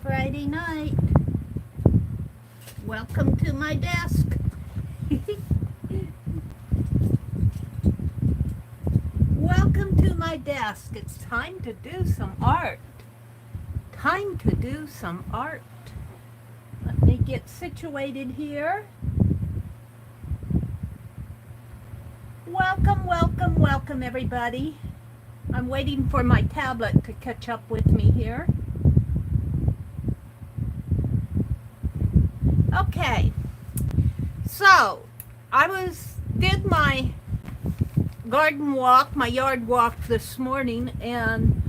Friday night. Welcome to my desk. Welcome to my desk. It's time to do some art. Time to do some art. Let me get situated here. Welcome, welcome, welcome everybody. I'm waiting for my tablet to catch up with me here. Okay, so I did my garden walk, my yard walk this morning, and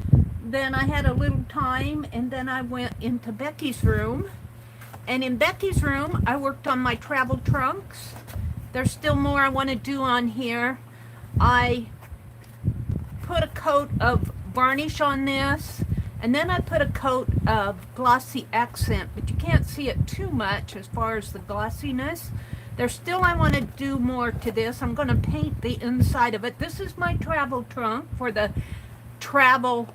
then I had a little time, and then I went into Becky's room, and in Becky's room I worked on my travel trunks. There's still more I want to do on here. I put a coat of varnish on this, and then I put a coat of glossy accent, but you can't see it too much as far as the glossiness. There's still, I want to do more to this. I'm going to paint the inside of it. This is my travel trunk for the travel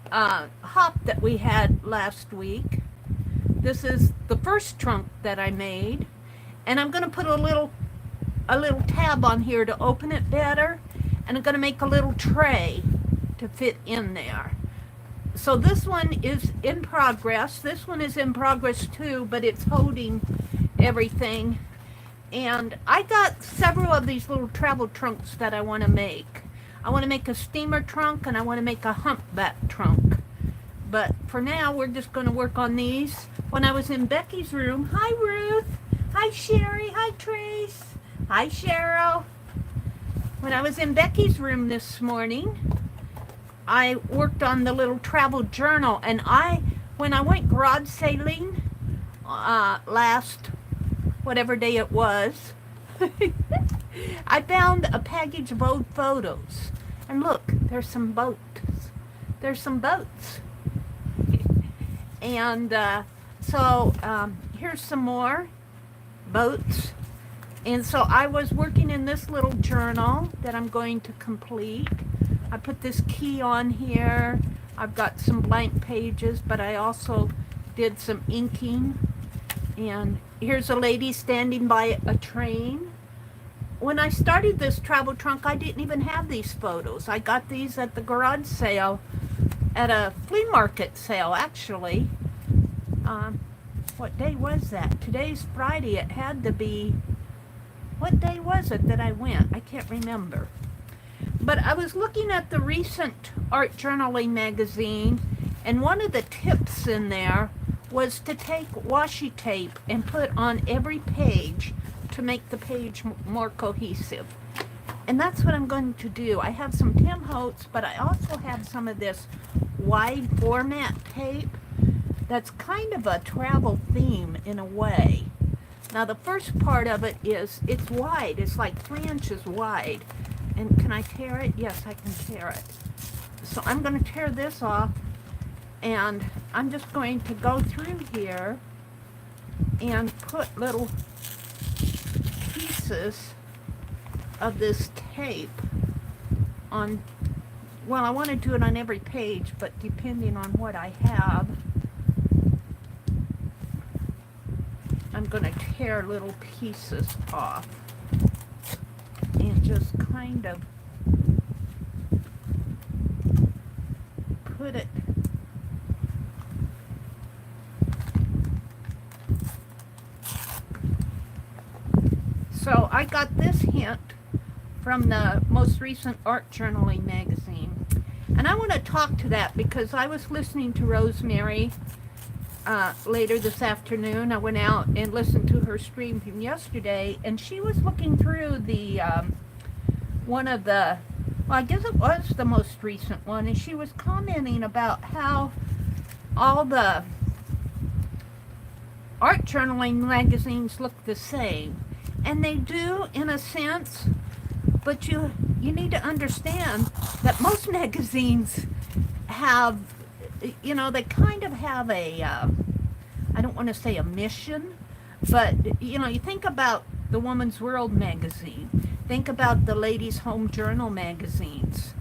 hop that we had last week. This is the first trunk that I made, and I'm going to put a little tab on here to open it better, and I'm going to make a little tray to fit in there. So this one is in progress. This one is in progress too, but it's holding everything. And I got several of these little travel trunks that I want to make. I want to make a steamer trunk, and I want to make a humpback trunk. But for now, we're just going to work on these. When I was in Becky's room, hi Ruth, hi Sherry, hi Trace, hi Cheryl. When I was in Becky's room this morning, I worked on the little travel journal, and when I went garage sailing last whatever day it was, I found a package of old photos, and look, there's some boats. There's some boats, and here's some more boats. And so I was working in this little journal that I'm going to complete. I put this key on here. I've got some blank pages, but I also did some inking. And here's a lady standing by a train. When I started this travel trunk, I didn't even have these photos. I got these at the garage sale, at a flea market sale, actually. What day was that? Today's Friday. It had to be... What day was it that I went? I can't remember. But I was looking at the recent Art Journaling magazine, and one of the tips in there was to take washi tape and put on every page to make the page more cohesive. And that's what I'm going to do. I have some Tim Holtz, but I also have some of this wide format tape that's kind of a travel theme in a way. Now the first part of it is, it's wide. It's like 3 inches wide. And can I tear it? Yes, I can tear it. So I'm going to tear this off, and I'm just going to go through here and put little pieces of this tape on. Well, I want to do it on every page, but depending on what I have, I'm going to tear little pieces off and just kind of put it so I got this hint from the most recent Art Journaling magazine, and I want to talk to that because I was listening to Rosemary later this afternoon. I went out and listened to her stream from yesterday, and she was looking through the one of the, well, I guess it was the most recent one, and she was commenting about how all the art journaling magazines look the same, and they do in a sense, but you need to understand that most magazines have, you know, they kind of have a, I don't want to say a mission, but, you know, you think about the Woman's World magazine, think about the Ladies' Home Journal magazines.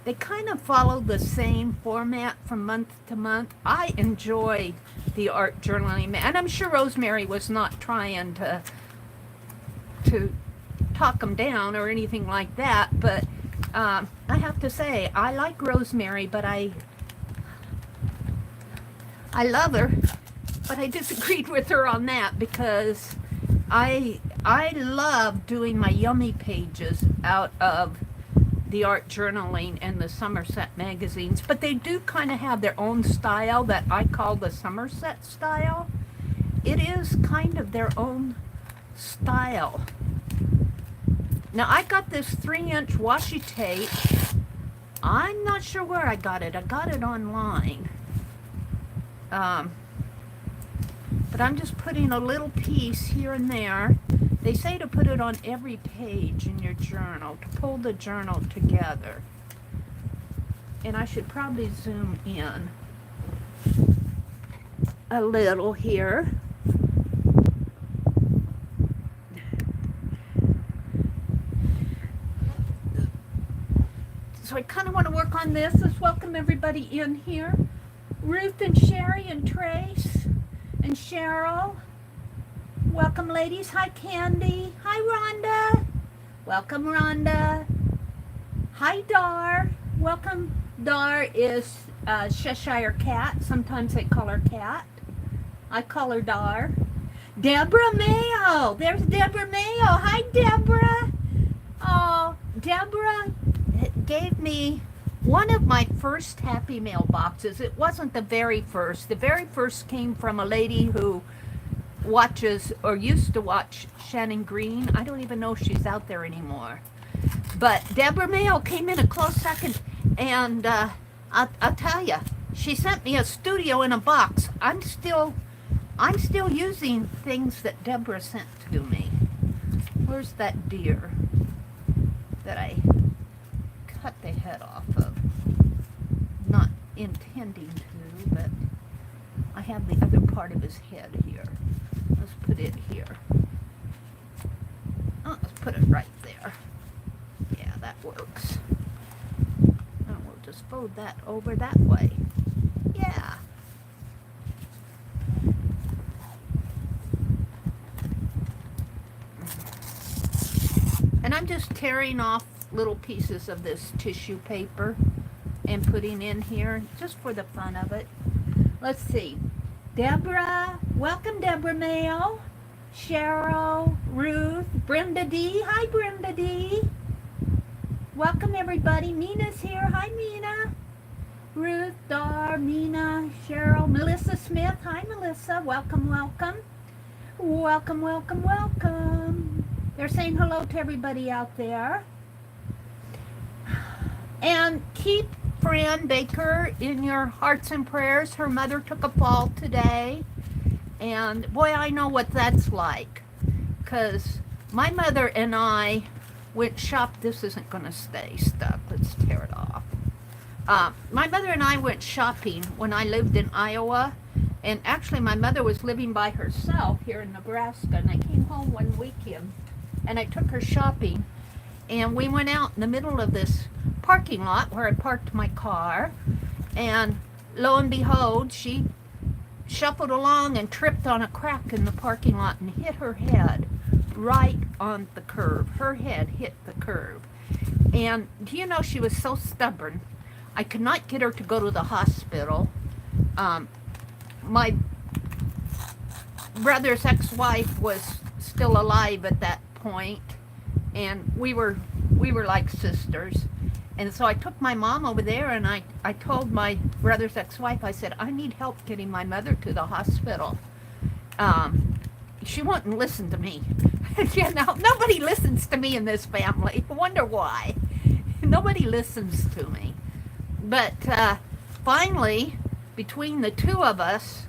they kind of follow the same format from month to month. I enjoy the art journaling, and I'm sure Rosemary was not trying to talk them down or anything like that, but I have to say, I like Rosemary, but I love her, but I disagreed with her on that because I love doing my yummy pages out of the art journaling and the Somerset magazines, but they do kind of have their own style that I call the Somerset style. It is kind of their own style. Now I got this 3-inch washi tape. I'm not sure where I got it. I got it online. But I'm just putting a little piece here and there. They say to put it on every page in your journal, to pull the journal together. And I should probably zoom in a little here. So I kind of want to work on this. Let's welcome everybody in here. Ruth and Sherry and Trace and Cheryl. Welcome, ladies. Hi, Candy. Hi, Rhonda. Welcome, Rhonda. Hi, Dar. Welcome. Dar is a Cheshire cat. Sometimes they call her Cat. I call her Dar. Deborah Mayo. There's Deborah Mayo. Hi, Deborah. Oh, Deborah gave me one of my first Happy Mail boxes. It wasn't the very first. The very first came from a lady who watches or used to watch Shannon Green. I don't even know if she's out there anymore. But Deborah Mayo came in a close second, and I'll tell you, she sent me a studio in a box. I'm still using things that Deborah sent to me. Where's that deer that I cut the head off of? Not intending to, but I have the other part of his head here. Let's put it here. Oh, let's put it right there. Yeah, that works. And we'll just fold that over that way. Yeah. And I'm just tearing off little pieces of this tissue paper and putting in here just for the fun of it. Let's see. Deborah, welcome, Deborah Mayo. Cheryl, Ruth, Brenda D. Hi, Brenda D. Welcome, everybody. Mina's here. Hi, Mina. Ruth, Dar, Mina, Cheryl, Melissa Smith. Hi, Melissa. Welcome, welcome. Welcome, welcome, welcome. They're saying hello to everybody out there. And keep Fran Baker in your hearts and prayers. Her mother took a fall today. And boy, I know what that's like. Because my mother and I went shop. This isn't going to stay stuck. Let's tear it off. My mother and I went shopping when I lived in Iowa. And actually, my mother was living by herself here in Nebraska. And I came home one weekend. And I took her shopping. And we went out in the middle of this parking lot where I parked my car, and lo and behold, she shuffled along and tripped on a crack in the parking lot and hit her head right on the curb. Her head hit the curb. And do you know, she was so stubborn, I could not get her to go to the hospital. My brother's ex-wife was still alive at that point, and we were like sisters. And so I took my mom over there, and I told my brother's ex-wife, I said, I need help getting my mother to the hospital. She wouldn't listen to me. You know, nobody listens to me in this family. I wonder why. Nobody listens to me. But finally, between the two of us,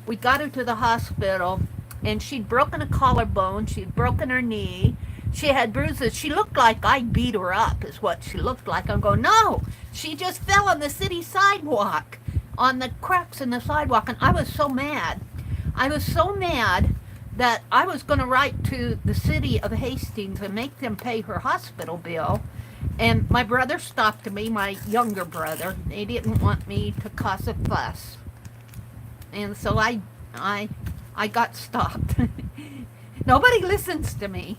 we got her to the hospital, and she'd broken a collarbone, she'd broken her knee, she had bruises. She looked like I beat her up, is what she looked like. I'm going, no, she just fell on the city sidewalk, on the cracks in the sidewalk. And I was so mad. I was so mad that I was going to write to the city of Hastings and make them pay her hospital bill. And my brother stopped me, my younger brother. They didn't want me to cause a fuss. And so I got stopped. Nobody listens to me.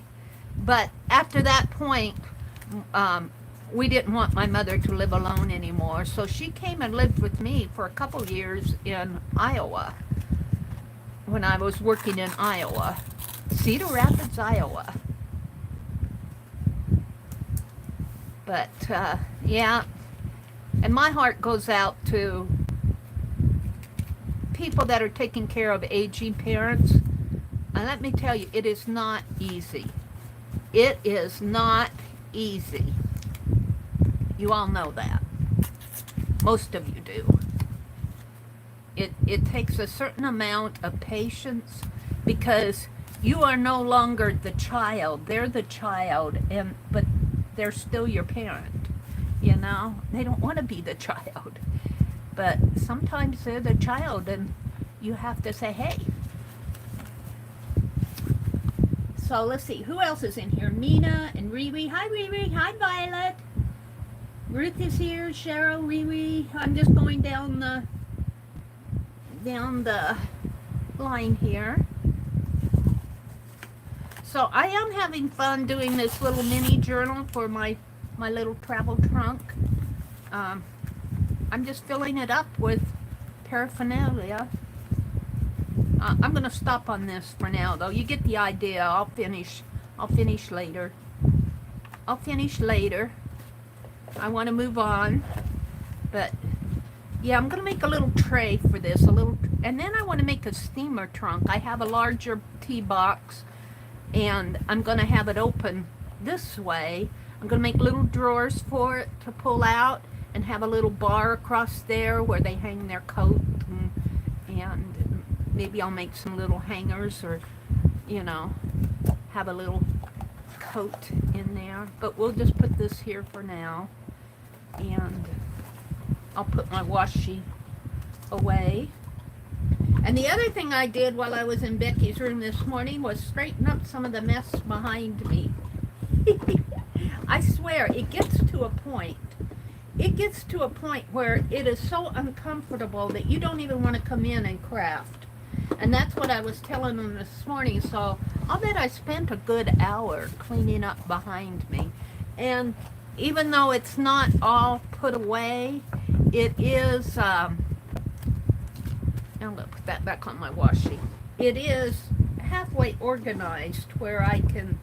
But after that point, we didn't want my mother to live alone anymore. So she came and lived with me for a couple years in Iowa when I was working in Iowa. Cedar Rapids, Iowa. But, yeah, and my heart goes out to people that are taking care of aging parents. And let me tell you, it is not easy. It is not easy. You all know that. Most of you do. It takes a certain amount of patience because you are no longer the child. They're the child, but they're still your parent. You know, they don't want to be the child, but sometimes they're the child, and you have to say, hey. So let's see, who else is in here? Nina and Riri. Hi, Riri. Hi, Violet. Ruth is here. Cheryl, Riri. I'm just going down the line here. So I am having fun doing this little mini journal for my little travel trunk. I'm just filling it up with paraphernalia. I'm going to stop on this for now, though. You get the idea. I'll finish later. I'll finish later. I want to move on. But, yeah, I'm going to make a little tray for this. And then I want to make a steamer trunk. I have a larger tea box, and I'm going to have it open this way. I'm going to make little drawers for it to pull out and have a little bar across there where they hang their coat, and maybe I'll make some little hangers, or, you know, have a little coat in there. But we'll just put this here for now. And I'll put my washi away. And the other thing I did while I was in Becky's room this morning was straighten up some of the mess behind me. I swear, it gets to a point. It gets to a point where it is so uncomfortable that you don't even want to come in and craft. And that's what I was telling them this morning. So I'll bet I spent a good hour cleaning up behind me. And even though it's not all put away, it is, I'm going to put that back on my washi. It is halfway organized where I can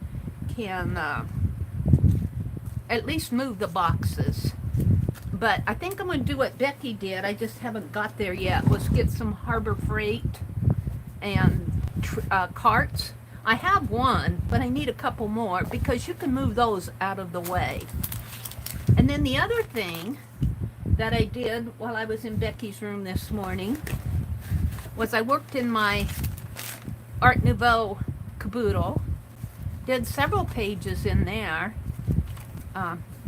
at least move the boxes. But I think I'm going to do what Becky did. I just haven't got there yet. Was get some Harbor Freight and carts. I have one, but I need a couple more because you can move those out of the way. And then the other thing that I did while I was in Becky's room this morning was I worked in my Art Nouveau caboodle, did several pages in there,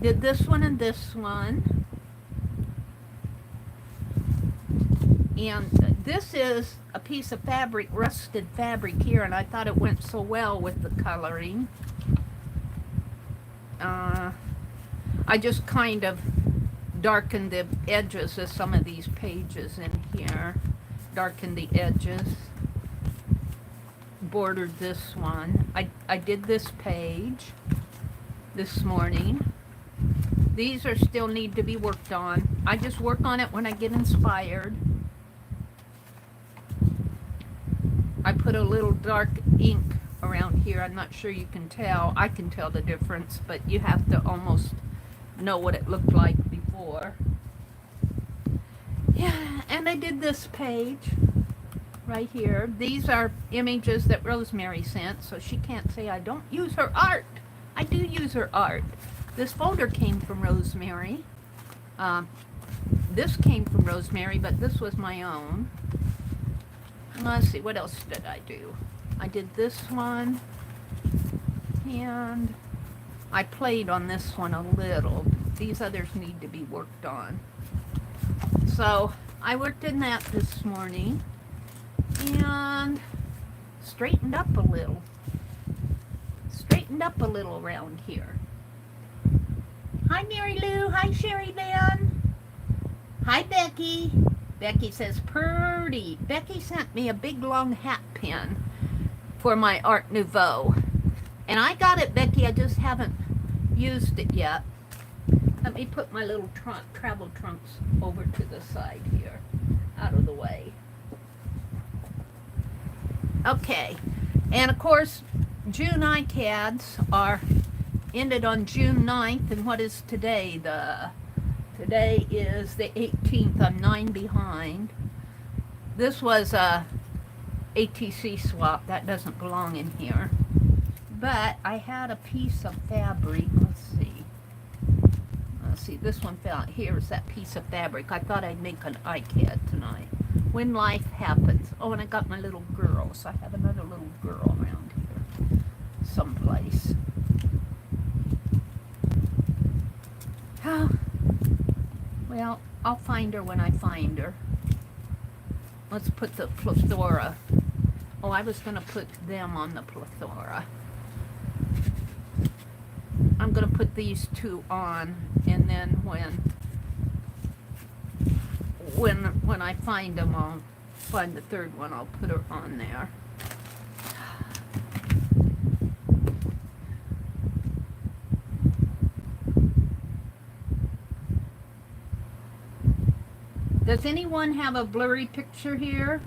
did this one and this one. And this is a piece of fabric, rusted fabric here, and I thought it went so well with the coloring. I just kind of darkened the edges of some of these pages in here. Darkened the edges. Bordered this one. I did this page this morning. These are still need to be worked on. I just work on it when I get inspired. I put a little dark ink around here. I'm not sure you can tell. I can tell the difference, but you have to almost know what it looked like before. Yeah, and I did this page right here. These are images that Rosemary sent, so she can't say I don't use her art. I do use her art. This folder came from Rosemary. This came from Rosemary, but this was my own. Let's see, what else did I do? I did this one, and I played on this one a little. These others need to be worked on. So I worked in that this morning and straightened up a little. Straightened up a little around here. Hi, Mary Lou. Hi, Sherry Lynn. Hi, Becky. Becky says, purdy. Becky sent me a big long hat pin for my Art Nouveau. And I got it, Becky. I just haven't used it yet. Let me put my little travel trunks over to the side here, out of the way. Okay. And of course, June ICADs are ended on June 9th. And what is today? Today is the 18th. I'm 9 behind. This was a ATC swap. That doesn't belong in here. But I had a piece of fabric. Let's see. This one fell out. Here's that piece of fabric. I thought I'd make an ICAD tonight. When life happens. Oh, and I got my little girl. So I have another little girl around here someplace. Oh, well, I'll find her when I find her. Let's put the plethora. Oh, I was going to put them on the plethora. I'm going to put these two on, and then when I find them, I'll find the third one. I'll put her on there. Does anyone have a blurry picture here?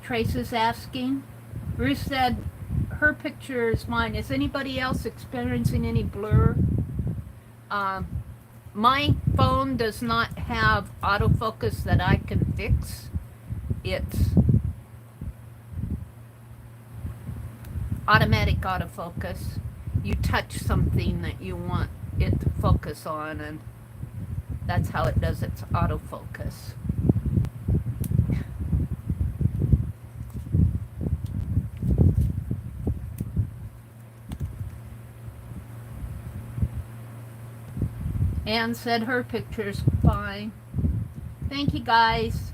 Trace is asking. Ruth said her picture is mine. Is anybody else experiencing any blur? My phone does not have autofocus that I can fix. It's automatic autofocus. You touch something that you want it to focus on, and that's how it does its autofocus. Anne said her picture's fine. Thank you, guys.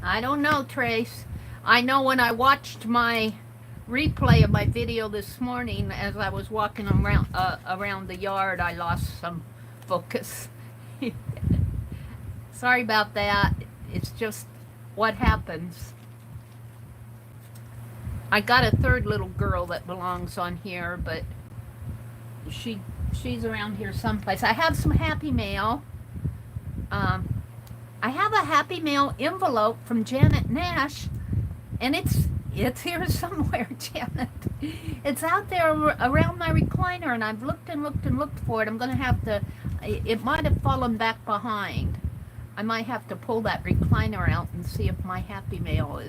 I don't know, Trace. I know when I watched my replay of my video this morning as I was walking around the yard, I lost some focus. Sorry about that. It's just what happens. I got a third little girl that belongs on here, but she's around here someplace. I have some Happy Mail. I have a Happy Mail envelope from Janet Nash, and it's here somewhere, Janet. It's out there around my recliner, and I've looked and looked and looked for it. I'm going to have to, it might have fallen back behind. I might have to pull that recliner out and see if my Happy Mail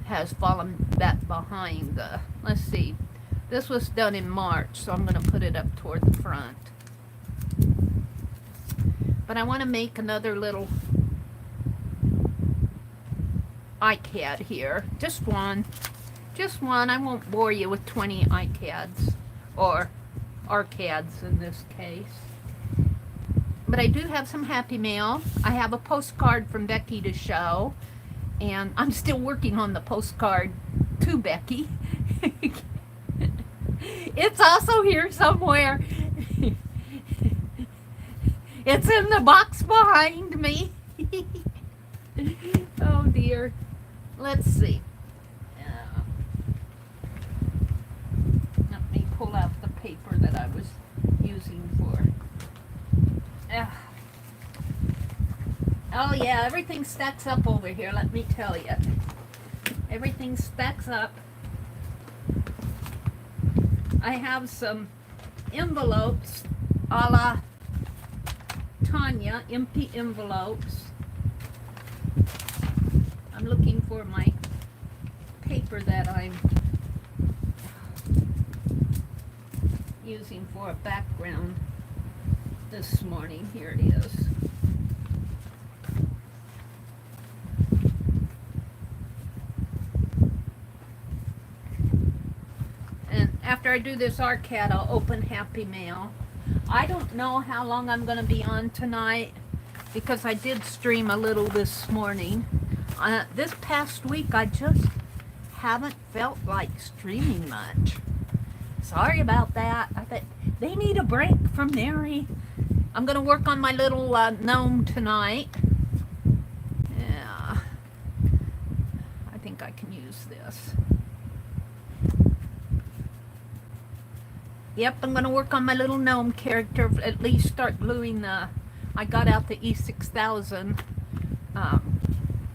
has fallen back behind. Let's see. This was done in March, so I'm going to put it up toward the front. But I want to make another little ICAD here. Just one. Just one. I won't bore you with 20 ICADs, or ARCADs in this case. But I do have some Happy Mail. I have a postcard from Becky to show, and I'm still working on the postcard to Becky. It's also here somewhere. It's in the box behind me. Oh dear. Let's see. Let me pull out the paper that I was using for. Oh yeah, everything stacks up over here, let me tell you. Everything stacks up. I have some envelopes a la Tanya, empty envelopes. I'm looking for my paper that I'm using for a background this morning. Here it is. After I do this ARCAD, I'll open Happy Mail. I don't know how long I'm going to be on tonight because I did stream a little this morning. This past week, I just haven't felt like streaming much. Sorry about that. I bet they need a break from Meri. I'm going to work on my little gnome tonight. Yeah. I think I can use this. Yep, I'm going to work on my little gnome character, at least start gluing the... I got out the E6000,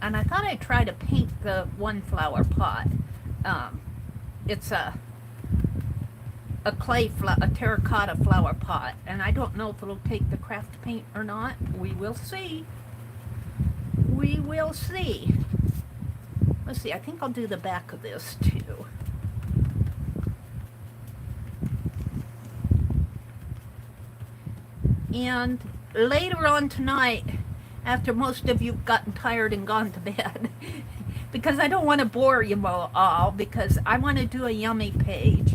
and I thought I'd try to paint the one flower pot. It's a terracotta flower pot, and I don't know if it'll take the craft paint or not. We will see. We will see. Let's see, I think I'll do the back of this too. And later on tonight, after most of you've gotten tired and gone to bed, because I don't want to bore you all, because I want to do a yummy page.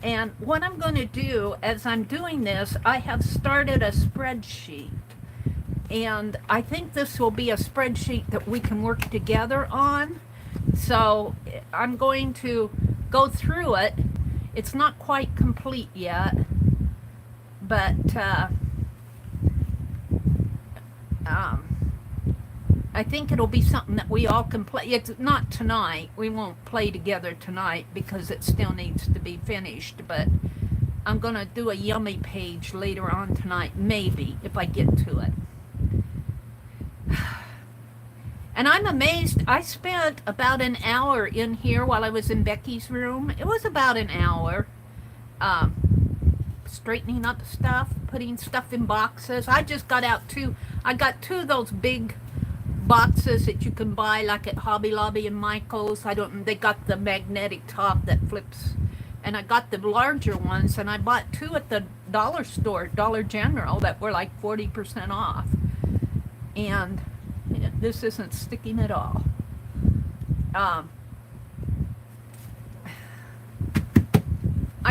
And what I'm going to do, as I'm doing this, I have started a spreadsheet. And I think this will be a spreadsheet that we can work together on. So I'm going to go through it. It's not quite complete yet, but I think it'll be something that we all can play. It's not tonight. We won't play together tonight because it still needs to be finished, but I'm going to do a yummy page later on tonight, maybe, if I get to it. And I'm amazed. I spent about an hour in here while I was in Becky's room. It was about an hour. Straightening up stuff, putting stuff in boxes. I just got out I got two of those big boxes that you can buy like at Hobby Lobby and Michael's. They got the magnetic top that flips. And I got the larger ones, and I bought two at the dollar store, Dollar General, that were like 40% off. And this isn't sticking at all. I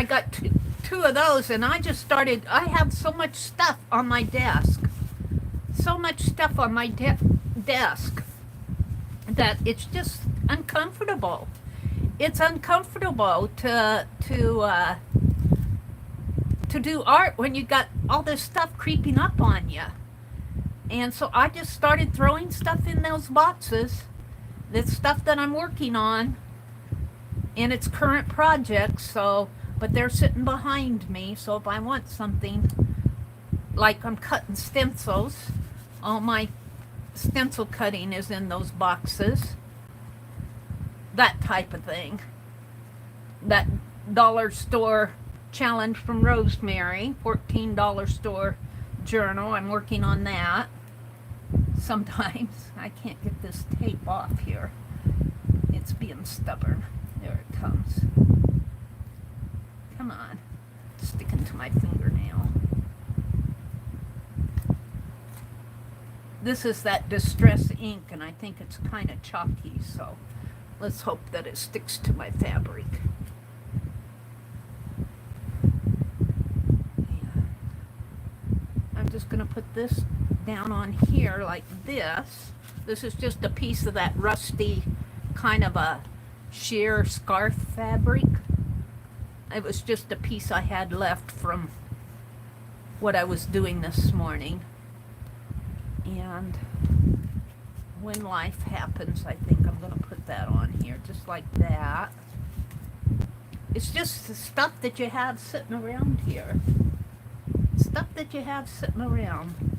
got two of those, and I just started. I have so much stuff on my desk. So much stuff on my desk that it's just uncomfortable. It's uncomfortable to do art when you got all this stuff creeping up on you. And so I just started throwing stuff in those boxes. That's stuff that I'm working on in its current projects. But they're sitting behind me. So if I want something, like I'm cutting stencils, all my stencil cutting is in those boxes. That type of thing. That dollar store challenge from Rosemary, $14 store journal. I'm working on that. Sometimes I can't get this tape off here. It's being stubborn. There it comes. Come on. It's sticking to my fingernail. This is that Distress ink, and I think it's kind of chalky, so let's hope that it sticks to my fabric. I'm just going to put this down on here like this. This is just a piece of that rusty kind of a sheer scarf fabric. It was just a piece I had left from what I was doing this morning. And when life happens, I think I'm going to put that on here just like that. It's just the stuff that you have sitting around here. Stuff that you have sitting around.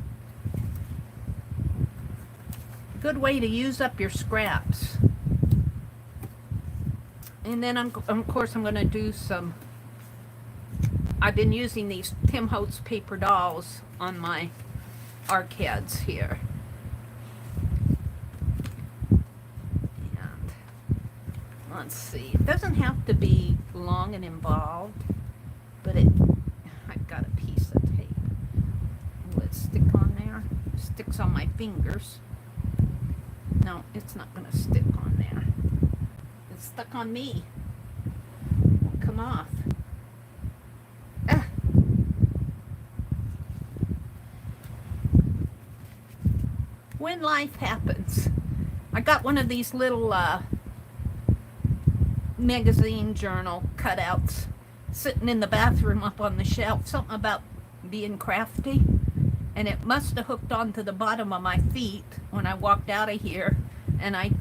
Good way to use up your scraps. And then of course I'm going to do some, I've been using these Tim Holtz paper dolls on my arcades here. And let's see, it doesn't have to be long and involved, but I've got a piece of tape. Will it stick on there? It sticks on my fingers. No, it's not going to stick on there. It's stuck on me. It won't come off. Ah. When life happens. I got one of these little magazine journal cutouts sitting in the bathroom up on the shelf. Something about being crafty. And it must have hooked onto the bottom of my feet when I walked out of here. And I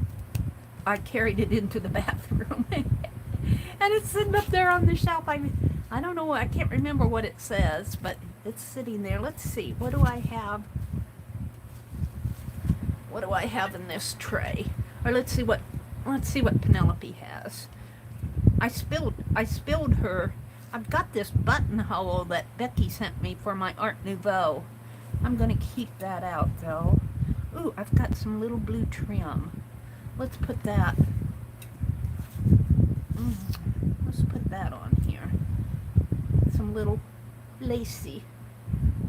carried it into the bathroom. And it's sitting up there on the shelf. I don't know, I can't remember what it says, but it's sitting there. Let's see, what do I have? What do I have in this tray? Or let's see what Penelope has. I spilled her. I've got this buttonhole that Becky sent me for my Art Nouveau. I'm gonna keep that out though. Ooh, I've got some little blue trim. Let's put that. Let's put that on here. Some little lacy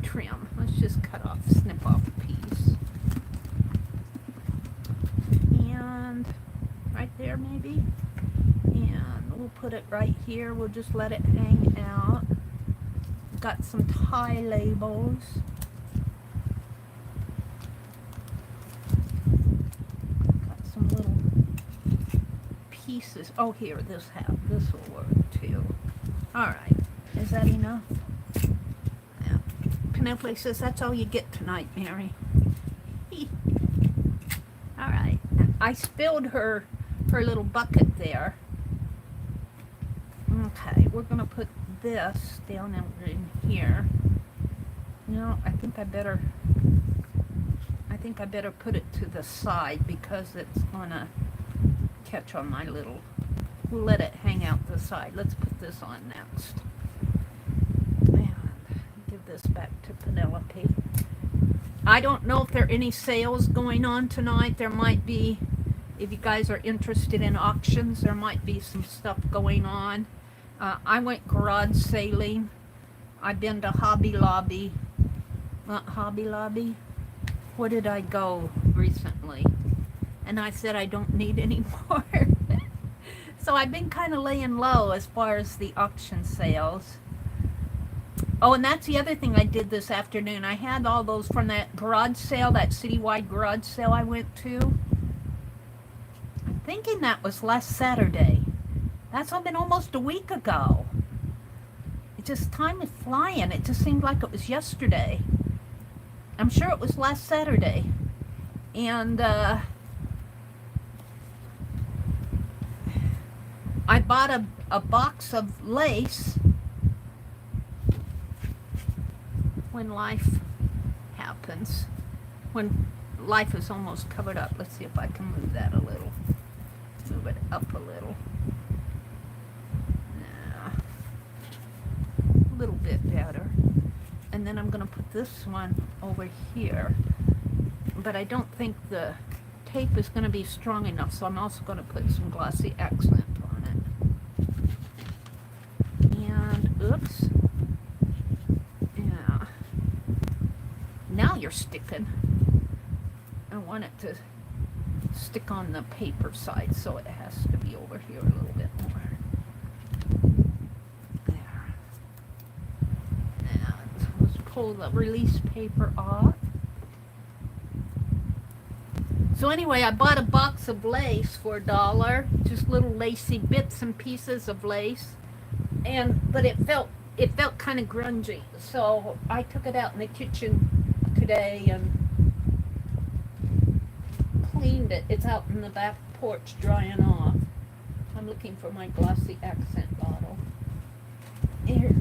trim. Let's just snip off a piece. And right there maybe. And we'll put it right here. We'll just let it hang out. Got some tie labels. Got some little pieces. Oh, here, this will work too. All right, is that enough? Yeah. Penelope says that's all you get tonight, Mary. All right, I spilled her little bucket there. Okay, we're gonna put this down in here. You know, I think I better put it to the side because it's gonna catch on my little. We'll let it hang out the side. Let's put this on next. And give this back to Penelope. I don't know if there are any sales going on tonight. There might be. If you guys are interested in auctions, there might be some stuff going on. I went garage sailing. I've been to Hobby Lobby. Not Hobby Lobby. Where did I go recently? And I said I don't need any more. So I've been kind of laying low as far as the auction sales. Oh, and that's the other thing I did this afternoon. I had all those from that garage sale, that citywide garage sale I went to. I'm thinking that was last Saturday. That's been almost a week ago. Time is flying. It just seemed like it was yesterday. I'm sure it was last Saturday. And I bought a box of lace when life happens. When life is almost covered up. Let's see if I can move that a little. Move it up a little. A little bit better. And then I'm going to put this one over here. But I don't think the tape is going to be strong enough, so I'm also going to put some glossy accent on it. And, oops. Yeah. Now you're sticking. I want it to stick on the paper side, so it has to be over here a little bit more. Pull the release paper off. So anyway, I bought a box of lace for $1, just little lacy bits and pieces of lace, but it felt kind of grungy. So I took it out in the kitchen today and cleaned it. It's out in the back porch drying off. I'm looking for my glossy accent bottle. Here.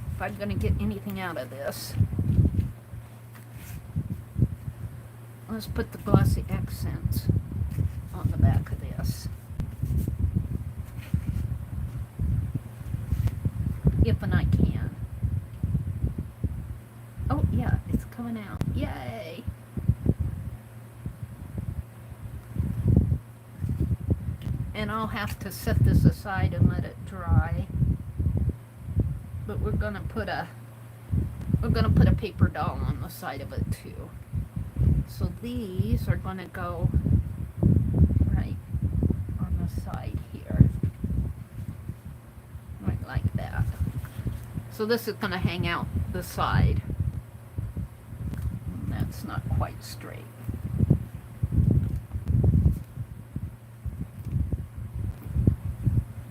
If I'm going to get anything out of this. Let's put the glossy accents on the back of this. If and I can. Oh yeah, it's coming out. Yay! And I'll have to set this aside and let it dry. But we're gonna put a paper doll on the side of it too. So these are gonna go right on the side here. So this is going to hang out the side. And that's not quite straight.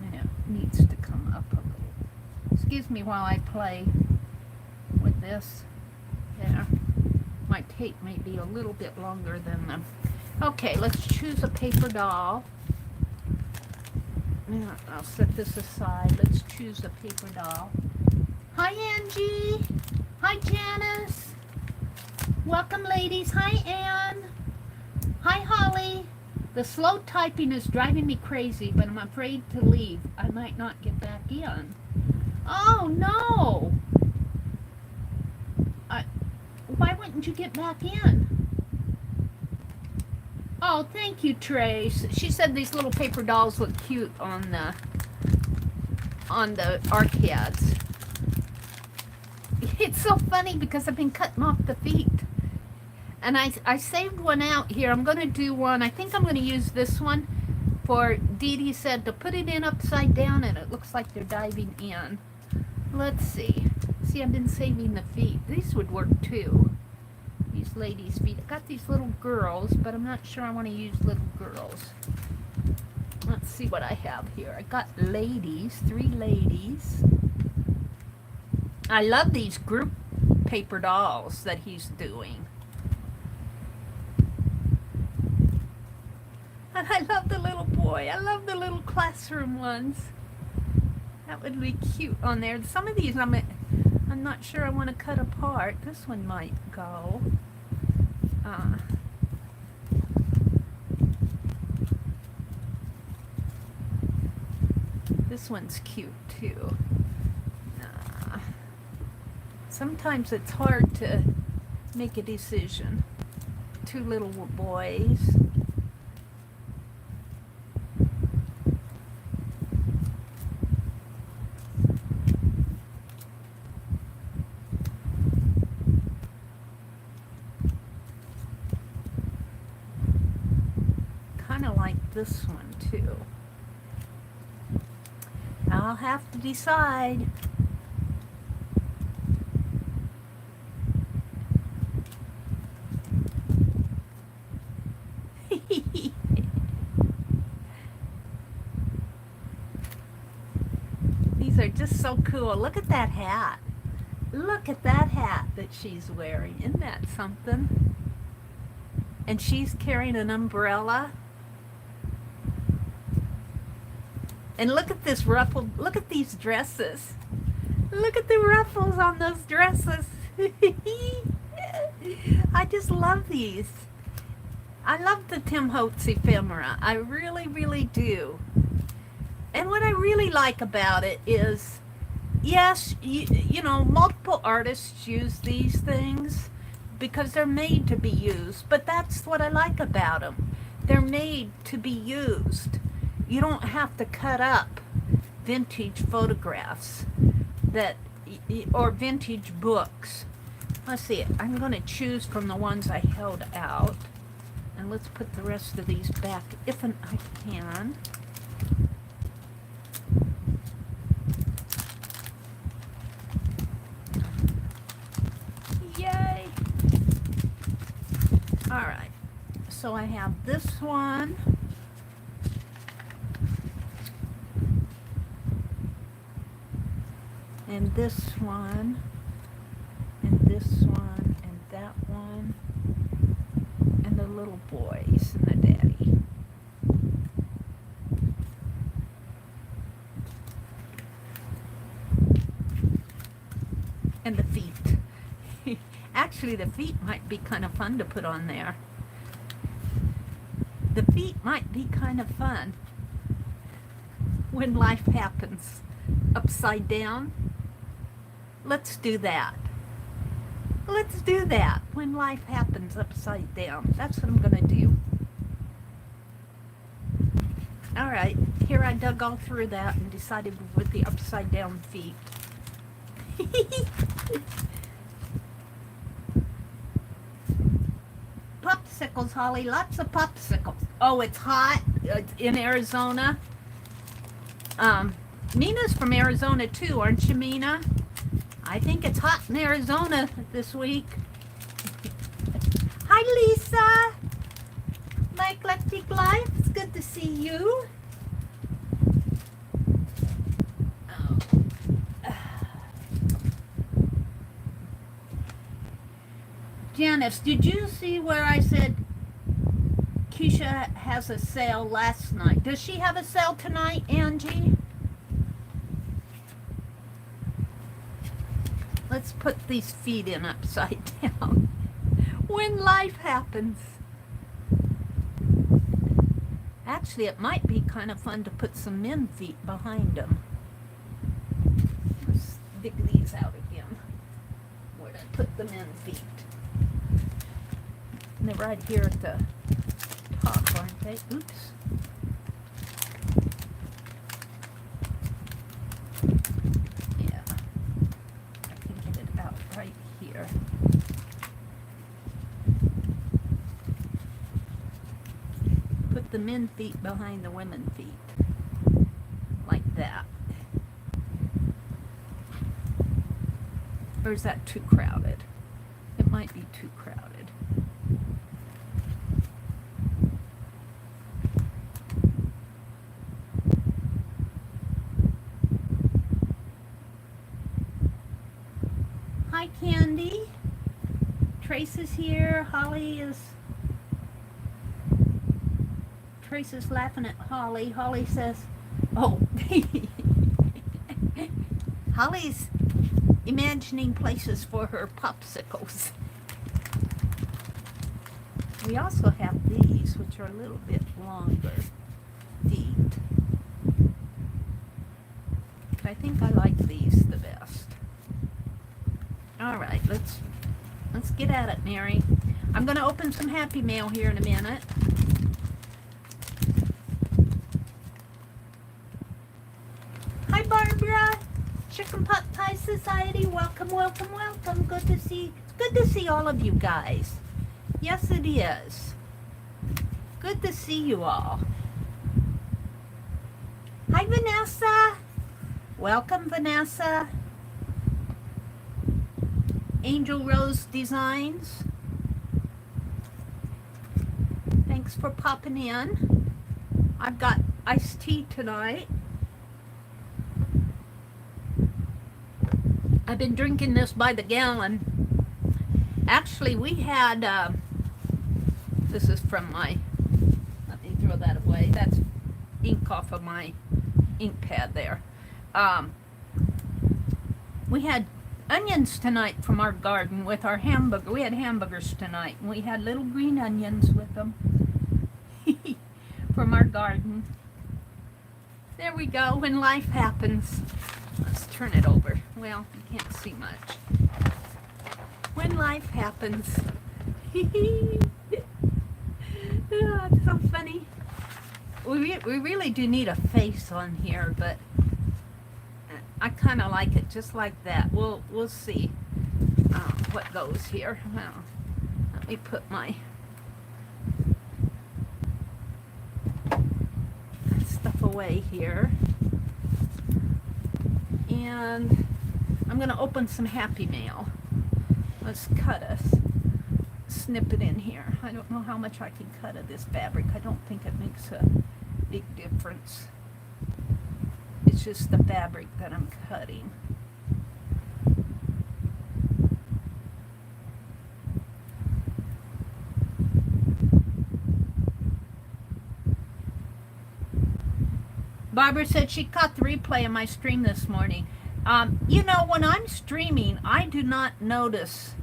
And it needs to come up a little. Excuse me while I play with this. There. My tape may be a little bit longer than them. Okay, let's choose a paper doll. Now, I'll set this aside. Let's choose a paper doll. Hi, Angie. Hi, Janice. Welcome, ladies. Hi, Anne. Hi, Holly. The slow typing is driving me crazy, but I'm afraid to leave. I might not get back in. Oh, no. Why wouldn't you get back in? Oh, thank you, Trace. She said these little paper dolls look cute on the arcades. It's so funny because I've been cutting off the feet. And I saved one out here. I'm going to do one. I think I'm going to use this one. For Dee Dee said to put it in upside down, and it looks like they're diving in. Let's see. See, I've been saving the feet. These would work too. These ladies' feet. I got these little girls, but I'm not sure I want to use little girls. Let's see what I have here. I got ladies, 3 ladies. I love these group paper dolls that he's doing. And I love the little boy. I love the little classroom ones. That would be cute on there. Some of these I'm not sure I want to cut apart. This one might go. This one's cute too. Sometimes it's hard to make a decision. 2 little boys. Kind of like this one too. I'll have to decide. These are just so cool. Look at that hat. Look at that hat that she's wearing. Isn't that something? And she's carrying an umbrella. And look at this ruffled, look at these dresses. Look at the ruffles on those dresses. I just love these. I love the Tim Holtz ephemera. I really, really do. And what I really like about it is, yes, you know, multiple artists use these things because they're made to be used. But that's what I like about them. They're made to be used. You don't have to cut up vintage photographs or vintage books. Let's see, I'm going to choose from the ones I held out. And let's put the rest of these back if I can. Yay! All right, so I have this one. And this one, and this one, and that one, and the little boys and the daddy. And the feet. Actually, the feet might be kind of fun to put on there. The feet might be kind of fun when life happens upside down. Let's do that. Let's do that when life happens upside down. That's what I'm going to do. All right, here I dug all through that and decided with the upside down feet. Popsicles, Holly, lots of popsicles. Oh, it's hot. It's in Arizona. Mina's from Arizona too, aren't you, Mina? I think it's hot in Arizona this week. Hi, Lisa. My eclectic life. It's good to see you. Janice, did you see where I said Keisha has a sale last night? Does she have a sale tonight, Angie? Let's put these feet in upside down. When life happens. Actually, it might be kind of fun to put some men feet behind them. Let's dig these out again. Where'd I put the men feet? And they're right here at the top, aren't they? Oops. Yeah. I can get it out right here. Put the men feet behind the women feet. Like that. Or is that too crowded? It might be too crowded. Hi, Candy. Trace is here. Trace is laughing at Holly. Holly says, oh, Holly's imagining places for her popsicles. We also have these, which are a little bit longer feet. I think I like these the best. All right, let's get at it, Mary. I'm going to open some Happy Mail here in a minute. Hi, Barbara. Chicken Pot Pie Society. Welcome, welcome, welcome. It's good to see all of you guys. Yes, it is. Good to see you all. Hi, Vanessa. Welcome, Vanessa. Angel Rose Designs. Thanks for popping in. I've got iced tea tonight. I've been drinking this by the gallon. Actually, we had, this is from my, let me throw that away. That's ink off of my ink pad there. We had onions tonight from our garden with our hamburger. We had hamburgers tonight, and we had little green onions with them from our garden. There we go, when life happens. Let's turn it over. Well, you can't see much. When life happens. Oh, it's so funny. We really do need a face on here, but I kind of like it just like that. We'll see what goes here. Well, let me put my stuff away here. And I'm going to open some Happy Mail. Let's cut a snippet in here. I don't know how much I can cut of this fabric. I don't think it makes a big difference. It's just the fabric that I'm cutting. Barbara said she caught the replay of my stream this morning. You know, when I'm streaming, I do not notice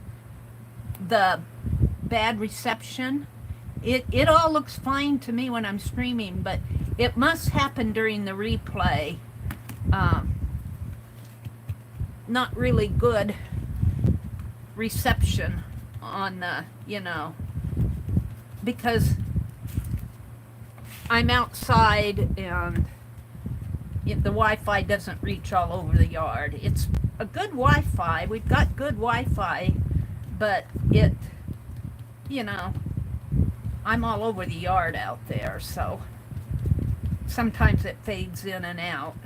the bad reception. It all looks fine to me when I'm streaming, but it must happen during the replay. Not really good reception on the, you know, because I'm outside and the Wi-Fi doesn't reach all over the yard. It's a good Wi-Fi. We've got good Wi-Fi, but it, you know, I'm all over the yard out there, so sometimes it fades in and out.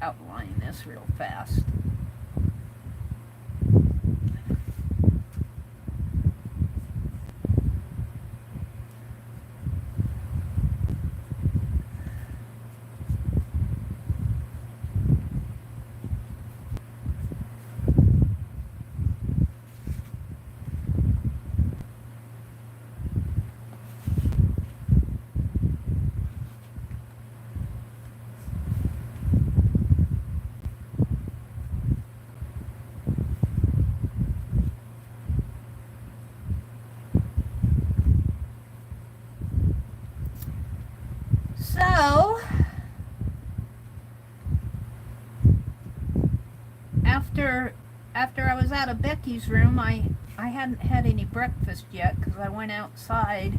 outline this real fast. So, after I was out of Becky's room, I hadn't had any breakfast yet because I went outside.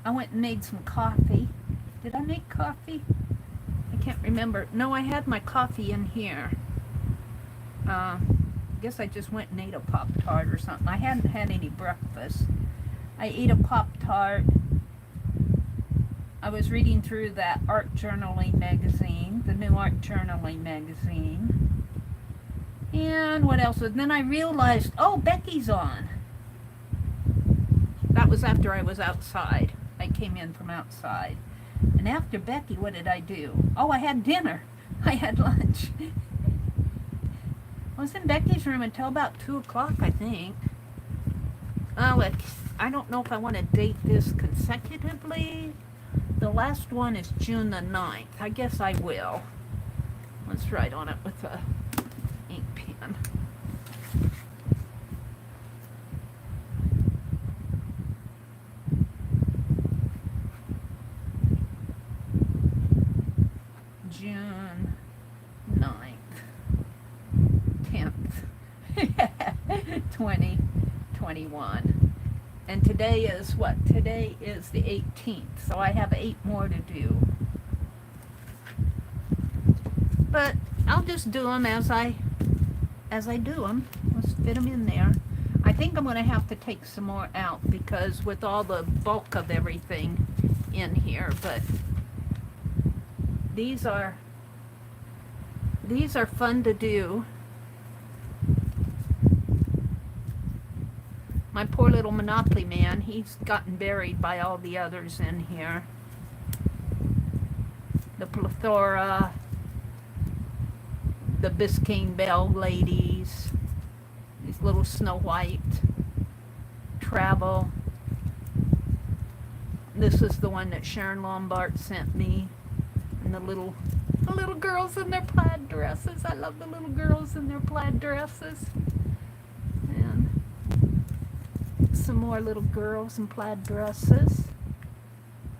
I went and made some coffee. Did I make coffee? I can't remember. No, I had my coffee in here. I guess I just went and ate a Pop-Tart or something. I hadn't had any breakfast. I ate a Pop-Tart. I was reading through that art journaling magazine, the new art journaling magazine. And what else? And then I realized, oh, Becky's on. That was after I was outside. I came in from outside. And after Becky, what did I do? Oh, I had dinner. I had lunch. I was in Becky's room until about 2 o'clock, I think. Oh, I don't know if I want to date this consecutively. The last one is June the 9th. I guess I will. Let's write on it with a ink pen. June 9th. 10th. 2021. And today is what? Today is the 18th, so I have 8 more to do. But I'll just do them as I do them. Let's fit them in there. I think I'm going to have to take some more out because with all the bulk of everything in here, but these are fun to do. My poor little Monopoly man, he's gotten buried by all the others in here. The plethora, the Biscayne Belle ladies, these little Snow White, travel. This is the one that Sharon Lombard sent me. And the little girls in their plaid dresses. I love the little girls in their plaid dresses. And some more little girls in plaid dresses.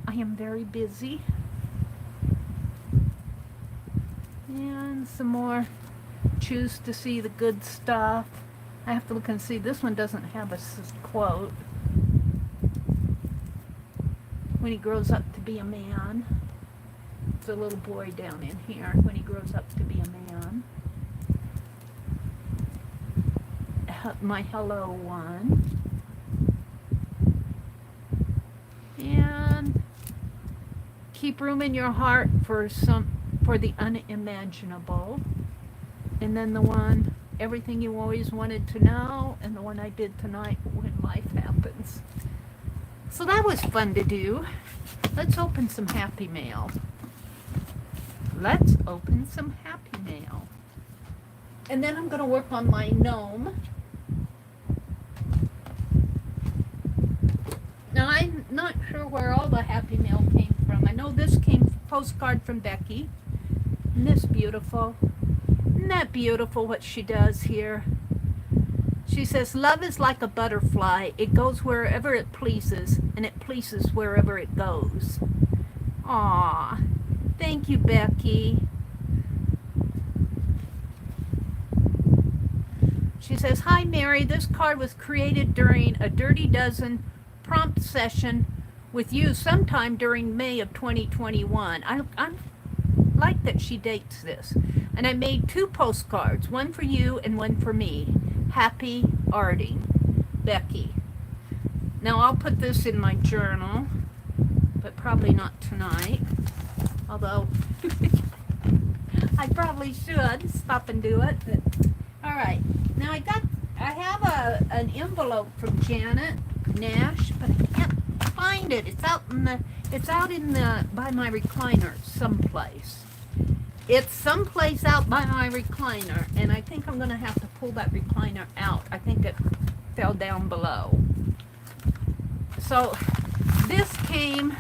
I am very busy. And some more choose to see the good stuff. I have to look and see. This one doesn't have a quote. When he grows up to be a man. It's a little boy down in here. When he grows up to be a man. My hello one. And keep room in your heart for the unimaginable. And then the one, everything you always wanted to know, and the one I did tonight, when life happens. So that was fun to do. Let's open some Happy Mail. Let's open some Happy Mail. And then I'm going to work on my Gnome. Now, I'm not sure where all the Happy Mail came from. I know this came postcard from Becky. Isn't this beautiful? Isn't that beautiful what she does here? She says, love is like a butterfly. It goes wherever it pleases, and it pleases wherever it goes. Aw, thank you, Becky. She says, hi, Mary. This card was created during a Dirty Dozen prompt session with you sometime during May of 2021. I like that she dates this. And I made 2 postcards, one for you and one for me. Happy Arting, Becky. Now I'll put this in my journal, but probably not tonight. Although I probably should stop and do it. But, all right. Now I have an envelope from Janet Nash, but I can't find it. It's out in the by my recliner someplace. It's someplace out by my recliner, and I think I'm going to have to pull that recliner out. I think it fell down below. So this came,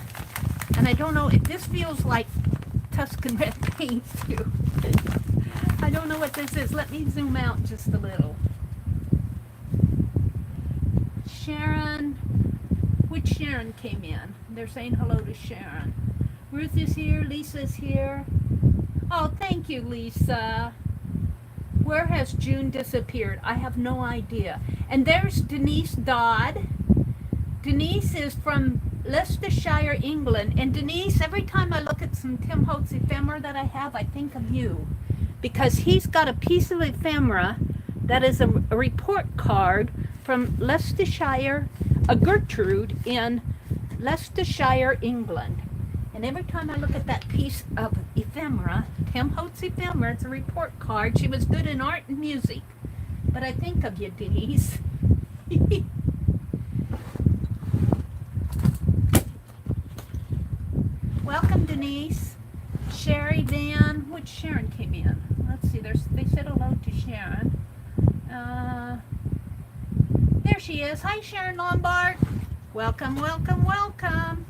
and I don't know if this feels like Tuscan red paint too. I don't know what this is. Let me zoom out just a little. Sharon, which Sharon came in? They're saying hello to Sharon. Ruth is here, Lisa's here. Oh, thank you, Lisa. Where has June disappeared? I have no idea. And there's Denise Dodd. Denise is from Leicestershire, England. And Denise, every time I look at some Tim Holtz ephemera that I have, I think of you. Because he's got a piece of ephemera that is a report card from Leicestershire, a Gertrude in Leicestershire, England. And every time I look at that piece of ephemera, Tim Holtz ephemera, it's a report card. She was good in art and music. But I think of you, Denise. Welcome, Denise. Sherry, Dan. Which Sharon came in? Let's see. They said hello to Sharon. There she is. Hi, Sharon Lombard. Welcome, welcome, welcome.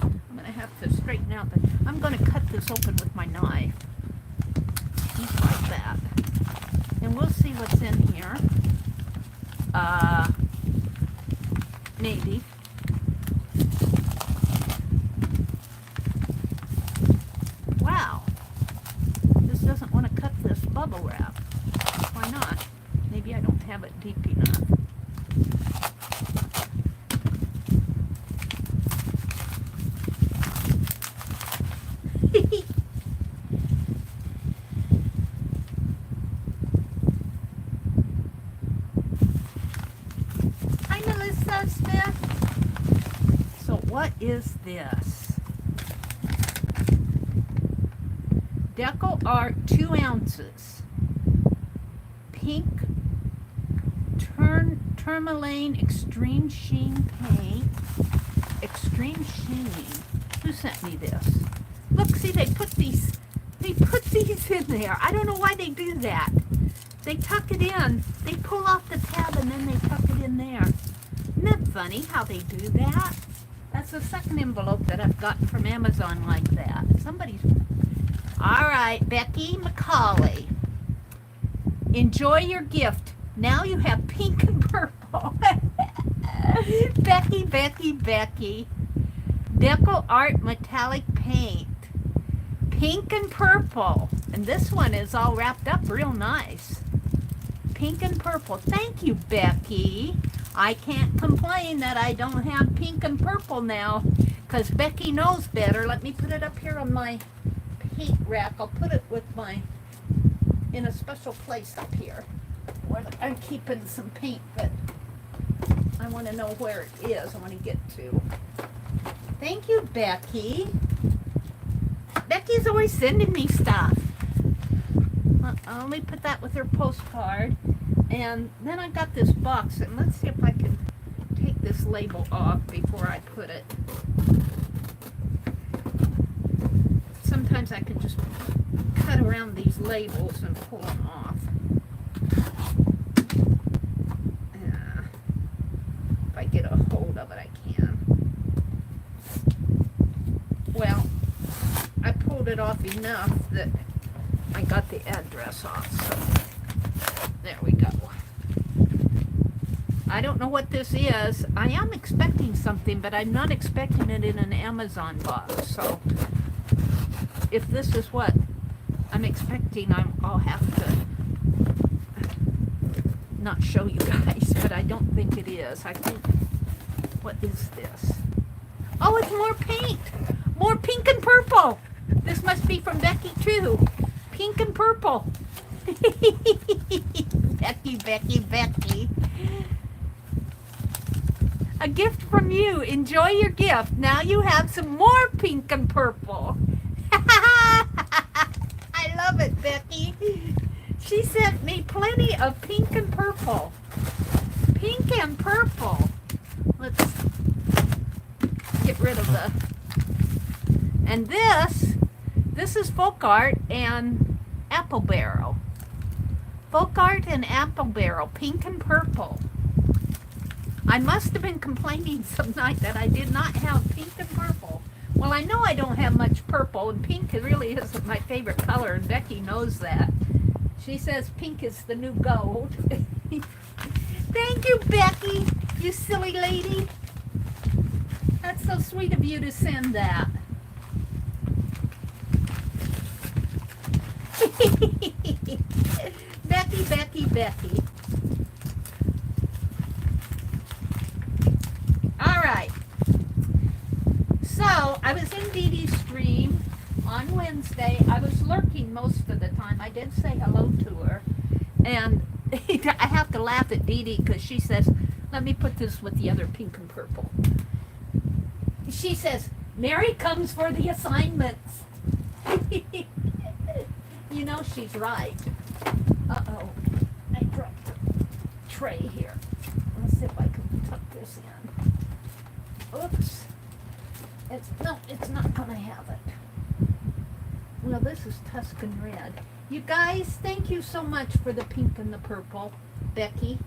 I'm going to have to straighten out the... I'm going to cut this open with my knife. Just like that. And we'll see what's in here. Maybe. Wow. This doesn't want to cut this bubble wrap. Why not? Maybe I don't have it deep enough. Hi, Melissa Smith. So what is this? Deco Art 2 ounces. Pink Tourmaline Extreme Sheen Paint. Extreme Sheen. Who sent me this? Look, see, they put these in there. I don't know why they do that. They tuck it in. They pull off the tab and then they tuck it in there. Isn't that funny how they do that? That's the second envelope that I've gotten from Amazon like that. Somebody's... All right, Becky McCauley. Enjoy your gift. Now you have pink and purple. Becky, Becky, Becky. Deco Art Metallic Paint. Pink and purple. And this one is all wrapped up real nice. Pink and purple. Thank you, Becky. I can't complain that I don't have pink and purple now, because Becky knows better. Let me put it up here on my paint rack. I'll put it with in a special place up here where I'm keeping some paint, but I want to know where it is. I want to get to. Thank you, Becky. Becky's always sending me stuff. Let me put that with her postcard. And then I got this box, and let's see if I can take this label off before I put it. Sometimes I can just cut around these labels and pull them off. If I get a hold of it, I can. Well, I pulled it off enough that I got the address off, so there we go. I don't know what this is. I am expecting something, but I'm not expecting it in an Amazon box, so if this is what I'm expecting, I'll have to not show you guys, but I don't think it is. I think, what is this? Oh, it's more paint! More pink and purple! This must be from Becky too. Pink and purple. Becky, Becky, Becky. A gift from you. Enjoy your gift. Now you have some more pink and purple. I love it, Becky. She sent me plenty of pink and purple. Pink and purple. Let's get rid of the... And this is folk art and apple barrel. Folk art and apple barrel, pink and purple. I must have been complaining some night that I did not have pink and purple. Well, I know I don't have much purple, and pink really isn't my favorite color, and Becky knows that. She says pink is the new gold. Thank you, Becky, you silly lady. That's so sweet of you to send that. Becky, Becky, Becky. All right. So, I was in Dee Dee's stream on Wednesday. I was lurking most of the time. I did say hello to her. And I have to laugh at Dee Dee because she says, let me put this with the other pink and purple. She says, Mary comes for the assignments. You know she's right. Uh-oh. I dropped the tray here. Let's see if I can tuck this in. Oops. It's not going to have it. Well, this is Tuscan red. You guys, thank you so much for the pink and the purple. Becky.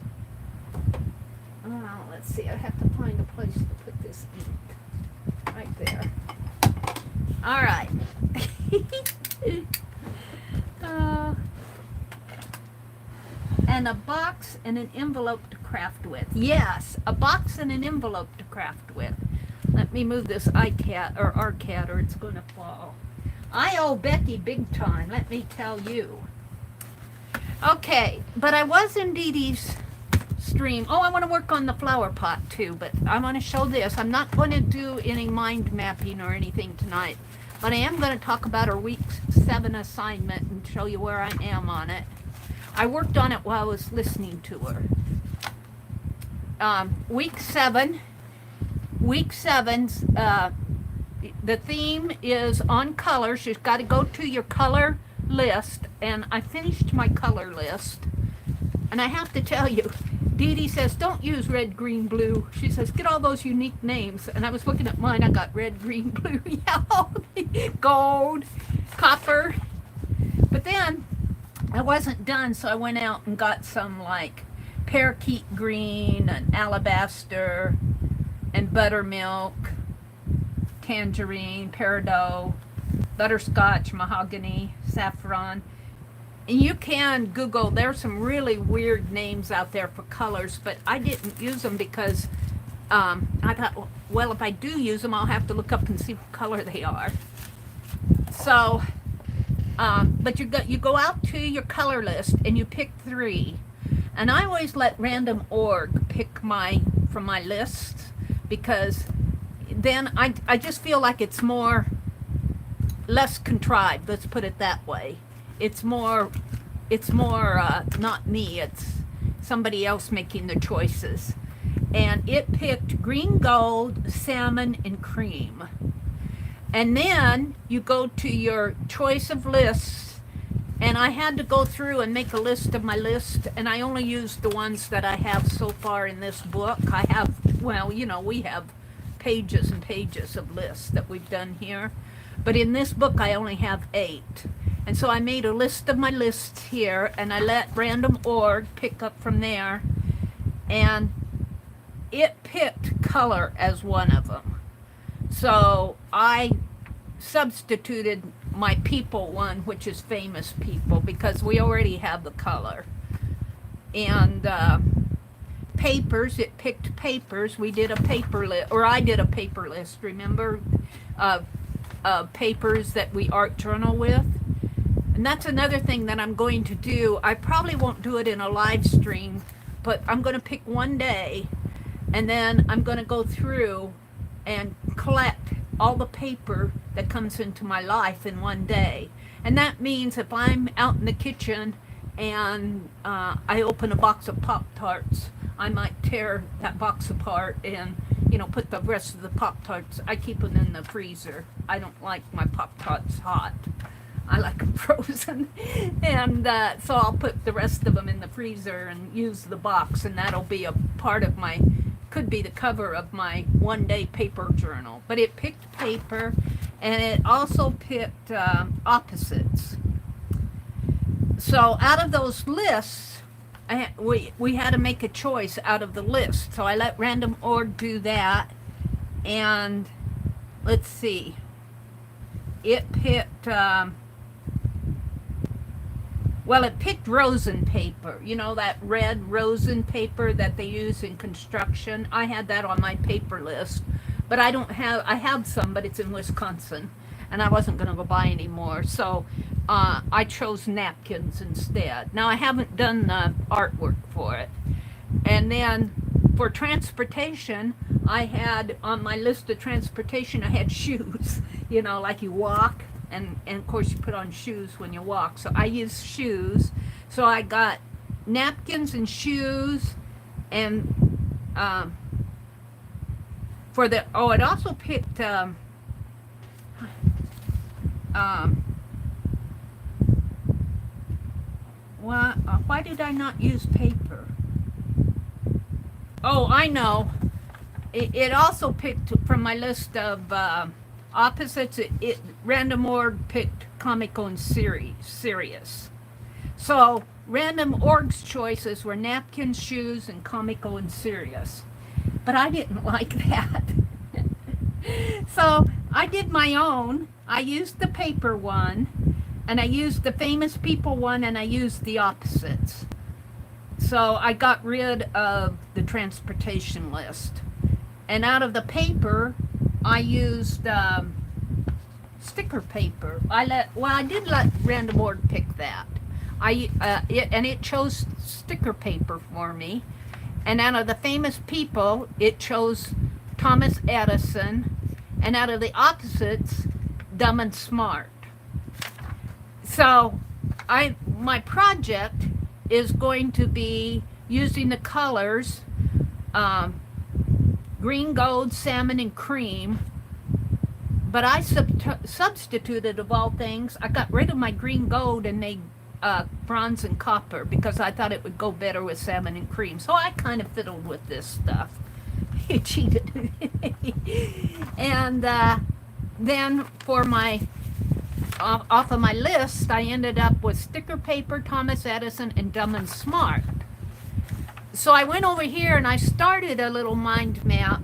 Oh, let's see. I have to find a place to put this ink. Right there. All right. And a box and an envelope to craft with. Yes, a box and an envelope to craft with. Let me move this iCat or our cat or it's going to fall. I owe Becky big time, let me tell you. Okay, but I was in Dee Dee's stream. Oh, I want to work on the flower pot too, but I want to show this. I'm not going to do any mind mapping or anything tonight, but I am going to talk about our week 7 assignment and show you where I am on it. I worked on it while I was listening to her. Week 7. Week 7's the theme is on colors. You've got to go to your color list, and I finished my color list. And I have to tell you, Dee Dee says, don't use red, green, blue. She says, get all those unique names. And I was looking at mine. I got red, green, blue, yellow, gold, copper. But then I wasn't done, so I went out and got some like parakeet green and alabaster and buttermilk, tangerine, peridot, butterscotch, mahogany, saffron. And you can Google, there's some really weird names out there for colors, but I didn't use them because I thought, well, if I do use them, I'll have to look up and see what color they are. So, but you go out to your color list and you pick 3. And I always let random org pick from my list, because then I just feel like it's less contrived, let's put it that way. It's more not me, it's somebody else making the choices. And it picked green, gold, salmon, and cream. And then you go to your choice of lists, and I had to go through and make a list of my list, and I only used the ones that I have so far in this book. I have, well, you know, we have pages and pages of lists that we've done here. But in this book, I only have 8. And so I made a list of my lists here, and I let random org pick up from there. And it picked color as one of them. So I substituted my people one, which is famous people, because we already have the color. And papers, it picked papers. We did a paper list, or I did a paper list, remember? Papers that we art journal with. And that's another thing that I'm going to do. I probably won't do it in a live stream, but I'm going to pick one day, and then I'm going to go through and collect all the paper that comes into my life in one day. And that means if I'm out in the kitchen and I open a box of Pop-Tarts, I might tear that box apart and, you know, put the rest of the Pop-Tarts. I keep them in the freezer. I don't like my Pop-Tarts hot. I like them frozen. And so I'll put the rest of them in the freezer and use the box, and that'll be a part of my, could be the cover of my one-day paper journal. But it picked paper, and it also picked opposites. So out of those lists, we had to make a choice out of the list. So I let Random Org do that, and let's see. It picked, well, it picked rosin paper. You know, that red rosin paper that they use in construction. I had that on my paper list, but I have some, but it's in Wisconsin, and I wasn't going to go buy any more. So I chose napkins instead. Now, I haven't done the artwork for it. And then for transportation, I had on my list of transportation, I had shoes, you know, like you walk, and of course you put on shoes when you walk. So I used shoes. So I got napkins and shoes, and for the, oh, it also picked, why did I not use paper? Oh, I know. It also picked from my list of opposites. Random Org picked comical and serious. So Random Org's choices were napkins, shoes, and comical and serious. But I didn't like that. So I did my own. I used the paper one, and I used the famous people one, and I used the opposites. So I got rid of the transportation list. And out of the paper, I used sticker paper. I did let Random Org pick that. It chose sticker paper for me. And out of the famous people, it chose Thomas Edison. And out of the opposites, Dumb and Smart. So my project is going to be using the colors green, gold, salmon, and cream. But I substituted, of all things, I got rid of my green, gold, and made bronze and copper because I thought it would go better with salmon and cream. So I kind of fiddled with this stuff. You cheated. And then for my off of my list, I ended up with sticker paper, Thomas Edison, and Dumb and Smart. So I went over here and I started a little mind map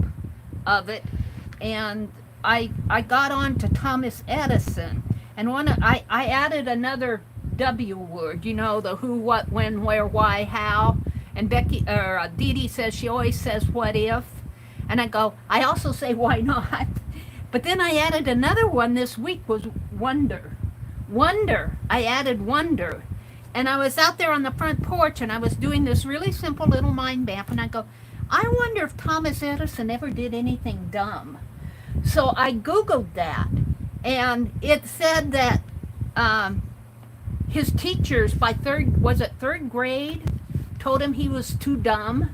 of it, and I got on to Thomas Edison, and I added another W word, you know, the who, what, when, where, why, how. And Dee Dee says she always says what if, and I also say why not. But then I added another one this week, was wonder. Wonder. I added wonder. And I was out there on the front porch, and I was doing this really simple little mind map, and I wonder if Thomas Edison ever did anything dumb. So I Googled that, and it said that his teachers by third grade told him he was too dumb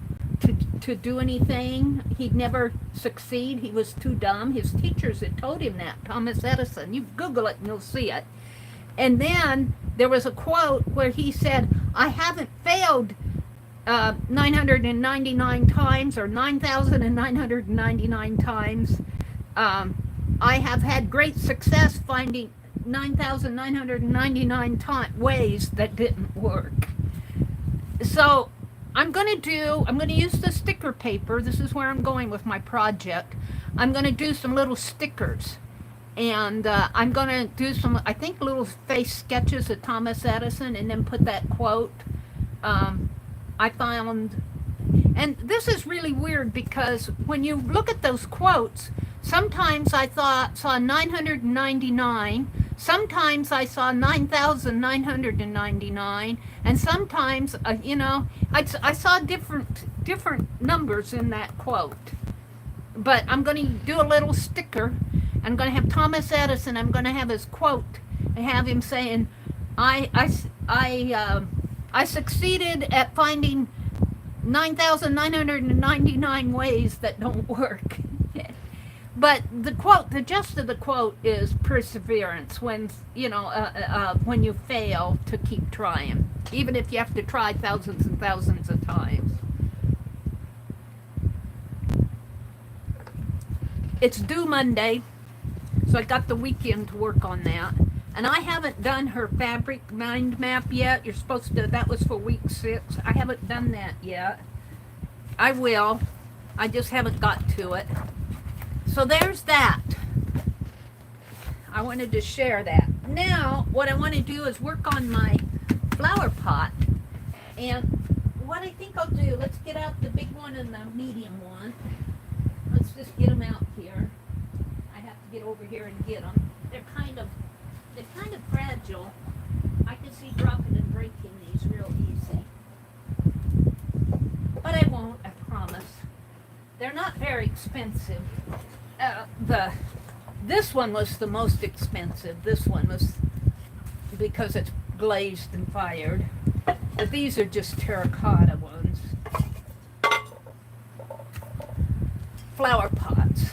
to do anything. He'd never succeed. He was too dumb. His teachers had told him that, Thomas Edison. You Google it and you'll see it. And then there was a quote where he said, I haven't failed 999 times or 9,999 times. I have had great success finding 9,999 ways that didn't work. So I'm going to use the sticker paper. This is where I'm going with my project. I'm going to do some little stickers. And I'm going to do some, I think, little face sketches of Thomas Edison, and then put that quote I found. And this is really weird because when you look at those quotes, sometimes I saw 999, sometimes I saw 9,999, and sometimes, I saw different numbers in that quote. But I'm going to do a little sticker. I'm going to have Thomas Edison. I'm going to have his quote. I have him saying, I I succeeded at finding 9,999 ways that don't work. But the quote, the gist of the quote is perseverance. When when you fail, to keep trying, even if you have to try thousands and thousands of times. It's due Monday, so I got the weekend to work on that. And I haven't done her fabric mind map yet. You're supposed to, that was for week 6. I haven't done that yet. I will. I just haven't got to it. So there's that. I wanted to share that. Now, what I want to do is work on my flower pot. And what I think I'll do, let's get out the big one and the medium one. Let's just get them out here. I have to get over here and get them. They're kind of fragile. I can see dropping and breaking these real easy. But I won't, I promise. They're not very expensive. This one was the most expensive. This one was because it's glazed and fired. But these are just terracotta ones. Flower pots.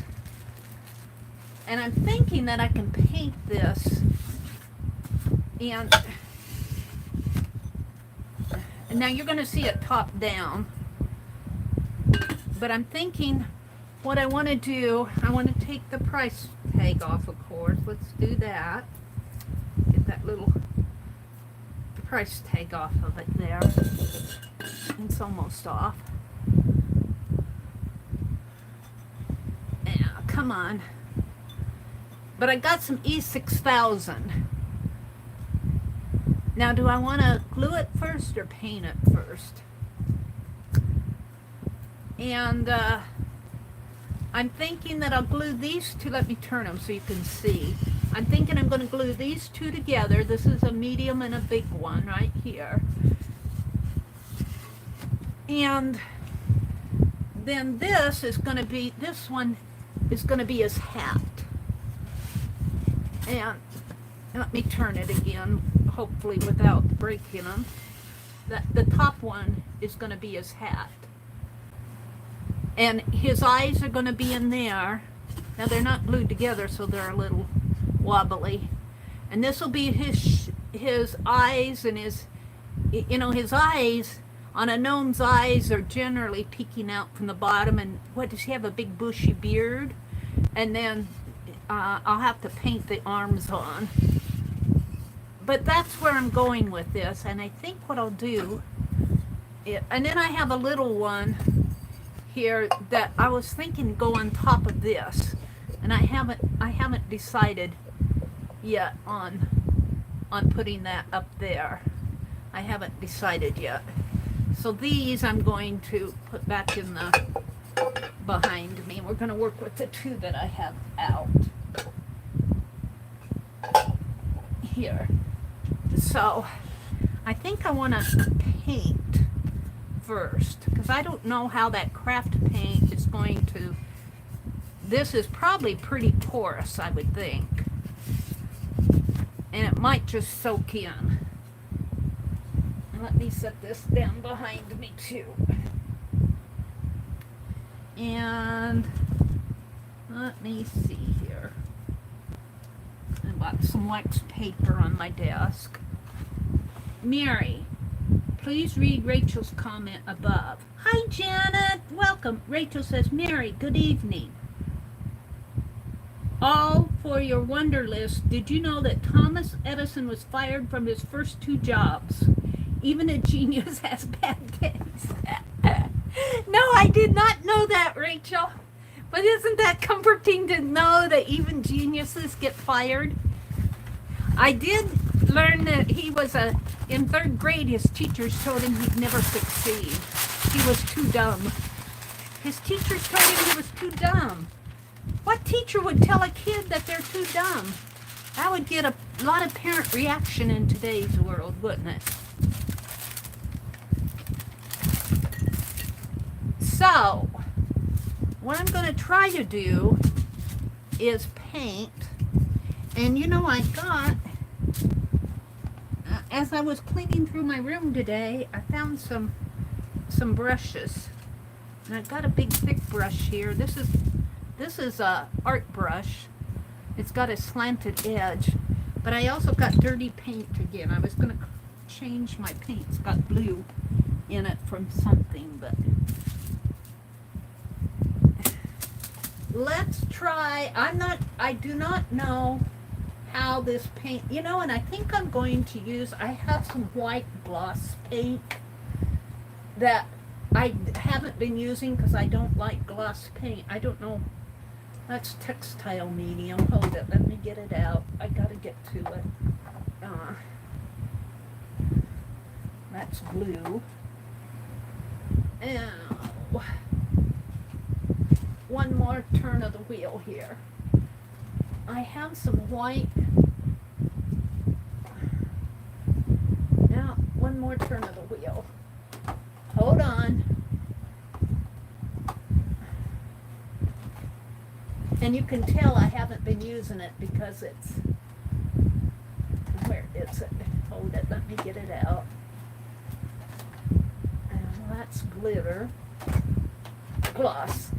And I'm thinking that I can paint this and now you're going to see it top down. But I'm thinking what I want to do, I want to take the price tag off, of course. Let's do that. Get that little price tag off of it there. It's almost off. Yeah, come on. But I got some E6000. Now, do I want to glue it first or paint it first? And I'm thinking that I'll glue these two. Let me turn them so you can see. I'm thinking I'm going to glue these two together. This is a medium and a big one right here. And then this one is going to be his hat. And let me turn it again, hopefully without breaking them. The top one is going to be his hat. And his eyes are going to be in there. Now they're not glued together, so they're a little wobbly. And this will be his eyes, and his eyes, on a gnome's eyes are generally peeking out from the bottom. And what, does he have a big bushy beard? And then I'll have to paint the arms on. But that's where I'm going with this. And I think what I'll do, and then I have a little one here that I was thinking go on top of this, and I haven't decided yet on putting that up there. I haven't decided yet. So these I'm going to put back in the behind me. We're going to work with the two that I have out here. So I think I want to paint first, because I don't know how that craft paint is going to. This is probably pretty porous, I would think, and it might just soak in. And let me set this down behind me too. And let me see here. I bought some wax paper on my desk. Mary, please read Rachel's comment above. Hi, Janet. Welcome. Rachel says, Mary, good evening. All for your wonder list. Did you know that Thomas Edison was fired from his first 2 jobs? Even a genius has bad days. No, I did not know that, Rachel. But isn't that comforting to know that even geniuses get fired? I did learn that he was in 3rd grade, his teachers told him he'd never succeed. He was too dumb. His teachers told him he was too dumb. What teacher would tell a kid that they're too dumb? That would get a lot of parent reaction in today's world, wouldn't it? So, what I'm going to try to do is paint. And you know, I got, as I was cleaning through my room today, I found some brushes. And I've got a big thick brush here. This is a art brush. It's got a slanted edge. But I also got dirty paint again. I was going to change my paint. It's got blue in it from something, but let's try. I do not know how this paint, you know, and I think I'm going to use, I have some white gloss paint that I haven't been using because I don't like gloss paint. I don't know. That's textile medium. Hold it. Let me get it out. I gotta get to it. That's blue. Oh. One more turn of the wheel here. I have some white. Now, one more turn of the wheel. Hold on. And you can tell I haven't been using it because it's, where is it? Hold it, let me get it out. And that's glitter. Gloss.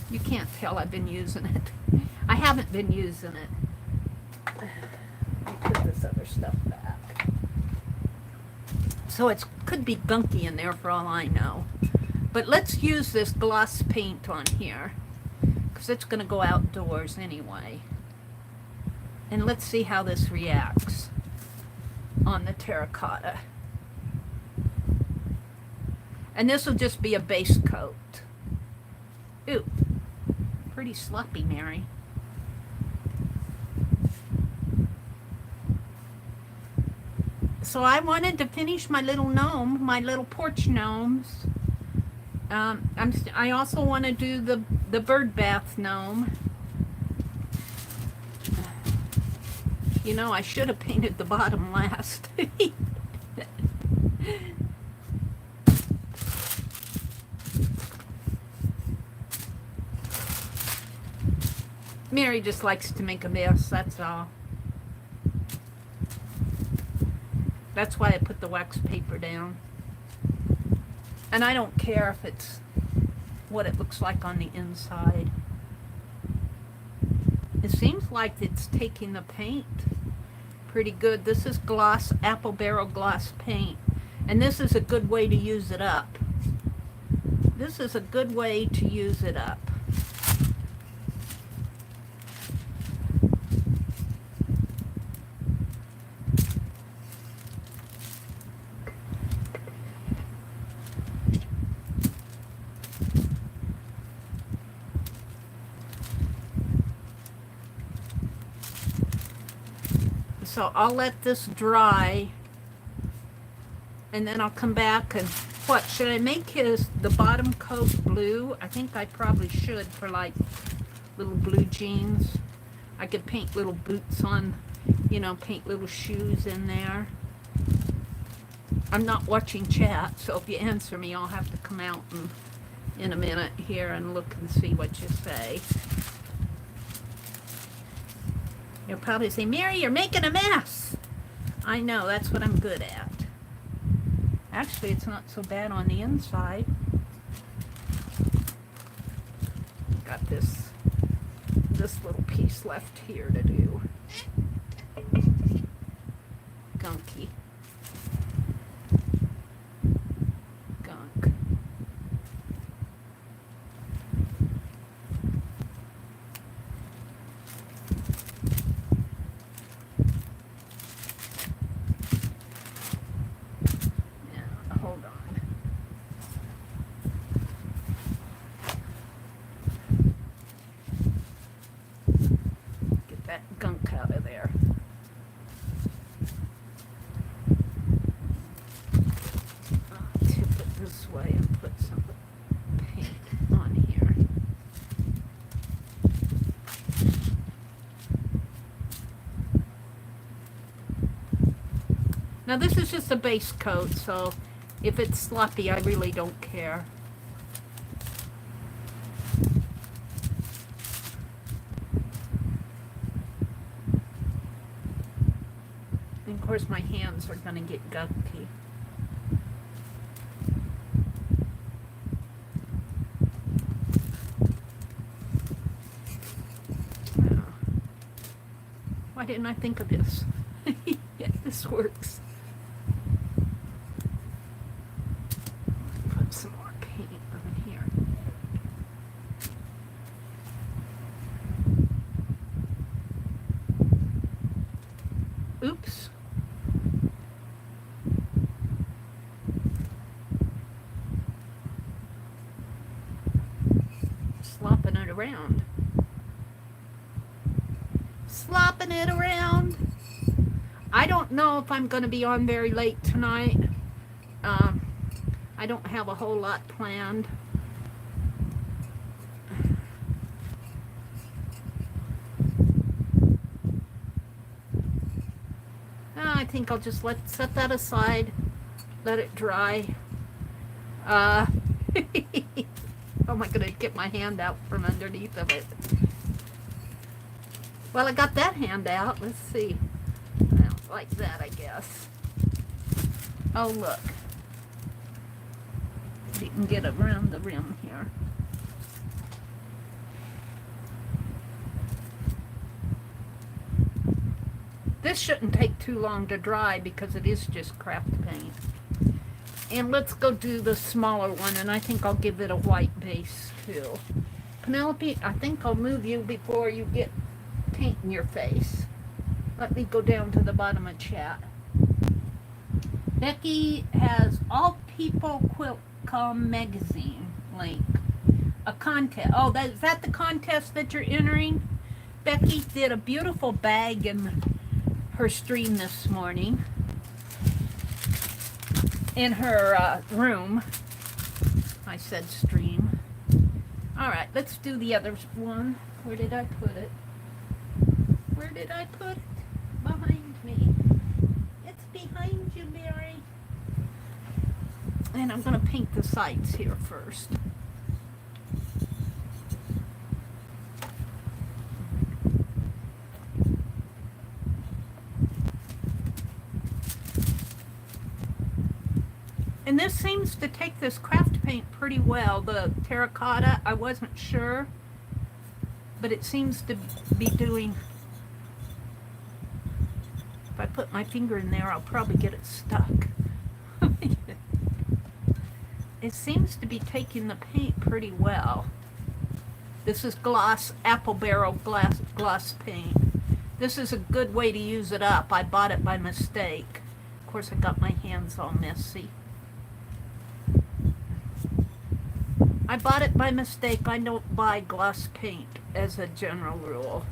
You can't tell I've been using it. I haven't been using it. Let me put this other stuff back. So it could be gunky in there for all I know. But let's use this gloss paint on here, because it's going to go outdoors anyway. And let's see how this reacts on the terracotta. And this will just be a base coat. Ooh, pretty sloppy, Mary. So I wanted to finish my little gnome, my little porch gnomes. I also want to do the bird bath gnome. You know, I should have painted the bottom last. Mary just likes to make a mess, that's all. That's why I put the wax paper down. And I don't care if it's what it looks like on the inside. It seems like it's taking the paint pretty good. This is gloss, apple barrel gloss paint. And this is a good way to use it up. This is a good way to use it up. So I'll let this dry, and then I'll come back and, what, should I make the bottom coat blue? I think I probably should for like little blue jeans. I could paint little boots on, you know, paint little shoes in there. I'm not watching chat, so if you answer me, I'll have to come out in a minute here and look and see what you say. You'll probably say, Mary, you're making a mess. I know, that's what I'm good at. Actually, it's not so bad on the inside. Got this little piece left here to do. Gunky. Gunk. Now this is just a base coat, so if it's sloppy, I really don't care. And Of course, my hands are going to get gunky. Why didn't I think of this? Yeah, this works. Put some more paint on here. Oops. Slopping it around. Slopping it around. I don't know if I'm going to be on very late tonight. I don't have a whole lot planned. I think I'll just set that aside, let it dry. Oh, am I going to get my hand out from underneath of it? Well, I got that hand out. Let's see. Well, like that, I guess. Oh, look. You can get around the rim here. This shouldn't take too long to dry because it is just craft paint. And let's go do the smaller one, and I think I'll give it a white base too. Penelope, I think I'll move you before you get paint in your face. Let me go down to the bottom of chat. Becky has All People Quilt Com magazine link. A contest. Oh, is that the contest that you're entering? Becky did a beautiful bag in her stream this morning. In her room. I said stream. Alright, let's do the other one. Where did I put it? Where did I put it? Behind me. It's behind you, Mary. And I'm going to paint the sides here first. And this seems to take this craft paint pretty well. The terracotta, I wasn't sure, but it seems to be doing... If I put my finger in there, I'll probably get it stuck. It seems to be taking the paint pretty well. This is gloss, apple barrel gloss paint. This is a good way to use it up. I bought it by mistake. Of course, I got my hands all messy. I bought it by mistake. I don't buy gloss paint as a general rule.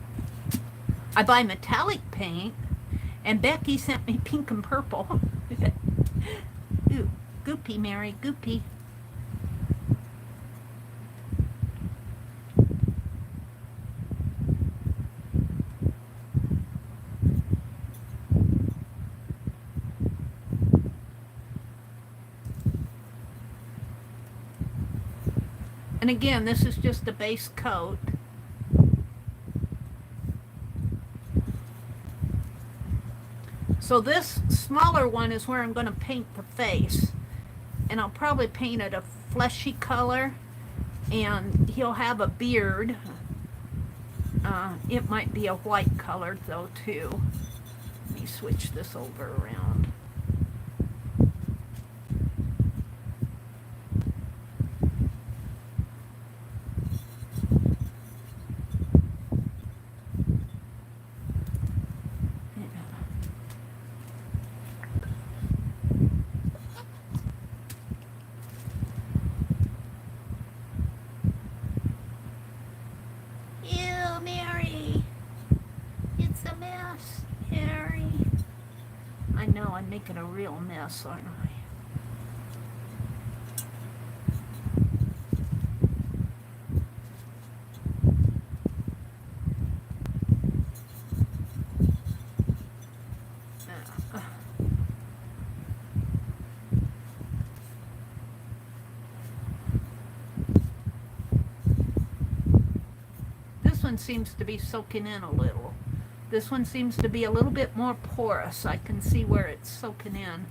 I buy metallic paint, and Becky sent me pink and purple. Ooh, goopy, Mary, goopy. And again, this is just a base coat. So this smaller one is where I'm going to paint the face. And I'll probably paint it a fleshy color. And he'll have a beard. It might be a white color though too. Let me switch this over around. I'm making a real mess, aren't I? This one seems to be soaking in a little. This one seems to be a little bit more porous. I can see where it's soaking in.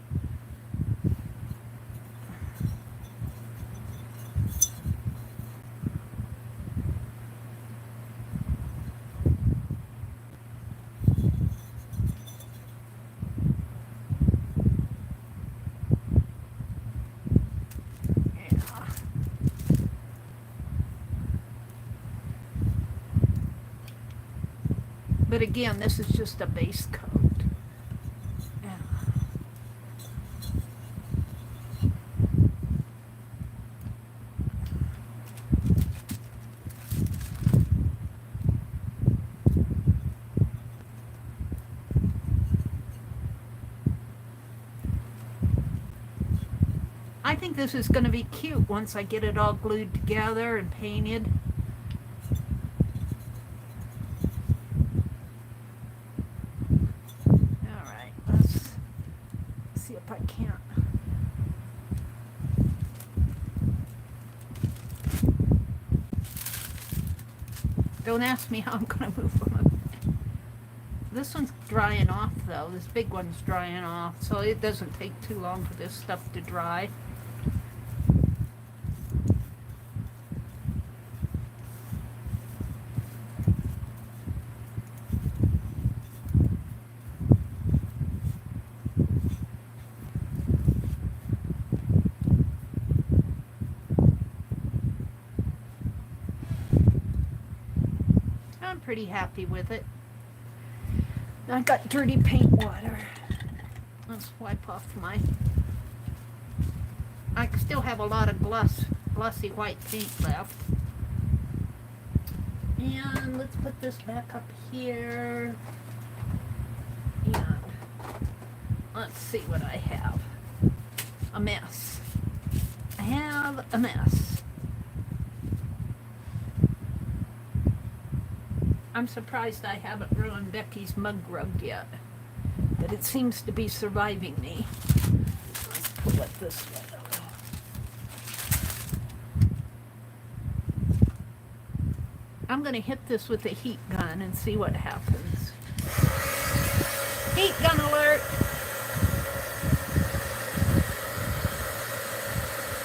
But again, this is just a base coat. Yeah. I think this is going to be cute once I get it all glued together and painted. Don't ask me how I'm going to move them. This one's drying off though. This big one's drying off, so it doesn't take too long for this stuff to dry. Pretty happy with it. I got dirty paint water. Let's wipe off my... I still have a lot of glossy white paint left. And let's put this back up here. And let's see what I have. A mess. I have a mess. I'm surprised I haven't ruined Becky's mug rug yet, but it seems to be surviving me. Let's pull it this way. I'm going to hit this with a heat gun and see what happens. Heat gun alert!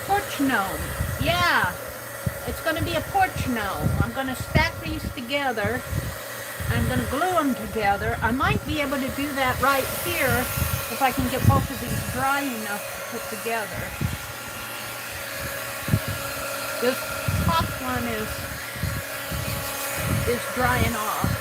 Porch gnome. Yeah, it's going to be a porch gnome. I'm going to stack these together. I'm going to glue them together. I might be able to do that right here if I can get both of these dry enough to put together. This top one is drying off.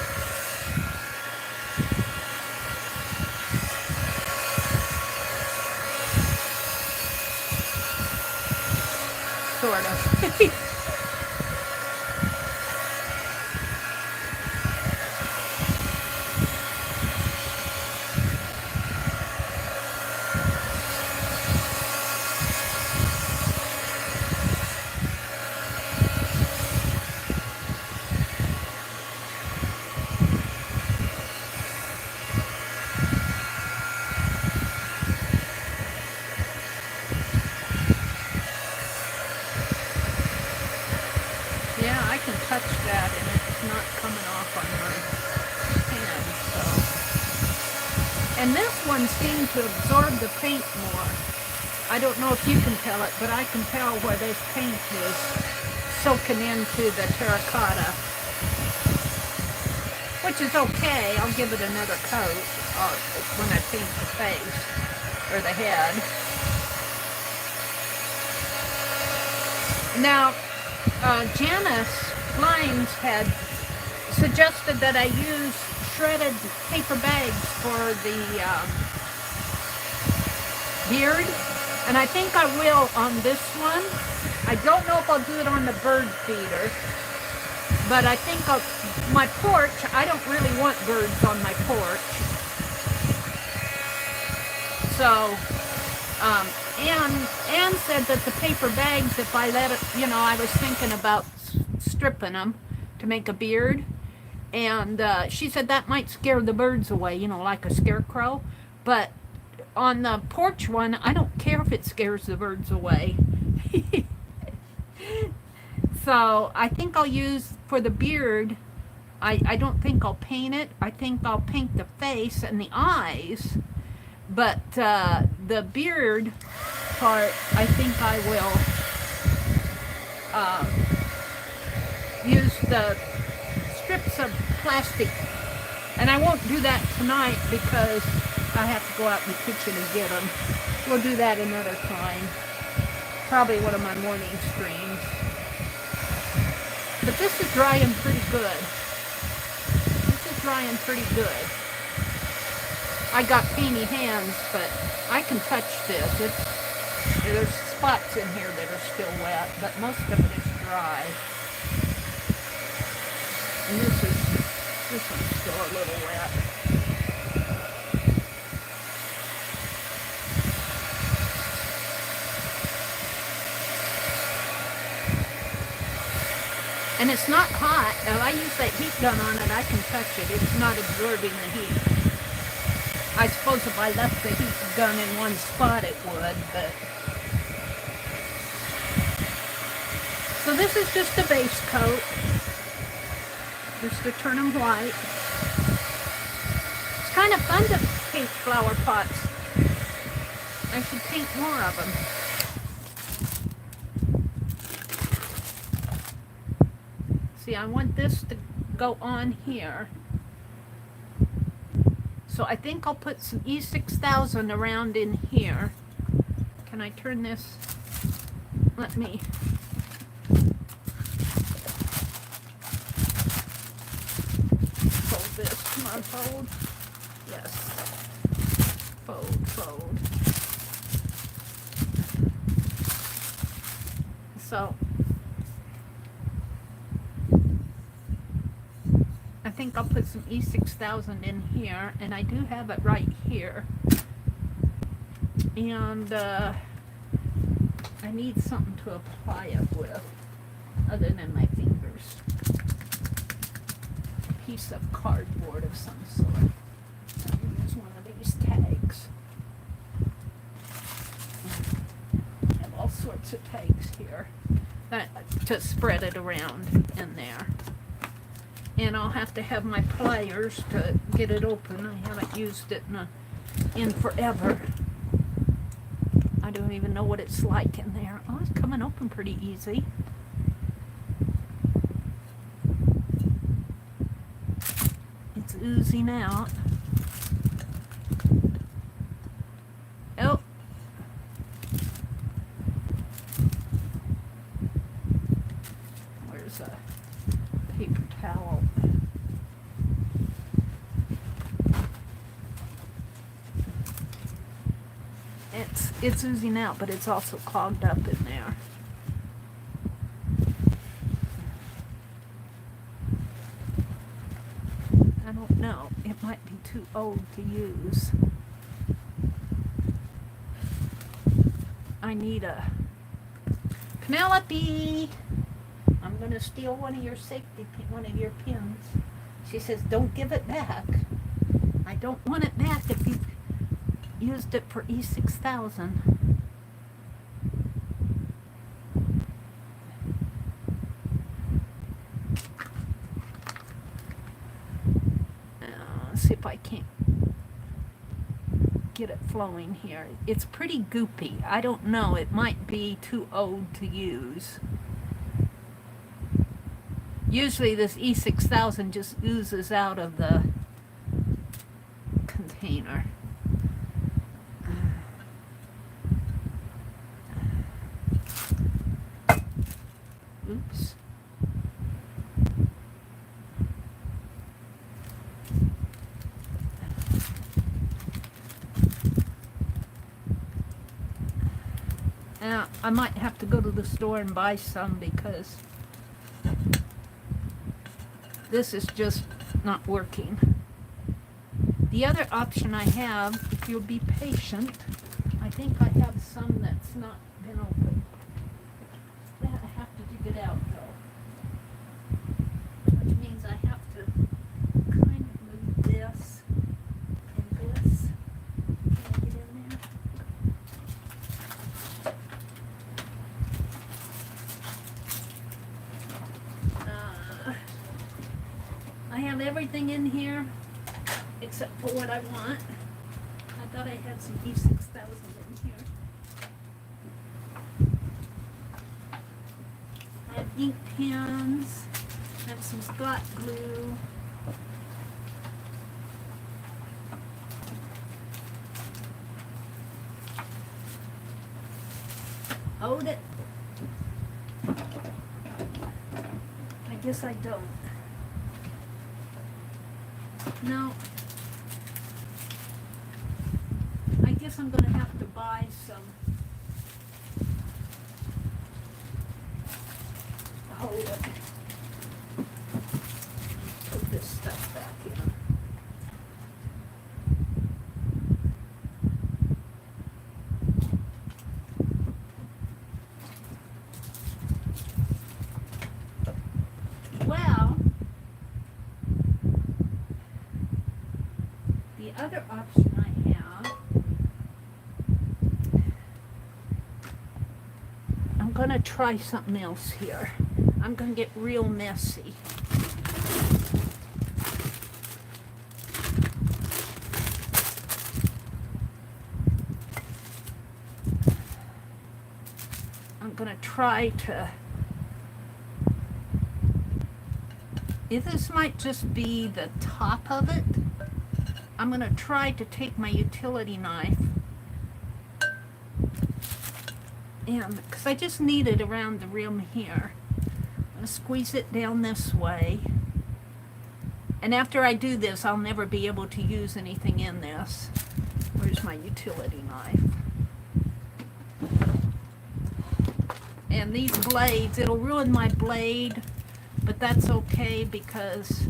Sort of. Touch that and it's not coming off on my hand, so. And this one seemed to absorb the paint more. I don't know if you can tell it, but I can tell where this paint is soaking into the terracotta, which is okay. I'll give it another coat when I paint the face or the head. Now, Janice Lines had suggested that I use shredded paper bags for the beard, and I think I will on this one. I don't know if I'll do it on the bird feeder, but I think my porch, I don't really want birds on my porch. So, Anne said that the paper bags, if I let it, I was thinking about stripping them to make a beard, and she said that might scare the birds away, like a scarecrow. But on the porch one, I don't care if it scares the birds away. So I think I'll use for the beard I don't think I'll paint it. I think I'll paint the face and the eyes, but the beard part, I think I will use the strips of plastic, and I won't do that tonight because I have to go out in the kitchen and get them. We'll do that another time, probably one of my morning streams. But this is drying pretty good. This is drying pretty good. I got painty hands, but I can touch this. There's spots in here that are still wet, but most of it is dry. And this one's still a little wet. And it's not hot. If I use that heat gun on it, I can touch it. It's not absorbing the heat. I suppose if I left the heat gun in one spot it would, but... So this is just a base coat, just to turn them white. It's kind of fun to paint flower pots. I should paint more of them. See, I want this to go on here. So I think I'll put some E6000 around in here. Can I turn this? Let me. Fold this. Come on, fold. Yes. Fold. So I think I'll put some E6000 in here, and I do have it right here. And I need something to apply it with, other than my fingers. A piece of cardboard of some sort. I'll use one of these tags. I have all sorts of tags here to spread it around in there. And I'll have to have my pliers to get it open. I haven't used it in forever. I don't even know what it's like in there. Oh, it's coming open pretty easy. It's oozing out. Oh. Where's a paper towel? It's oozing out, but it's also clogged up in there. I don't know. It might be too old to use. I need a Penelope. I'm going to steal one of your pins. She says, don't give it back. I don't want it back if you used it for E6000. Let's see if I can't get it flowing here. It's pretty goopy. I don't know. It might be too old to use. Usually this E6000 just oozes out of the container. Oops. Now, I might have to go to the store and buy some because this is just not working. The other option I have, if you'll be patient, I think I have some that's not been opened. I have to dig it out though, which means I have to kind of move this and this. Can I get in there? I I have everything in here except for what I want. I thought I had some E6000 in here. I have ink pens. I have some Scott glue. Hold it. I guess I don't. No. I guess I'm gonna have to buy some. Hold it. Put this stuff back in. Well, the other option I have, I'm going to try something else here. I'm going to get real messy. I'm going to try to, this might just be the top of it. I'm going to try to take my utility knife, and because I just need it around the rim here, I'm going to squeeze it down this way. And after I do this, I'll never be able to use anything in this. Where's my utility knife? And these blades, it'll ruin my blade, but that's okay because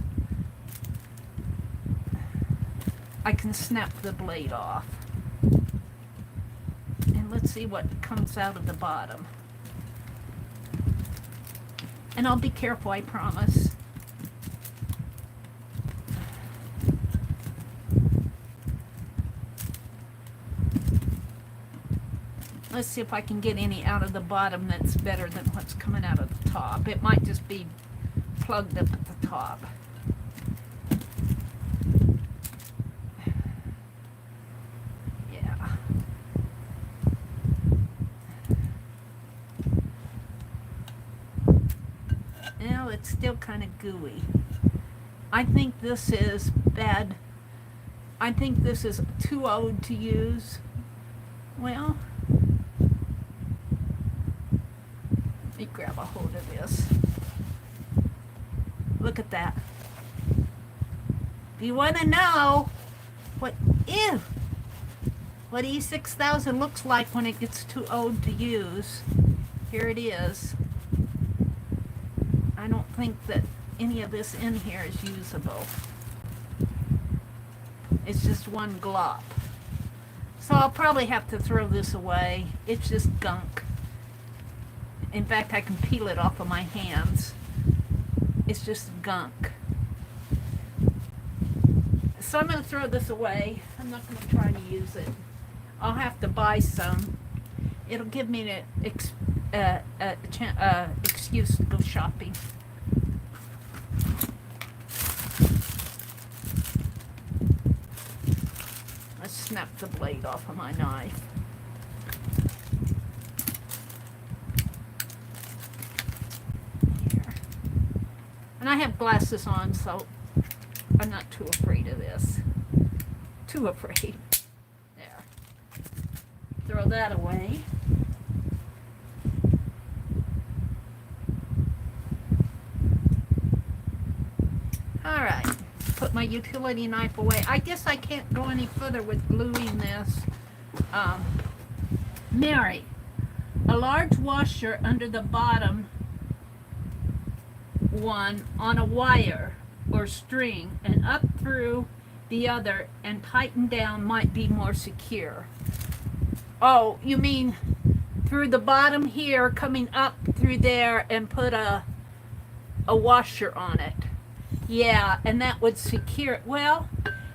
I can snap the blade off. And let's see what comes out of the bottom. And I'll be careful, I promise. Let's see if I can get any out of the bottom that's better than what's coming out of the top. It might just be plugged up at the top. Yeah. Well, it's still kind of gooey. I think this is bad. I think this is too old to use. Well, let me grab a hold of this. Look at that. If you want to know what E6000 looks like when it gets too old to use, here it is. I don't think that any of this in here is usable. It's just one glop. So I'll probably have to throw this away. It's just gunk. In fact, I can peel it off of my hands. It's just gunk. So I'm going to throw this away. I'm not going to try to use it. I'll have to buy some. It'll give me an excuse to go shopping. Let's snap the blade off of my knife. And I have glasses on, so I'm not too afraid of this. Too afraid. There. Throw that away. Alright. Put my utility knife away. I guess I can't go any further with gluing this. Mary, a large washer under the bottom one on a wire or string and up through the other and tighten down might be more secure. Oh, you mean through the bottom here, coming up through there and put a washer on it. Yeah, and that would secure it. Well,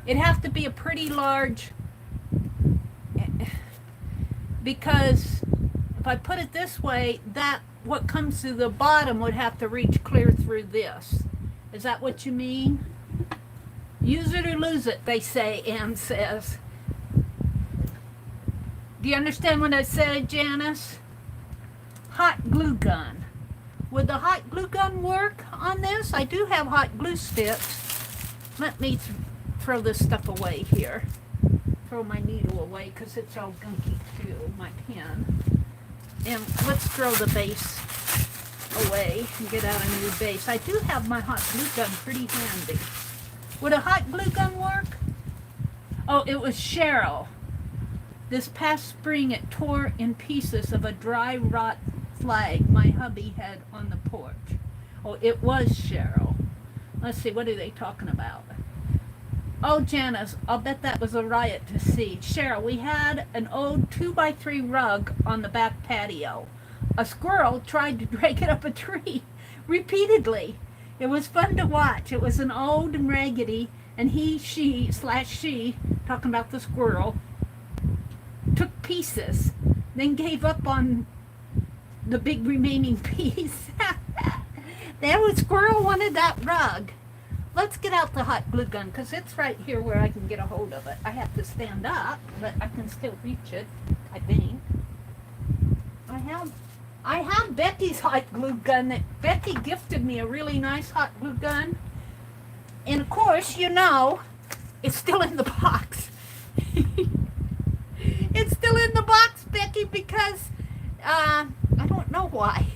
it'd have to be a pretty large, because if I put it this way, that what comes to the bottom would have to reach clear through this. Is that what you mean? Use it or lose it, they say, Ann says. Do you understand what I said, Janice? Hot glue gun. Would the hot glue gun work on this? I do have hot glue sticks. Let me throw this stuff away here. Throw my needle away because it's all gunky too, my pen. And let's throw the base away and get out a new base. I do have my hot glue gun pretty handy. Would a hot glue gun work? Oh, it was Cheryl. This past spring it tore in pieces of a dry rot flag my hubby had on the porch. Oh, it was Cheryl. Let's see, what are they talking about? Oh, Janice, I'll bet that was a riot to see. Cheryl, we had an old 2x3 rug on the back patio. A squirrel tried to drag it up a tree repeatedly. It was fun to watch. It was an old and raggedy, and she, talking about the squirrel, took pieces, then gave up on the big remaining piece. That squirrel wanted that rug. Let's get out the hot glue gun because it's right here where I can get a hold of it. I have to stand up, but I can still reach it, I think. I have Becky's hot glue gun. That Becky gifted me a really nice hot glue gun. And of course, you know, it's still in the box. It's still in the box, Becky, because I don't know why.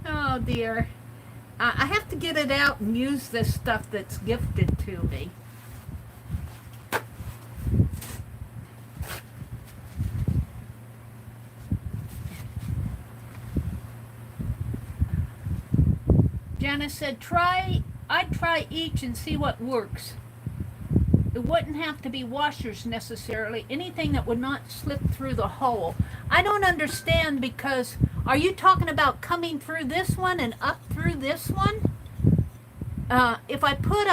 Oh dear. I have to get it out and use this stuff that's gifted to me. Janice said, I'd try each and see what works. It wouldn't have to be washers necessarily, anything that would not slip through the hole. I don't understand because are you talking about coming through this one and up through this one? If I put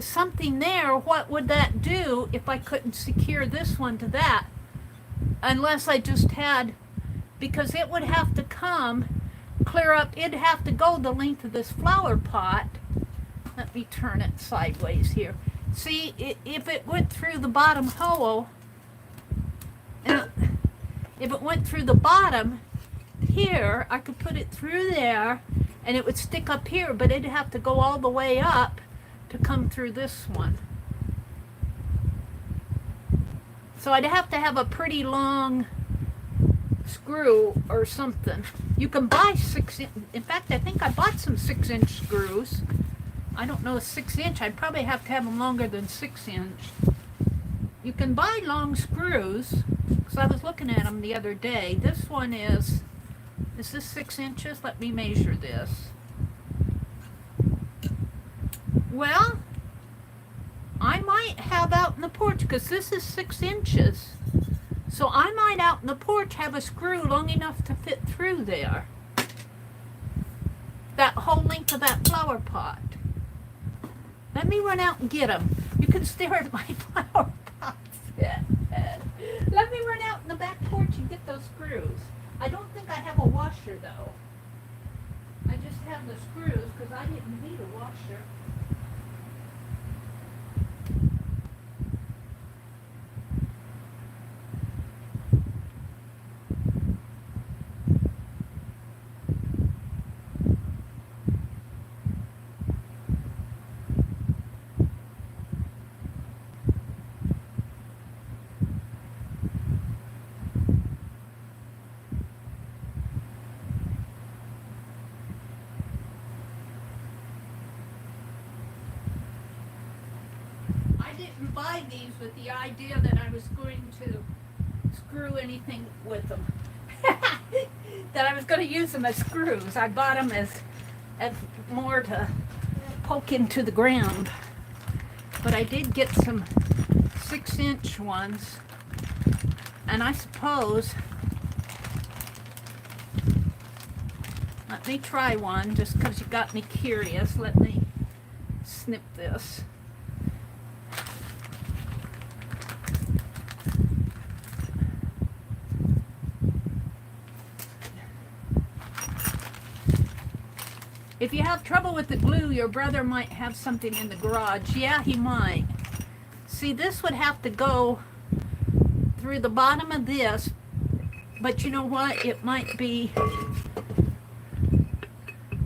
something there, what would that do if I couldn't secure this one to that? Unless I just had, because it would have to come clear up, it'd have to go the length of this flower pot. Let me turn it sideways here. See, if it went through the bottom hole, if it went through the bottom here, I could put it through there and it would stick up here, but it'd have to go all the way up to come through this one. So I'd have to have a pretty long screw or something. You can buy in fact, I think I bought some 6-inch screws. I don't know, 6-inch. I'd probably have to have them longer than 6-inch. You can buy long screws, because I was looking at them the other day. This one is this 6 inches? Let me measure this. Well, I might have out in the porch, because this is 6 inches. So I might out in the porch have a screw long enough to fit through there. That whole length of that flower pot. Let me run out and get them. You can stare at my flower pots. Let me run out in the back porch and get those screws. I don't think I have a washer though. I just have the screws because I didn't need a washer. Buy these with the idea that I was going to screw anything with them. That I was going to use them as screws. I bought them as more to poke into the ground. But I did get some 6-inch ones. And I suppose, let me try one just because you got me curious. Let me snip this. If you have trouble with the glue, your brother might have something in the garage. Yeah, he might. See, this would have to go through the bottom of this, but you know what? It might be...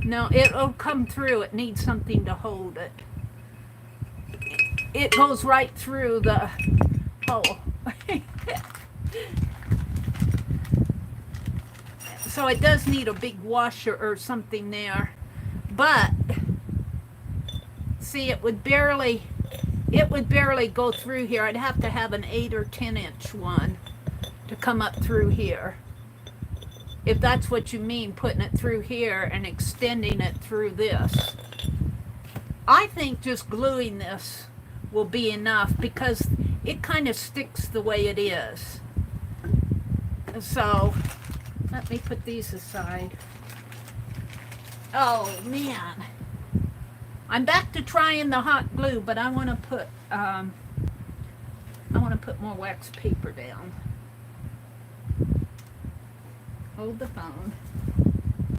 No, it'll come through. It needs something to hold it. It goes right through the hole. So it does need a big washer or something there. But, see, it would barely go through here. I'd have to have an 8 or 10 inch one to come up through here. If that's what you mean, putting it through here and extending it through this. I think just gluing this will be enough because it kind of sticks the way it is. So, let me put these aside. Oh man. I'm back to trying the hot glue, but I want to put more wax paper down. Hold the phone.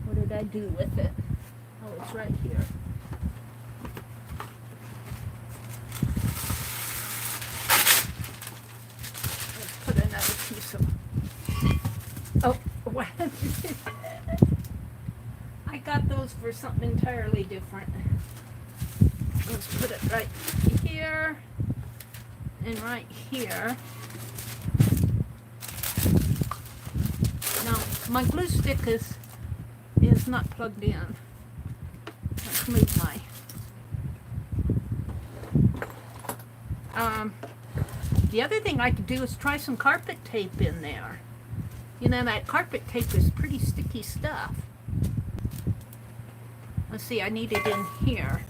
What did I do with it? Oh, it's right here. Let's put another piece of... Oh, what? I got those for something entirely different. Let's put it right here and right here. Now, my glue stick is not plugged in. Let's move my... the other thing I could do is try some carpet tape in there. You know, that carpet tape is pretty sticky stuff. Let's see, I need it in here.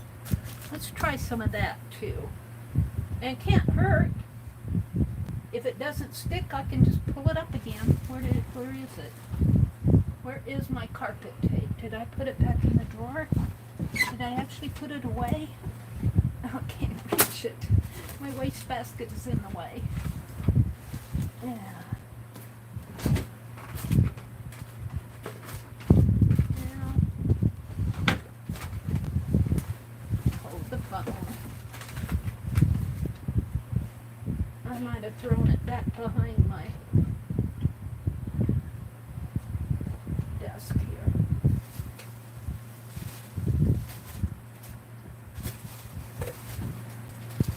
Let's try some of that too. And it can't hurt. If it doesn't stick, I can just pull it up again. Where is it? Where is my carpet tape? Did I put it back in the drawer? Did I actually put it away? Oh, I can't reach it. My wastebasket is in the way. Yeah. I might have thrown it back behind my desk here.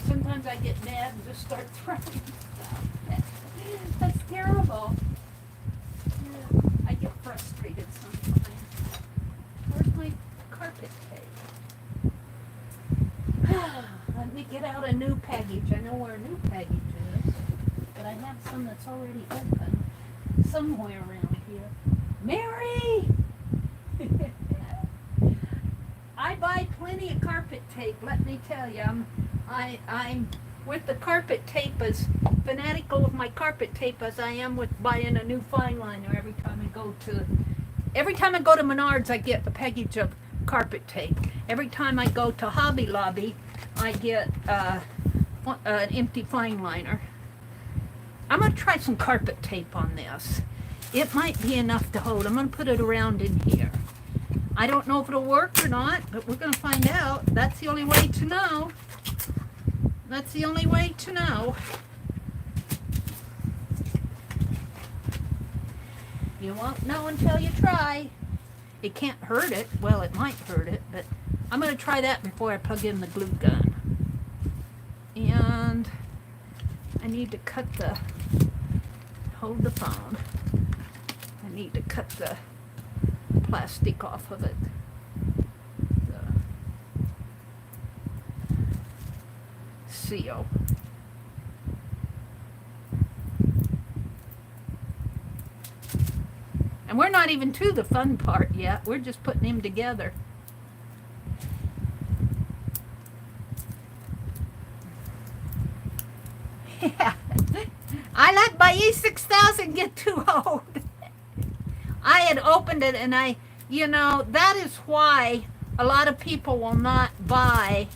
Sometimes I get mad and just start throwing stuff. That's terrible. Yeah, I get frustrated sometimes. Where's my carpet tape? Let me get out a new package. I know where a new package is, but I have some that's already open somewhere around here. Mary! I buy plenty of carpet tape, let me tell you. I'm with the carpet tape as fanatical of my carpet tape as I am with buying a new fine liner every time I go to Menards. I get a package of carpet tape. Every time I go to Hobby Lobby, I get an empty fine liner. I'm going to try some carpet tape on this. It might be enough to hold. I'm going to put it around in here. I don't know if it'll work or not, but we're going to find out. That's the only way to know. That's the only way to know. You won't know until you try. It can't hurt it. Well, it might hurt it, but I'm going to try that before I plug in the glue gun. And I need to cut the... Hold the phone. I need to cut the plastic off of it. The seal. And we're not even to the fun part yet. We're just putting them together. Yeah. I let my E6000 get too old. I had opened it and that is why a lot of people will not buy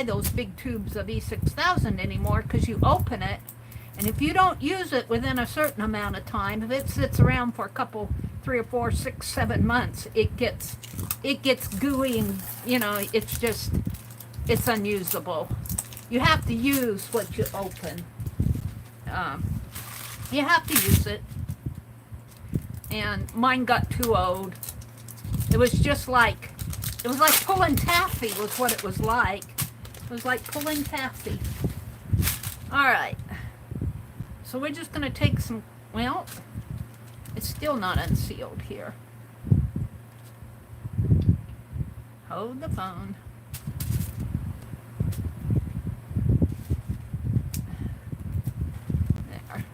those big tubes of E6000 anymore, because you open it, and if you don't use it within a certain amount of time, if it sits around for 3 or 4, 6, 7 months, it gets gooey, and it's unusable. You have to use what you open. You have to use it. And mine got too old. It was like pulling taffy was what it was like. It was like pulling taffy. All right. So we're just going to take some, well, it's still not unsealed here. Hold the phone. There.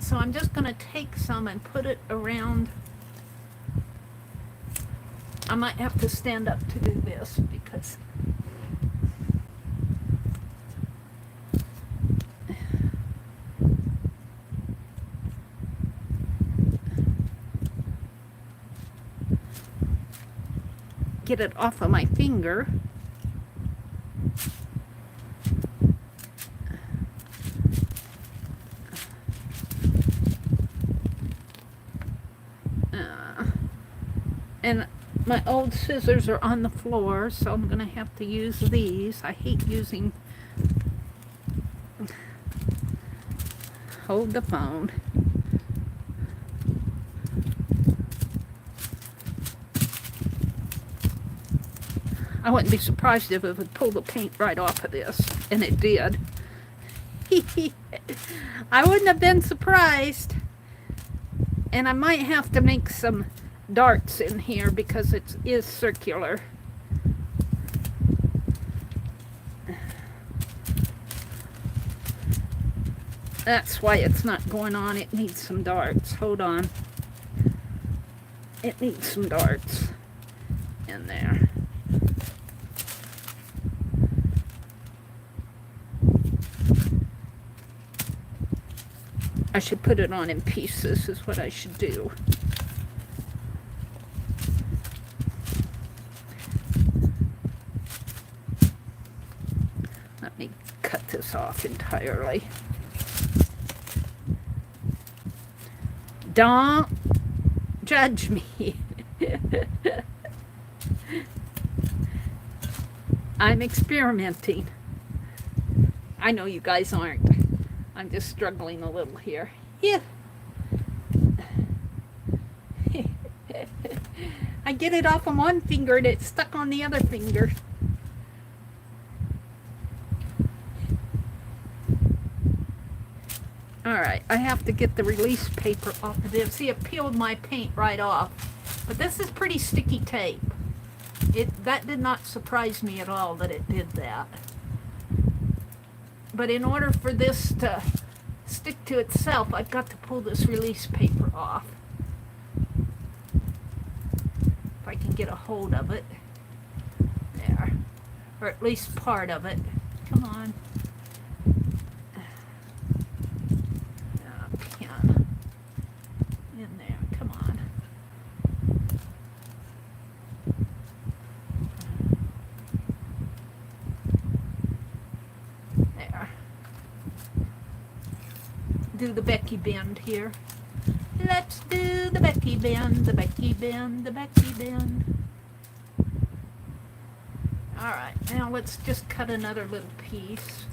So I'm just going to take some and put it around. I might have to stand up to do this because get it off of my finger. And my old scissors are on the floor, so I'm going to have to use these. I hate using... Hold the phone. I wouldn't be surprised if it would pull the paint right off of this, and it did. I wouldn't have been surprised. And I might have to make some darts in here because it is circular. That's why it's not going on. It needs some darts. Hold on. It needs some darts in there. I should put it on in pieces is what I should do. Let me cut this off entirely. Don't judge me. I'm experimenting. I know you guys aren't. I'm just struggling a little here. Yeah. I get it off on one finger and it's stuck on the other finger. Alright, I have to get the release paper off of this. See, it peeled my paint right off. But this is pretty sticky tape. That did not surprise me at all that it did that. But in order for this to stick to itself, I've got to pull this release paper off. If I can get a hold of it. There. Or at least part of it. Come on. Pen. In there. Come on. Do the Becky bend here. Let's do the Becky bend, the Becky bend, the Becky bend. Alright, now let's just cut another little piece.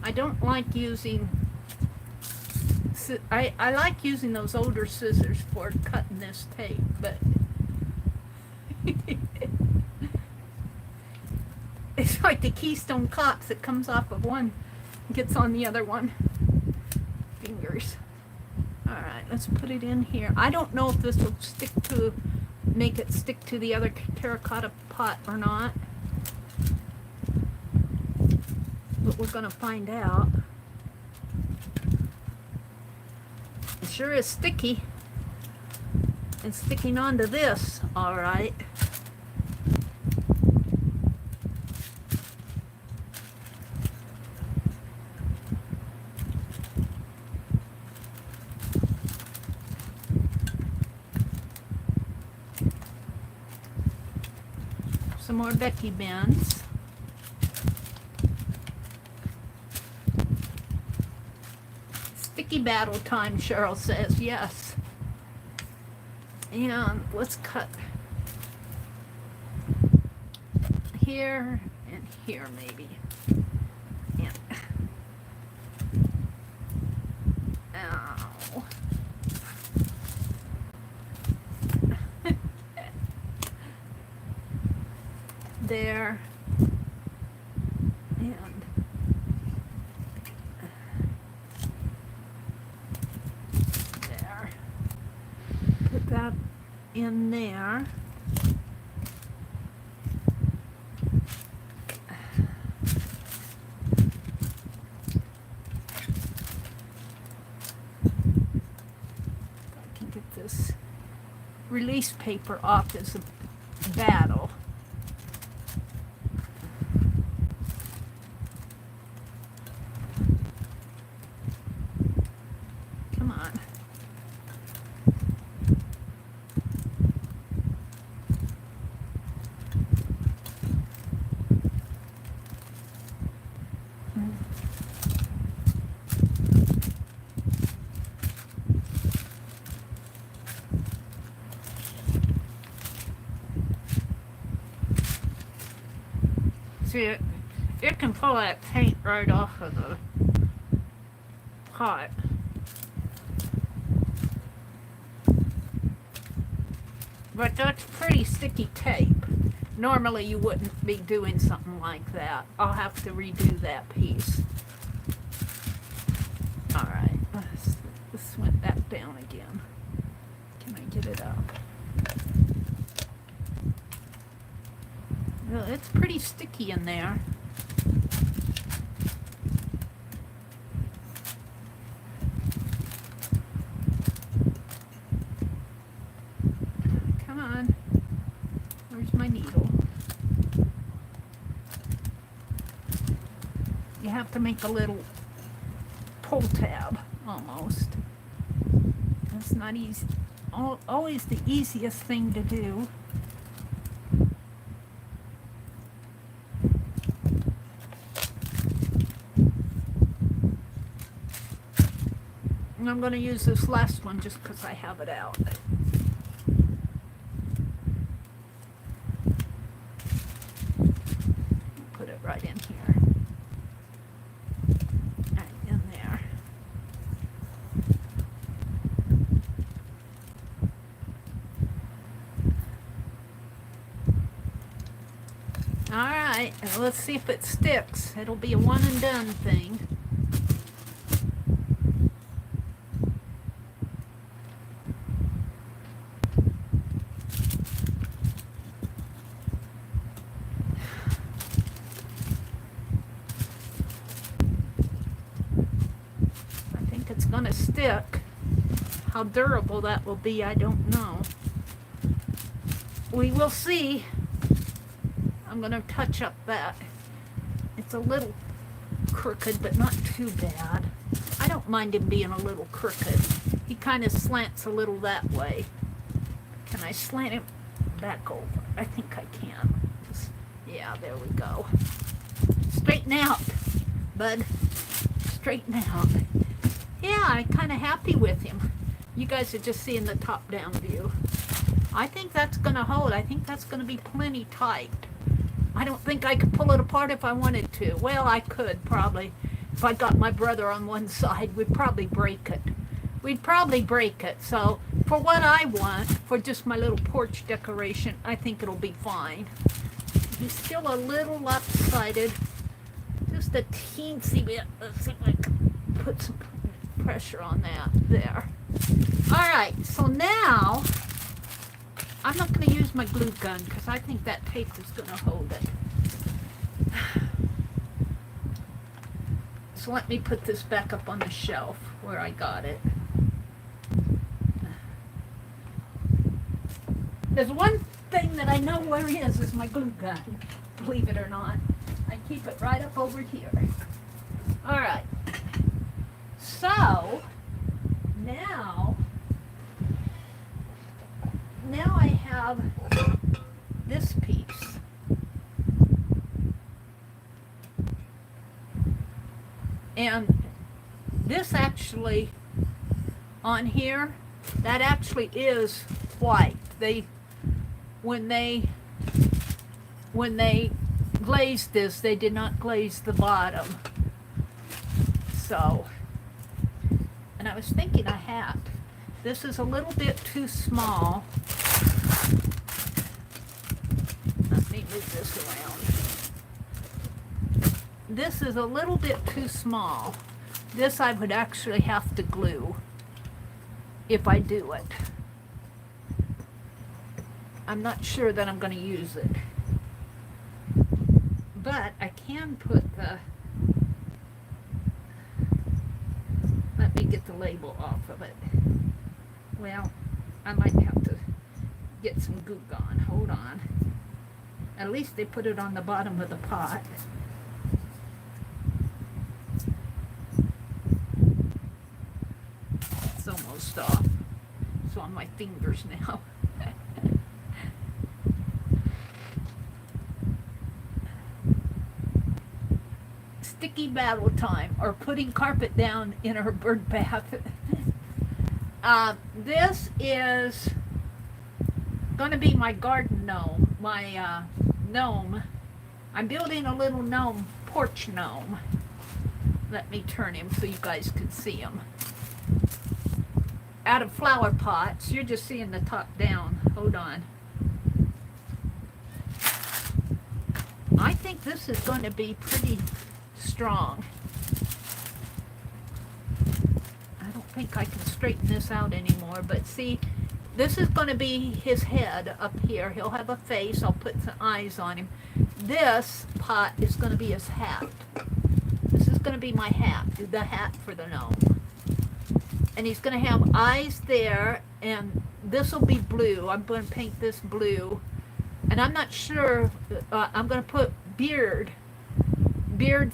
I don't like using... I like using those older scissors for cutting this tape, but... It's like the Keystone Cops that comes off of one, gets on the other one. Fingers. Alright, let's put it in here. I don't know if this will make it stick to the other terracotta pot or not. But we're going to find out. It sure is sticky. And sticking onto this, alright. Some more Becky bends. Sticky battle time, Cheryl says. Yes. And let's cut here and here maybe. And ow. There. And there. Put that in there. I can get this release paper off as a battle. Come on. See, it can pull that paint right off of the pot. But that's pretty sticky tape. Normally you wouldn't be doing something like that. I'll have to redo that piece. Alright, let's went that down again. Can I get it up? Well, it's pretty sticky in there. Come on. Where's my needle? You have to make a little pull tab, almost. That's not easy. Always the easiest thing to do. I'm going to use this last one just because I have it out. Put it right in here. Right in there. Alright, let's see if it sticks. It'll be a one and done thing. Gonna stick. How durable that will be, I don't know. We will see. I'm gonna touch up that. It's a little crooked, but not too bad. I don't mind him being a little crooked. He kind of slants a little that way. Can I slant him back over? I think I can. Yeah, there we go. Straighten out, bud. Straighten out. Yeah, I'm kind of happy with him. You guys are just seeing the top-down view. I think that's going to hold. I think that's going to be plenty tight. I don't think I could pull it apart if I wanted to. Well, I could probably. If I got my brother on one side, we'd probably break it. We'd probably break it. So for what I want, for just my little porch decoration, I think it'll be fine. He's still a little lopsided. Just a teensy bit. Let's see if I can put some pressure on that there. Alright, so now I'm not going to use my glue gun because I think that tape is going to hold it. So let me put this back up on the shelf where I got it. There's one thing that I know where is my glue gun, believe it or not. I keep it right up over here. Alright. So, now I have this piece. And this actually, on here, that actually is white. When they glazed this, they did not glaze the bottom. So, and I was thinking a hat. This is a little bit too small. Let me move this around. This is a little bit too small. This I would actually have to glue if I do it. I'm not sure that I'm going to use it. But I can put the, let me get the label off of it. Well, I might have to get some goo gone. Hold on. At least they put it on the bottom of the pot. It's almost off. It's on my fingers now. Sticky battle time, or putting carpet down in her bird bath. This is going to be my garden gnome, my gnome. I'm building a little gnome, porch gnome. Let me turn him so you guys can see him. Out of flower pots. You're just seeing the top down. Hold on. I think this is going to be pretty strong. I don't think I can straighten this out anymore, but see, this is going to be his head up here. He'll have a face. I'll put some eyes on him. This pot is going to be his hat. This is going to be my hat, the hat for the gnome. And he's going to have eyes there, and this will be blue. I'm going to paint this blue. And I'm not sure, I'm going to put beard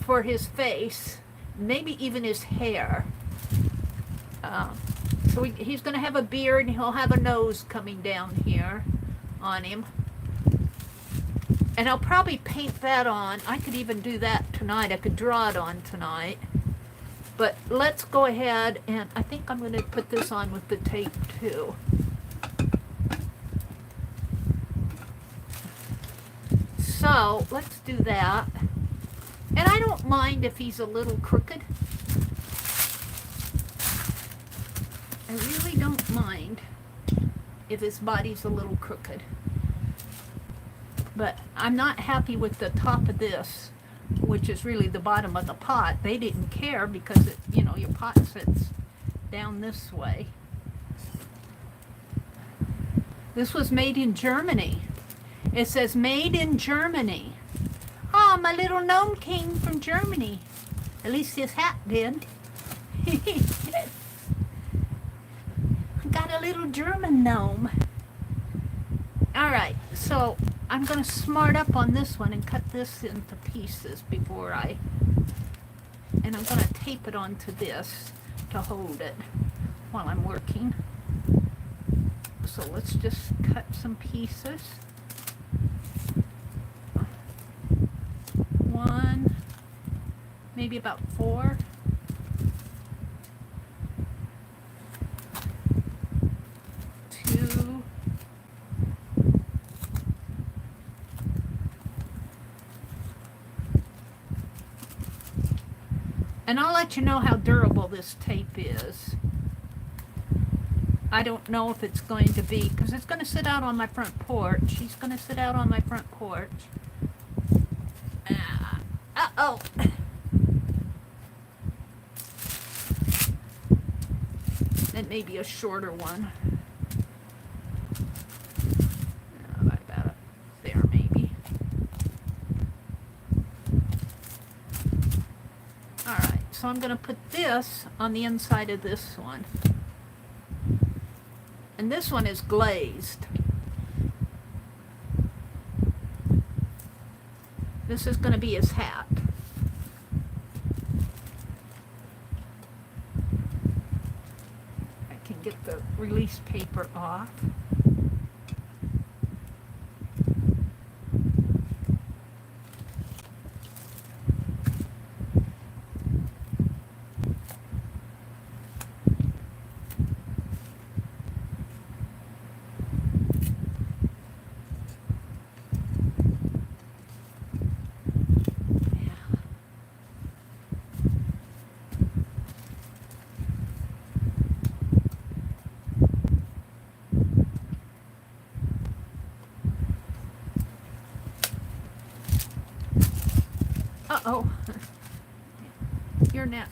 for his face, maybe even his hair. So he's going to have a beard, and he'll have a nose coming down here on him. And I'll probably paint that on. I could even do that tonight. I could draw it on tonight. But let's go ahead, and I think I'm going to put this on with the tape too. So let's do that. And I don't mind if he's a little crooked. I really don't mind if his body's a little crooked. But I'm not happy with the top of this, which is really the bottom of the pot. They didn't care because, it, you know, your pot sits down this way. This was made in Germany. It says made in Germany. Oh, my little gnome came from Germany. At least his hat did. Got a little German gnome. Alright, so I'm going to smart up on this one and cut this into pieces before and I'm going to tape it onto this to hold it while I'm working. So let's just cut some pieces. One, maybe about 4. And I'll let you know how durable this tape is. I don't know if it's going to be, because it's going to sit out on my front porch. He's going to sit out on my front porch. Uh-oh. That may be a shorter one. About there, maybe. Alright, so I'm going to put this on the inside of this one. And this one is glazed. This is going to be his hat. I can get the release paper off.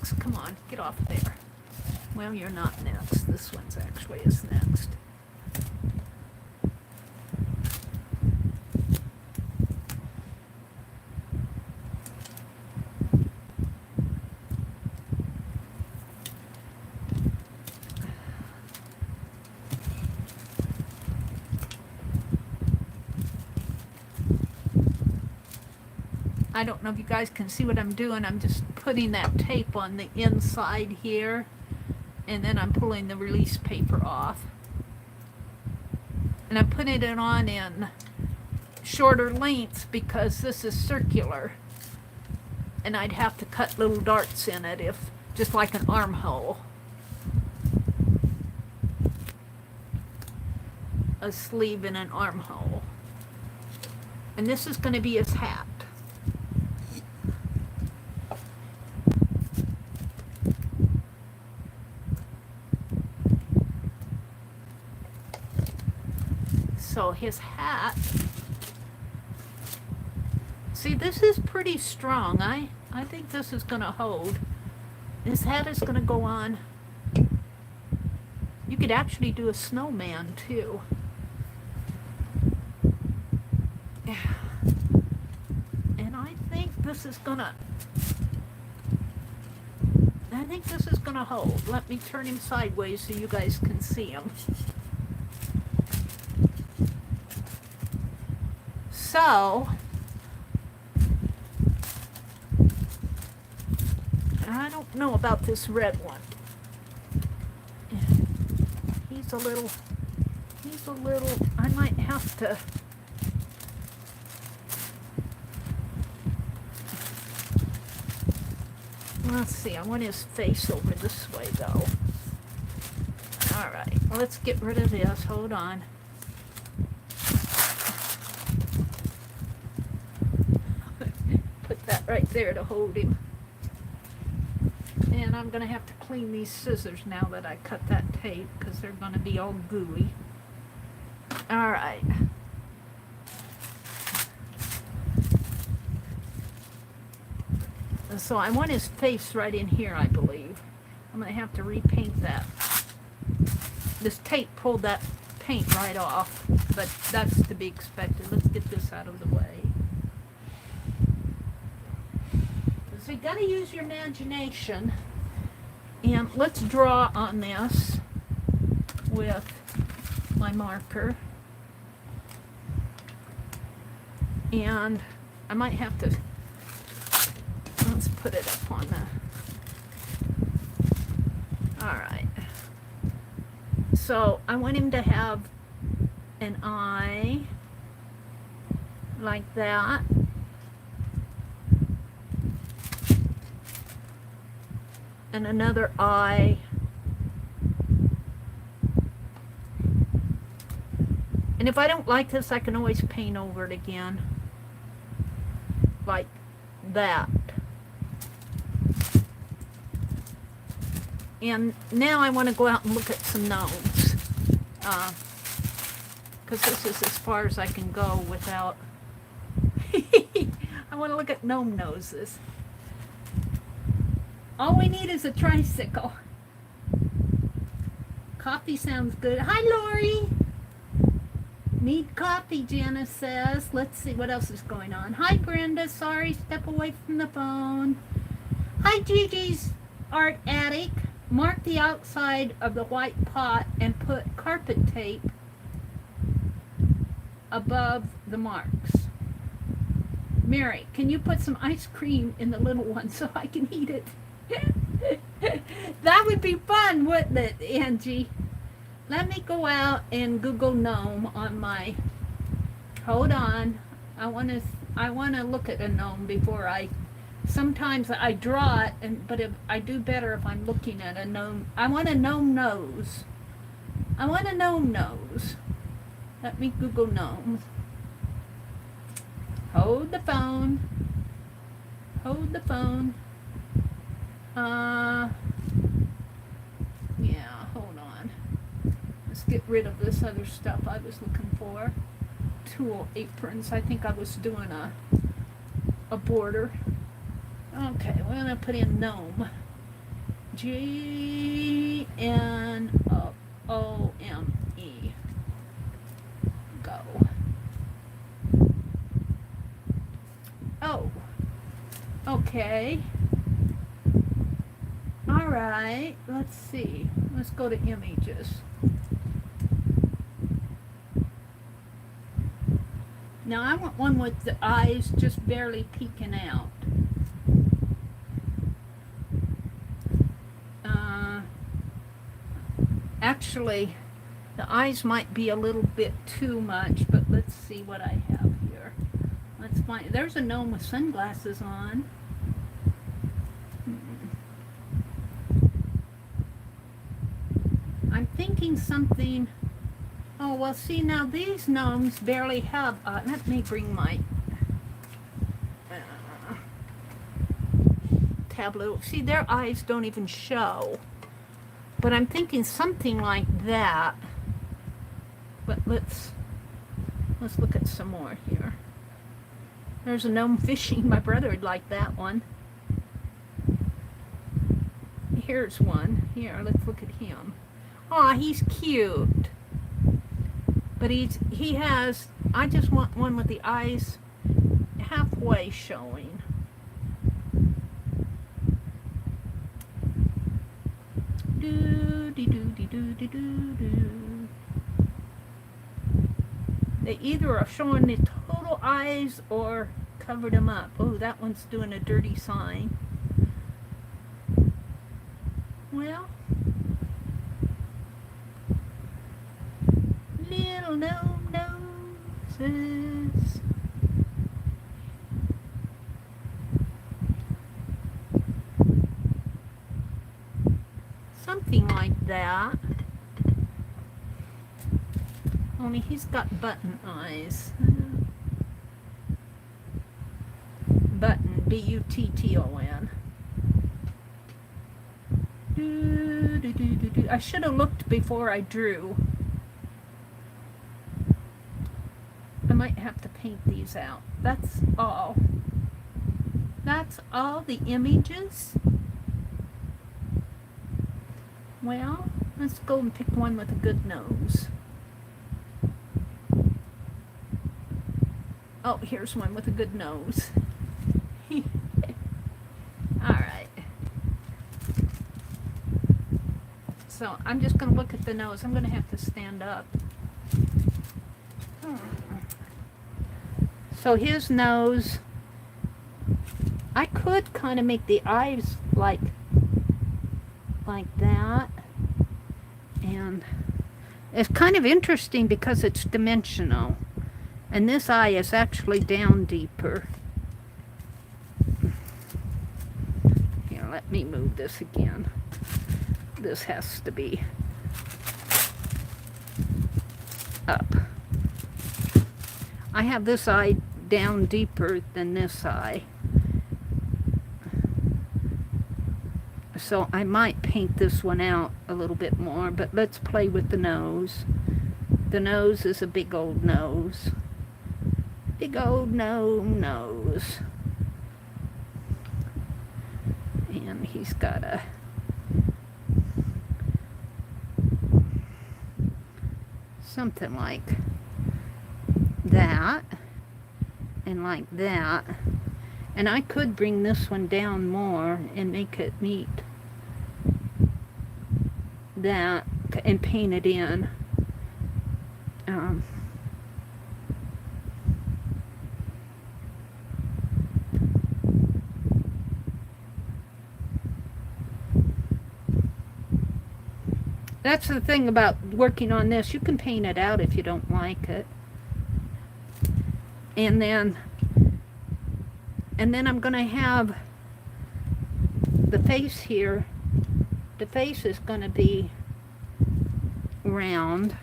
next. Come on, get off there. Well, you're not next. This one's actually is next. I don't know if you guys can see what I'm doing. I'm just putting that tape on the inside here, and then I'm pulling the release paper off. And I'm putting it on in shorter lengths because this is circular. And I'd have to cut little darts in it, if just like an armhole. A sleeve in an armhole. And this is going to be his hat. So his hat, see, this is pretty strong. I think this is going to hold. His hat is going to go on. You could actually do a snowman too. And I think this is going to hold. Let me turn him sideways so you guys can see him. So, I don't know about this red one. He's a little, I might have to, let's see, I want his face over this way though. Alright, let's get rid of this, hold on. Right there to hold him. And I'm going to have to clean these scissors now that I cut that tape because they're going to be all gooey. Alright. So I want his face right in here, I believe. I'm going to have to repaint that. This tape pulled that paint right off, but that's to be expected. Let's get this out of the way. So you got to use your imagination, and let's draw on this with my marker, and I might have to, let's put it up on the, alright, so I want him to have an eye like that. And another eye. And if I don't like this, I can always paint over it again. Like that. And now I want to go out and look at some gnomes. Because this is as far as I can go without... I want to look at gnome noses. All we need is a tricycle. Coffee sounds good. Hi, Lori. Need coffee, Janice says. Let's see what else is going on. Hi, Brenda. Sorry, step away from the phone. Hi, Gigi's Art Attic. Mark the outside of the white pot and put carpet tape above the marks. Mary, can you put some ice cream in the little one so I can eat it? That would be fun, wouldn't it, Angie? Let me go out and Google gnome on my... Hold on. I want to look at a gnome before I... Sometimes I draw it, but I do better if I'm looking at a gnome. I want a gnome nose. I want a gnome nose. Let me Google gnomes. Hold the phone. Hold the phone. Yeah, hold on. Let's get rid of this other stuff I was looking for. Tulle aprons. I think I was doing a border. Okay, we're going to put in gnome. Gnome. Go. Oh, okay. All right, let's see. Let's go to images. Now I want one with the eyes just barely peeking out. Actually, the eyes might be a little bit too much, but let's see what I have here. Let's find, there's a gnome with sunglasses on. I'm thinking something, oh, well, see, now these gnomes barely have, let me bring my tableau. See, their eyes don't even show. But I'm thinking something like that. But let's look at some more here. There's a gnome fishing. My brother would like that one. Here's one. Here, let's look at him. Aw, he's cute. But he has, I just want one with the eyes halfway showing. They either are showing the total eyes or covered them up. Oh, that one's doing a dirty sign. Well, little gnome noses. Something like that. Only he's got button eyes. Button, B-U-T-T-O-N. I should have looked before I drew. I might have to paint these out. That's all. That's all the images. Well, let's go and pick one with a good nose. Oh, here's one with a good nose. Alright. So, I'm just going to look at the nose. I'm going to have to stand up. So, his nose, I could kind of make the eyes like that. And it's kind of interesting because it's dimensional. And this eye is actually down deeper. Here, let me move this again. This has to be up. I have this eye down deeper than this eye. So I might paint this one out a little bit more, but let's play with the nose. The nose is a big old nose. Big old nose. And he's got a something like that and like that. And I could bring this one down more and make it meet that and paint it in. That's the thing about working on this. You can paint it out if you don't like it. And then I'm going to have the face here. The face is going to be round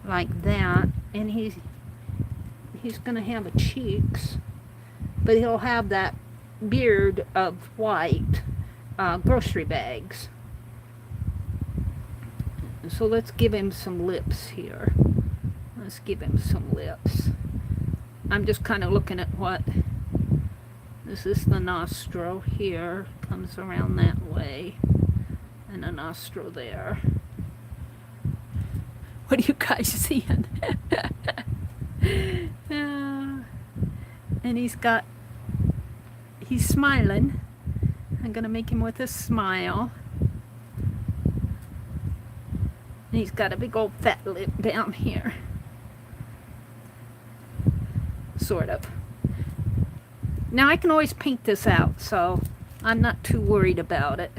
like that, and he's going to have a cheeks, but he'll have that beard of white grocery bags. So let's give him some lips here. Let's give him some lips. I'm just kind of looking at what, this is the nostril here, comes around that way. nostril there. What are you guys seeing? And he's smiling. I'm going to make him with a smile. And he's got a big old fat lip down here. Sort of. Now I can always paint this out, so I'm not too worried about it.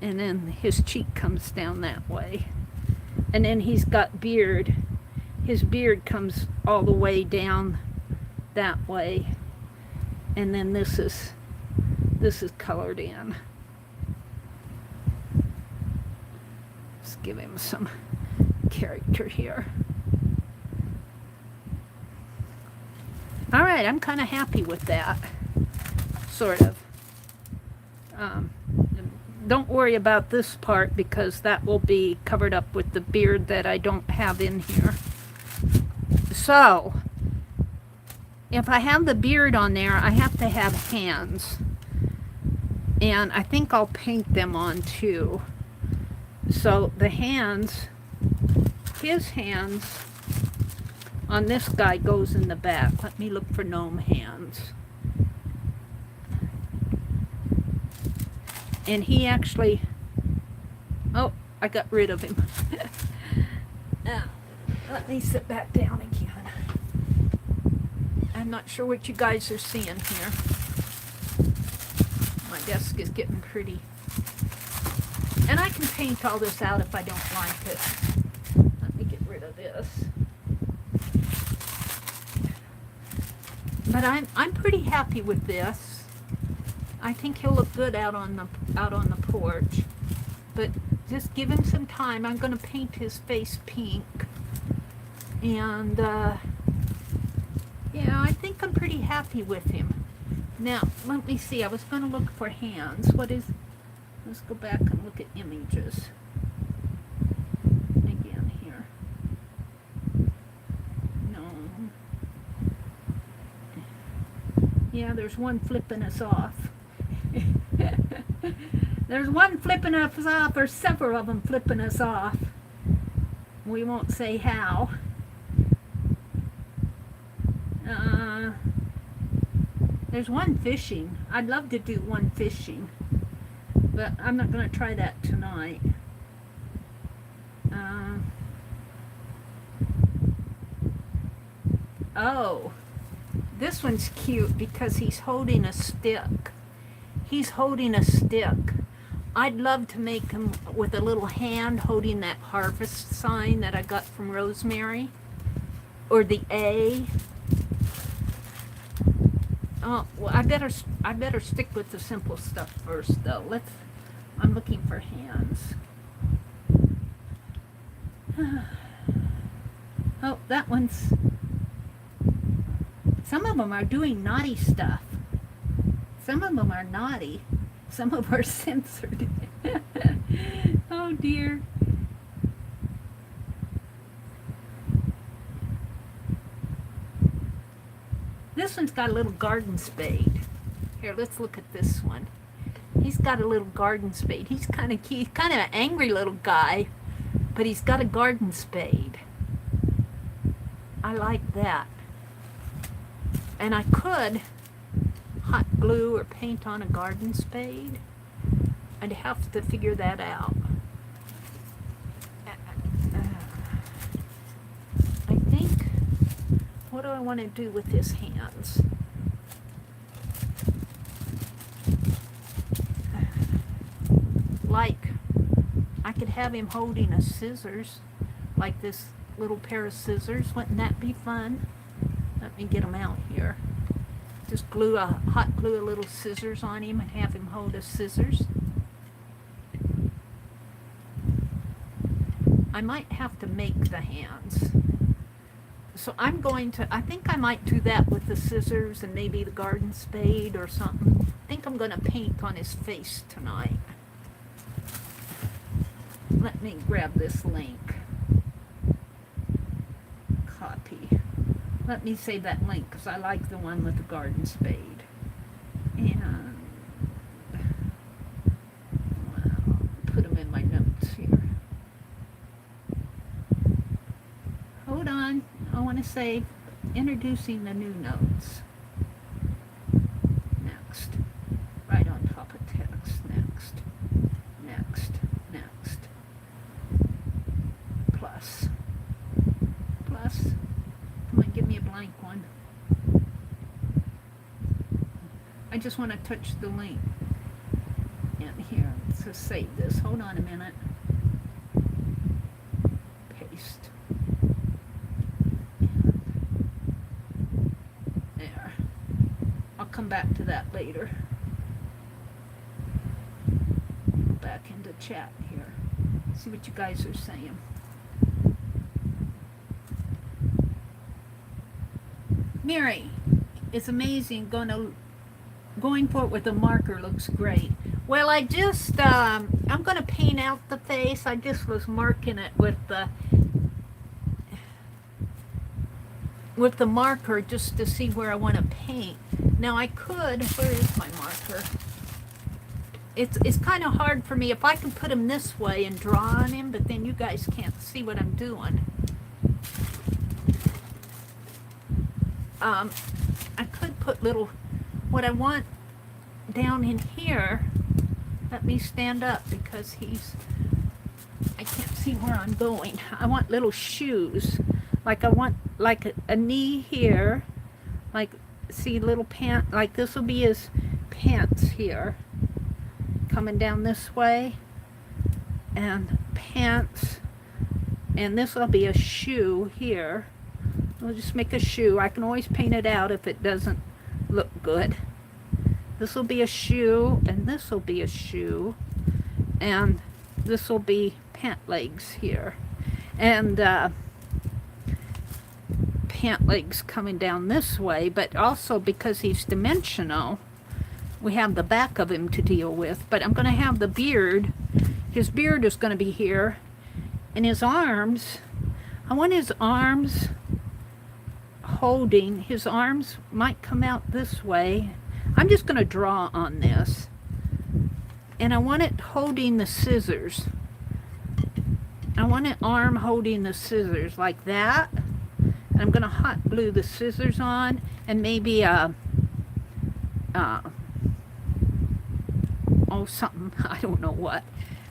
And then his cheek comes down that way. And then he's got beard. His beard comes all the way down that way. And then this is colored in. Let's give him some character here. All right, I'm kind of happy with that, sort of. Don't worry about this part because that will be covered up with the beard that I don't have in here. So, if I have the beard on there, I have to have hands. And I think I'll paint them on too. So the hands, his hands on this guy goes in the back. Let me look for gnome hands. And he actually, oh, I got rid of him. Now, let me sit back down again. I'm not sure what you guys are seeing here. My desk is getting pretty. And I can paint all this out if I don't like it. Let me get rid of this. But I'm pretty happy with this. I think he'll look good out on the porch. But just give him some time. I'm going to paint his face pink. And yeah, I think I'm pretty happy with him. Now, let me see. I was going to look for hands. Let's go back and look at images. Again here. No. Yeah, there's one flipping us off. There's one flipping us off, or several of them flipping us off. We won't say how. There's one fishing. I'd love to do one fishing, but I'm not going to try that tonight. Oh, this one's cute because he's holding a stick. He's holding a stick. I'd love to make him with a little hand holding that harvest sign that I got from Rosemary, or the A. Oh, well, I better stick with the simple stuff first, though. I'm looking for hands. Oh, that one's. Some of them are doing naughty stuff. Some of them are naughty. Some of them are censored. Oh dear. This one's got a little garden spade. Here, let's look at this one. He's got a little garden spade. He's kind of cute. He's kind of an angry little guy, but he's got a garden spade. I like that. And I could hot glue or paint on a garden spade. I'd have to figure that out. I think, what do I want to do with his hands? Like, I could have him holding a scissors, like this little pair of scissors. Wouldn't that be fun? Let me get them out here. Just hot glue a little scissors on him and have him hold a scissors. I might have to make the hands. So I think I might do that with the scissors and maybe the garden spade or something. I think I'm going to paint on his face tonight. Let me grab this link. Copy. Let me save that link because I like the one with the garden spade. And well, to say introducing the new notes. Next. Right on top of text. Next. Next. Next. Plus. Plus. Come on, give me a blank one. I just want to touch the link in here to save this. Hold on a minute. Paste. There. I'll come back to that later. Go back into chat here. See what you guys are saying. Mary, it's amazing. Going for it with a marker looks great. Well, I just, I'm going to paint out the face. I just was marking it with the marker just to see where I want to paint. Now I could, where is my marker? It's kind of hard for me if I can put him this way and draw on him, but then you guys can't see what I'm doing. I could put little, what I want down in here, let me stand up because I can't see where I'm going. I want little shoes, like I want like a knee here, like see little pant, like this will be his pants here, coming down this way, and pants, and this will be a shoe here. We'll just make a shoe. I can always paint it out if it doesn't look good. This will be a shoe, and this will be a shoe, and this will be pant legs here, and pant legs coming down this way, but also because he's dimensional, we have the back of him to deal with. But I'm going to have the beard. His beard is going to be here, and his arms, I want his arms holding, his arms might come out this way. I'm just going to draw on this, and I want it holding the scissors. I want an arm holding the scissors like that. And I'm going to hot glue the scissors on, and maybe something, I don't know what.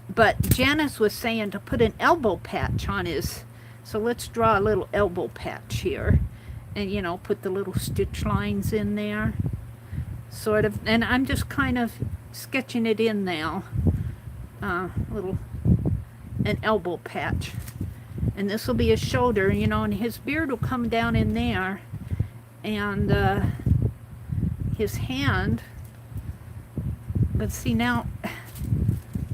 But Janice was saying to put an elbow patch on his, so let's draw a little elbow patch here. And, you know, put the little stitch lines in there, sort of. And I'm just kind of sketching it in now. An elbow patch. And this will be his shoulder, you know, and his beard will come down in there. And his hand. But see, now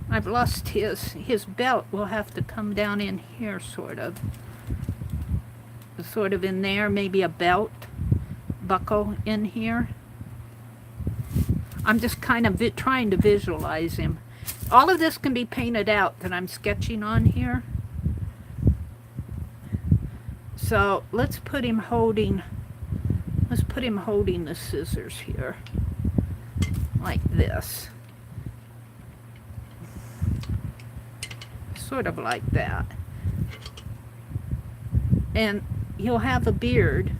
I've lost his belt will have to come down in here, sort of in there, maybe a belt buckle in here. I'm just kind of trying to visualize him. All of this can be painted out that I'm sketching on here. So let's put him holding the scissors here, like this, sort of like that. And he'll have a beard.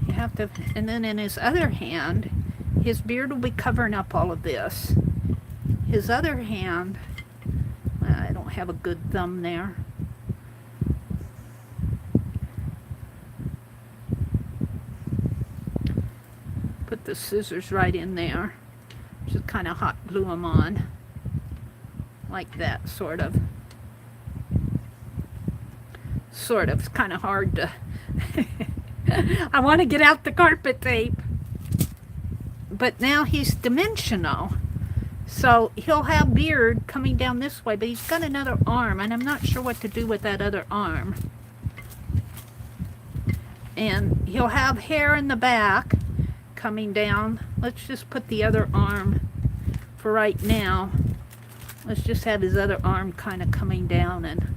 You have to, and then in his other hand, his beard will be covering up all of this. His other hand, I don't have a good thumb there. Put the scissors right in there. Just kind of hot glue them on. Like that, sort of. It's kind of hard to I want to get out the carpet tape, but now he's dimensional, so he'll have beard coming down this way, but he's got another arm, and I'm not sure what to do with that other arm. And he'll have hair in the back coming down. Let's just put the other arm for right now. Let's just have his other arm kind of coming down and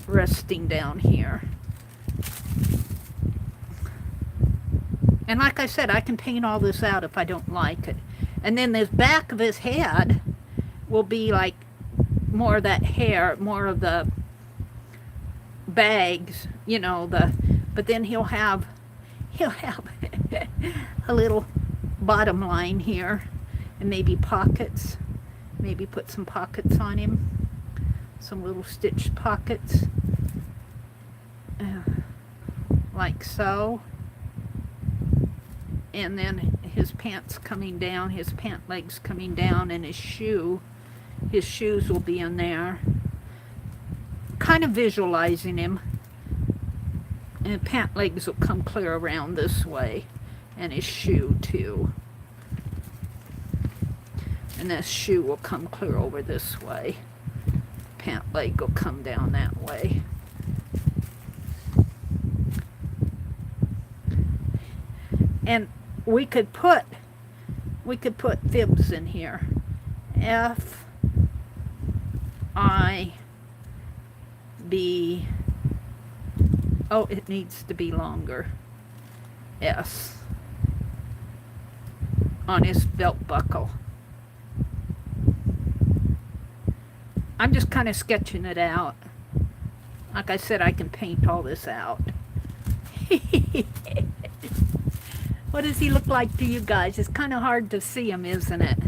resting down here. And like I said, I can paint all this out if I don't like it. And then the back of his head will be like more of that hair, more of the bags, you know, but then he'll have a little bottom line here, and maybe pockets. Maybe put some pockets on him, some little stitched pockets, like so. And then his pants coming down, his pant legs coming down, and his shoes will be in there. Kind of visualizing him. And pant legs will come clear around this way, and his shoe too. And this shoe will come clear over this way. Pant leg will come down that way. And we could put fibs in here. F-I-B. Oh, it needs to be longer. S. On his belt buckle. I'm just kind of sketching it out. Like I said, I can paint all this out. What does he look like to you guys? It's kind of hard to see him, isn't it?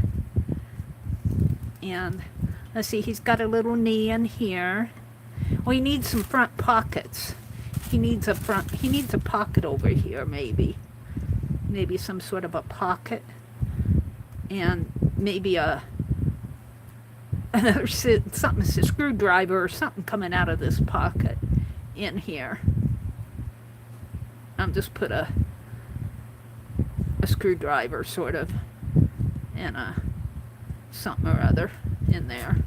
And let's see, he's got a little knee in here. Well, he needs some front pockets. He needs a pocket over here, maybe. Maybe some sort of a pocket. And maybe something, a screwdriver or something coming out of this pocket in here. I'll just put a screwdriver sort of and something or other in there.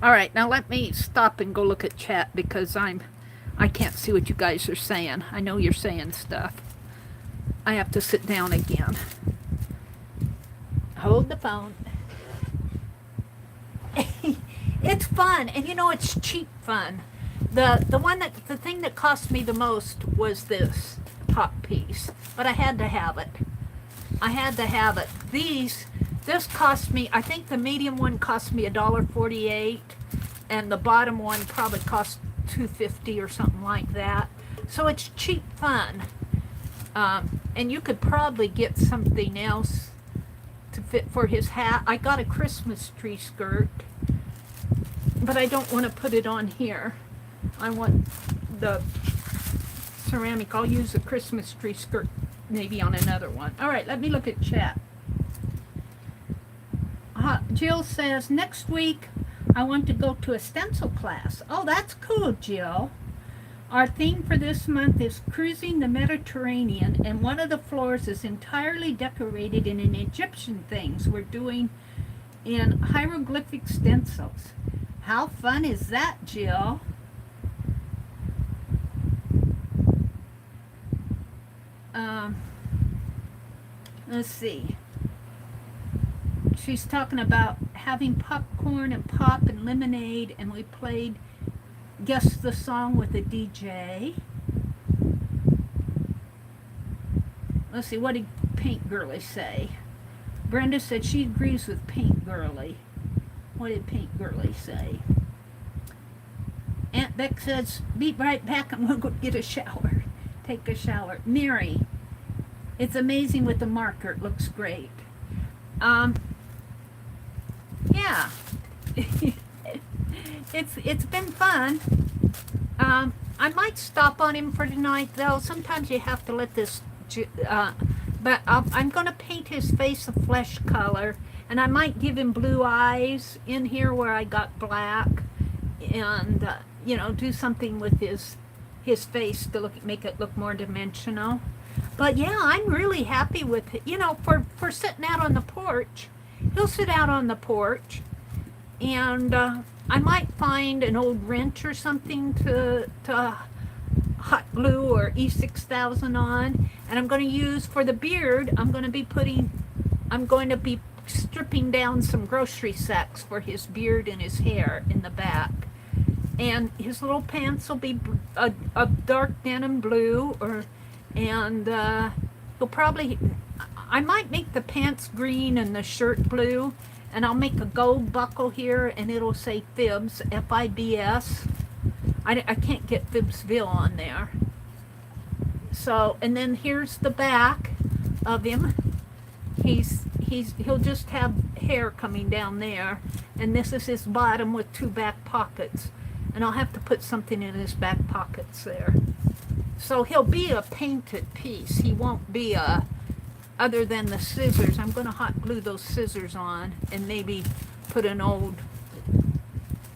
Alright, now let me stop and go look at chat because I can't see what you guys are saying. I know you're saying stuff. I have to sit down again. Hold the phone. It's fun, and you know, it's cheap fun. The thing that cost me the most was this top piece, but I had to have it. I had to have it. This cost me, I think the medium one cost me $1.48, and the bottom one probably cost $2.50 or something like that. So it's cheap fun. And you could probably get something else to fit for his hat. I got a Christmas tree skirt, but I don't want to put it on here. I want the ceramic. I'll use the Christmas tree skirt maybe on another one. All right, let me look at chat. Jill says, next week I want to go to a stencil class. Oh, that's cool, Jill. Our theme for this month is cruising the Mediterranean, and one of the floors is entirely decorated in an Egyptian things we're doing in hieroglyphic stencils. How fun is that, Jill? Let's see. She's talking about having popcorn and pop and lemonade, and we played Guess the Song with a DJ. Let's see, what did Paint Girly say? Brenda said she agrees with Paint Girly. What did Paint Girly say? Aunt Beck says, be right back, I'm going to go get a shower. Take a shower. Mary, it's amazing with the marker. It looks great. Yeah. It's been fun. I might stop on him for tonight, though. Sometimes you have to let this... but I'm going to paint his face a flesh color, and I might give him blue eyes in here where I got black, and, you know, do something with his face to make it look more dimensional. But, yeah, I'm really happy with it. You know, for sitting out on the porch, he'll sit out on the porch, and I might find an old wrench or something to hot glue or E6000 on, and I'm going to use for the beard. I'm going to be stripping down some grocery sacks for his beard and his hair in the back, and his little pants will be a dark denim blue, and he'll probably. I might make the pants green and the shirt blue, and I'll make a gold buckle here, and it'll say Fibs, F-I-B-S. I can't get Fibsville on there. So, and then here's the back of him. He'll just have hair coming down there, and this is his bottom with 2 back pockets, and I'll have to put something in his back pockets there. So he'll be a painted piece. He won't be a, other than the scissors. I'm going to hot glue those scissors on and maybe put an old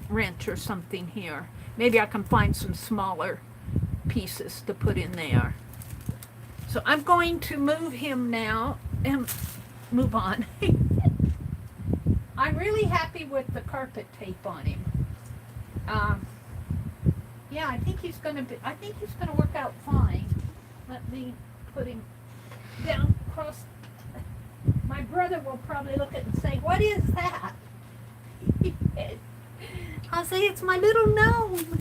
wrench or something here. Maybe I can find some smaller pieces to put in there. So I'm going to move him now and move on. I'm really happy with the carpet tape on him. Yeah, I think he's gonna work out fine. Let me put him down across. My brother will probably look at it and say, "What is that?" I'll say, "It's my little gnome."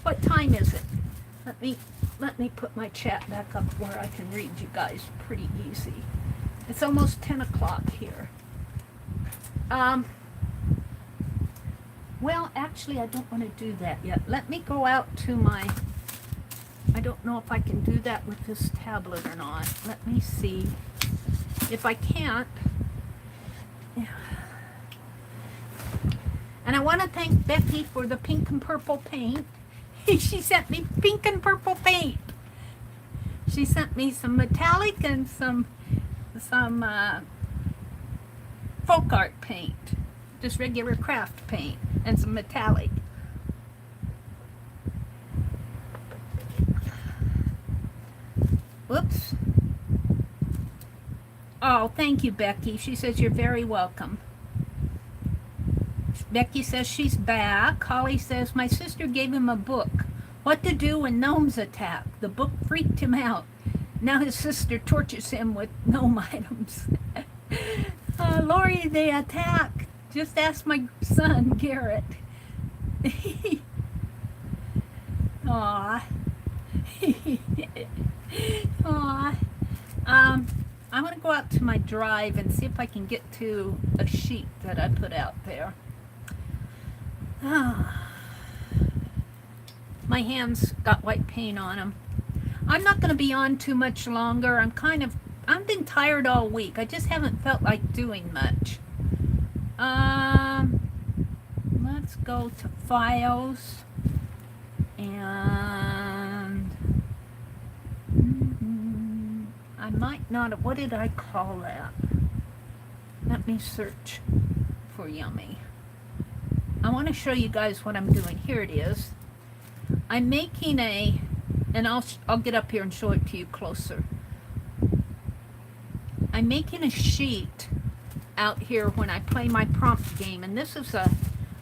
What time is it? Let me put my chat back up where I can read you guys pretty easy. It's almost 10 o'clock here. Well, actually, I don't want to do that yet. Let me go out to my, I don't know if I can do that with this tablet or not. Let me see. If I can't, yeah. And I want to thank Becky for the pink and purple paint. She sent me pink and purple paint. She sent me some metallic and some folk art paint, just regular craft paint, and some metallic. Whoops. Oh, thank you, Becky. She says you're very welcome. Becky says she's back. Holly says, my sister gave him a book, What to Do When Gnomes Attack. The book freaked him out. Now his sister tortures him with gnome items. Lori, they attack. Just ask my son, Garrett. Aw. Aw. I'm going to go out to my drive and see if I can get to a sheet that I put out there. My hands got white paint on them. I'm not going to be on too much longer. I've been tired all week. I just haven't felt like doing much. Let's go to files and I might not have, what did I call that? Let me search for yummy. I want to show you guys what I'm doing. Here it is. I'm making and I'll get up here and show it to you closer. I'm making a sheet out here when I play my prompt game, and this is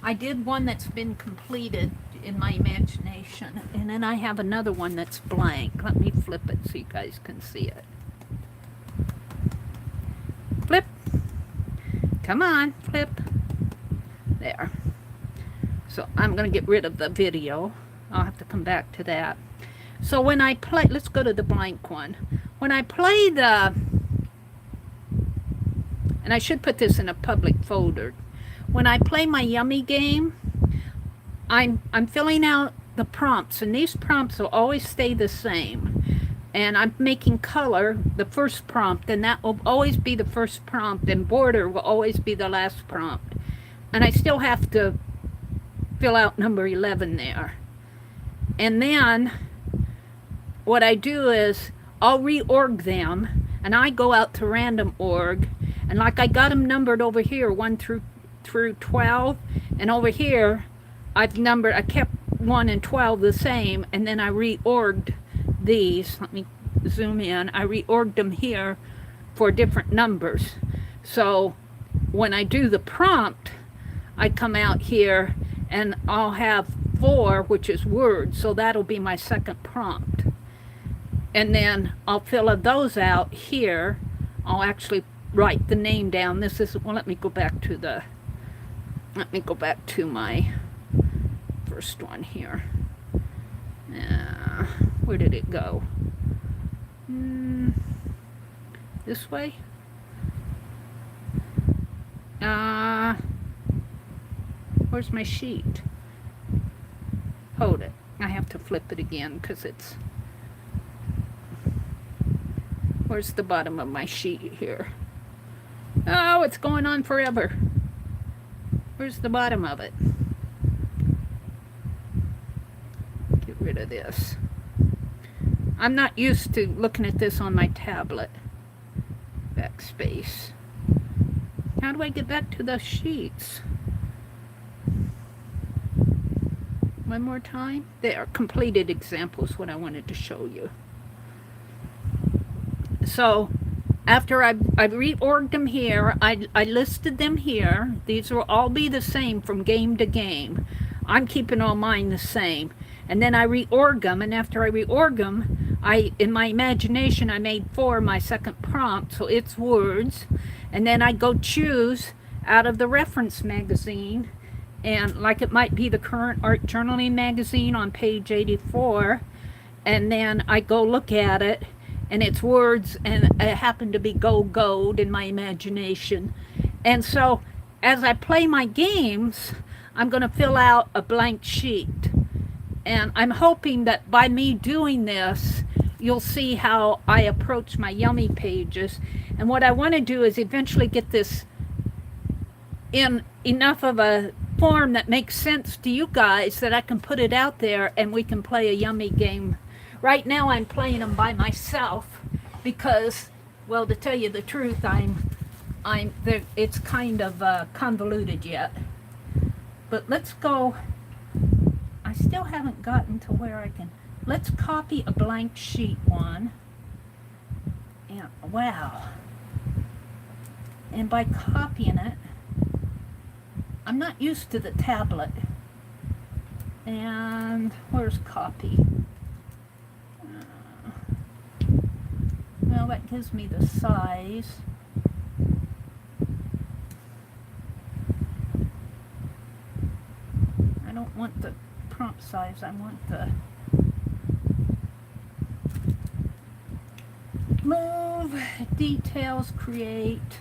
I did one that's been completed in my imagination, and then I have another one that's blank. Let me flip it so you guys can see it. Flip. Come on, flip. There. So I'm going to get rid of the video. I'll have to come back to that. So when I play, let's go to the blank one. When I play and I should put this in a public folder. When I play my yummy game, I'm filling out the prompts, and these prompts will always stay the same. And I'm making color the first prompt, and that will always be the first prompt, and border will always be the last prompt. And I still have to fill out number 11 there. And then what I do is I'll reorg them, and I go out to random org, and like I got them numbered over here 1 through 12, and over here I kept 1 and 12 the same, and then I reorged these. Let me zoom in. I reorged them here for different numbers. So when I do the prompt, I come out here and I'll have 4, which is words, so that'll be my second prompt. And then I'll fill those out here. I'll actually write the name down. This is, well, let me go back to my first one here. Where did it go? This way? Where's my sheet? Hold it. I have to flip it again because it's... Where's the bottom of my sheet here? Oh, it's going on forever. Where's the bottom of it? Get rid of this. I'm not used to looking at this on my tablet. Backspace. How do I get back to the sheets? One more time. There, completed examples, what I wanted to show you. So, after I reorged them here, I listed them here. These will all be the same from game to game. I'm keeping all mine the same. And then I reorg them, and after I reorg them, in my imagination, I made 4 my second prompt, so it's words. And then I go choose out of the reference magazine, and like it might be the current art journaling magazine on page 84, and then I go look at it, and it's words, and it happened to be Go Gold in my imagination. And so as I play my games, I'm going to fill out a blank sheet. And I'm hoping that by me doing this, you'll see how I approach my yummy pages. And what I want to do is eventually get this in enough of a form that makes sense to you guys that I can put it out there and we can play a yummy game. Right now I'm playing them by myself because, well, to tell you the truth, it's kind of convoluted yet. But let's go. I still haven't gotten to where I can. Let's copy a blank sheet one. And wow. And by copying it, I'm not used to the tablet. And where's copy? Well, that gives me the size. I don't want the prompt size, I want the move, details, create.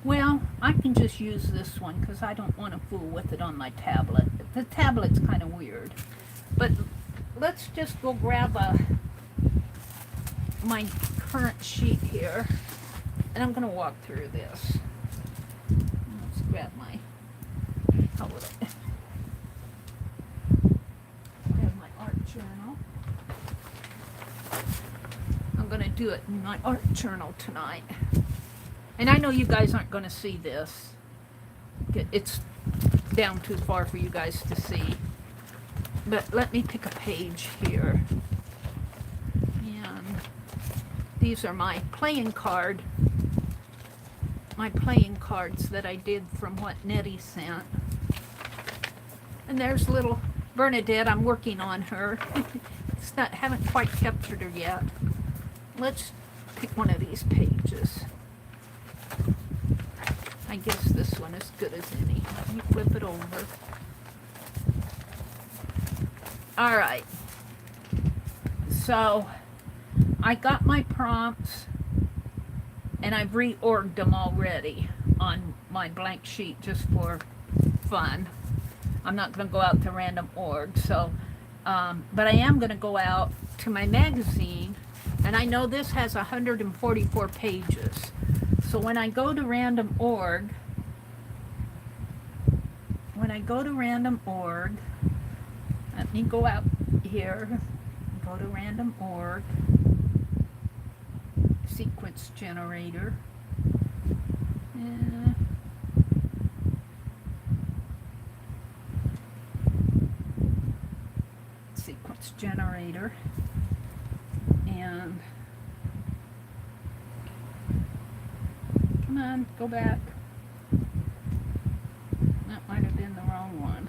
Well, I can just use this one because I don't want to fool with it on my tablet. The tablet's kind of weird. But let's just go grab my current sheet here, and I'm going to walk through this. Let's grab my, how would I, grab my art journal. I'm going to do it in my art journal tonight. And I know you guys aren't going to see this. It's down too far for you guys to see. But let me pick a page here. And these are my playing cards that I did from what Nettie sent. And there's little Bernadette. I'm working on her. Haven't quite captured her yet. Let's pick one of these pages. I guess this one is good as any. Let me flip it over. Alright. So, I got my prompts, and I've reorged them already on my blank sheet just for fun. I'm not going to go out to random org, so, but I am going to go out to my magazine, and I know this has 144 pages. So when I go to random org, let me go out here, go to random org, sequence generator, sequence generator, and come on, go back. That might have been the wrong one.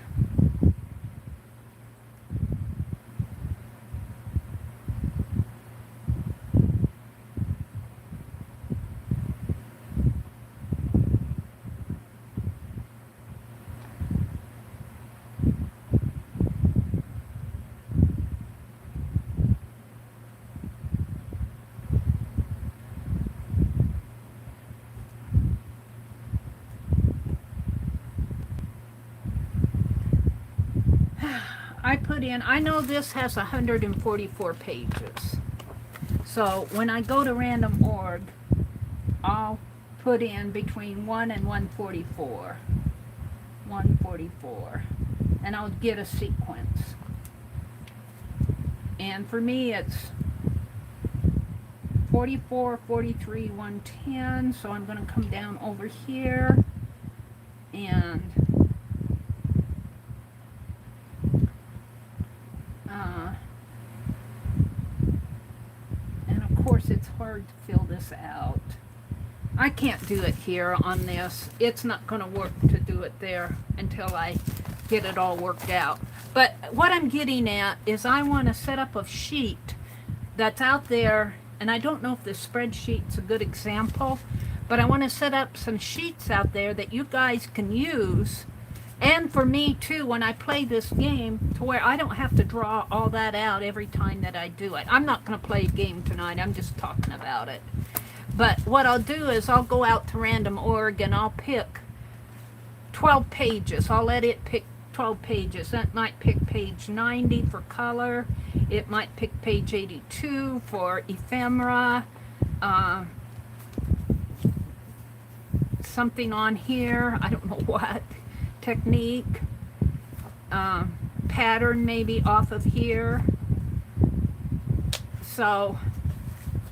I put in, I know this has 144 pages. So when I go to random org, I'll put in between 1 and 144. 144. And I'll get a sequence. And for me it's 44, 43, 110. So I'm going to come down over here and of course it's hard to fill this out. I can't do it here on this. It's not going to work to do it there until I get it all worked out. But what I'm getting at is I want to set up a sheet that's out there, and I don't know if the spreadsheet's a good example, but I want to set up some sheets out there that you guys can use, and for me too, when I play this game, to where I don't have to draw all that out every time that I do it. I'm not going to play a game tonight, I'm just talking about it. But what I'll do is I'll go out to random org and I'll pick 12 pages. I'll let it pick 12 pages. That might pick page 90 for color. It might pick page 82 for ephemera. Something on here, I don't know what. Technique. Pattern maybe off of here. So,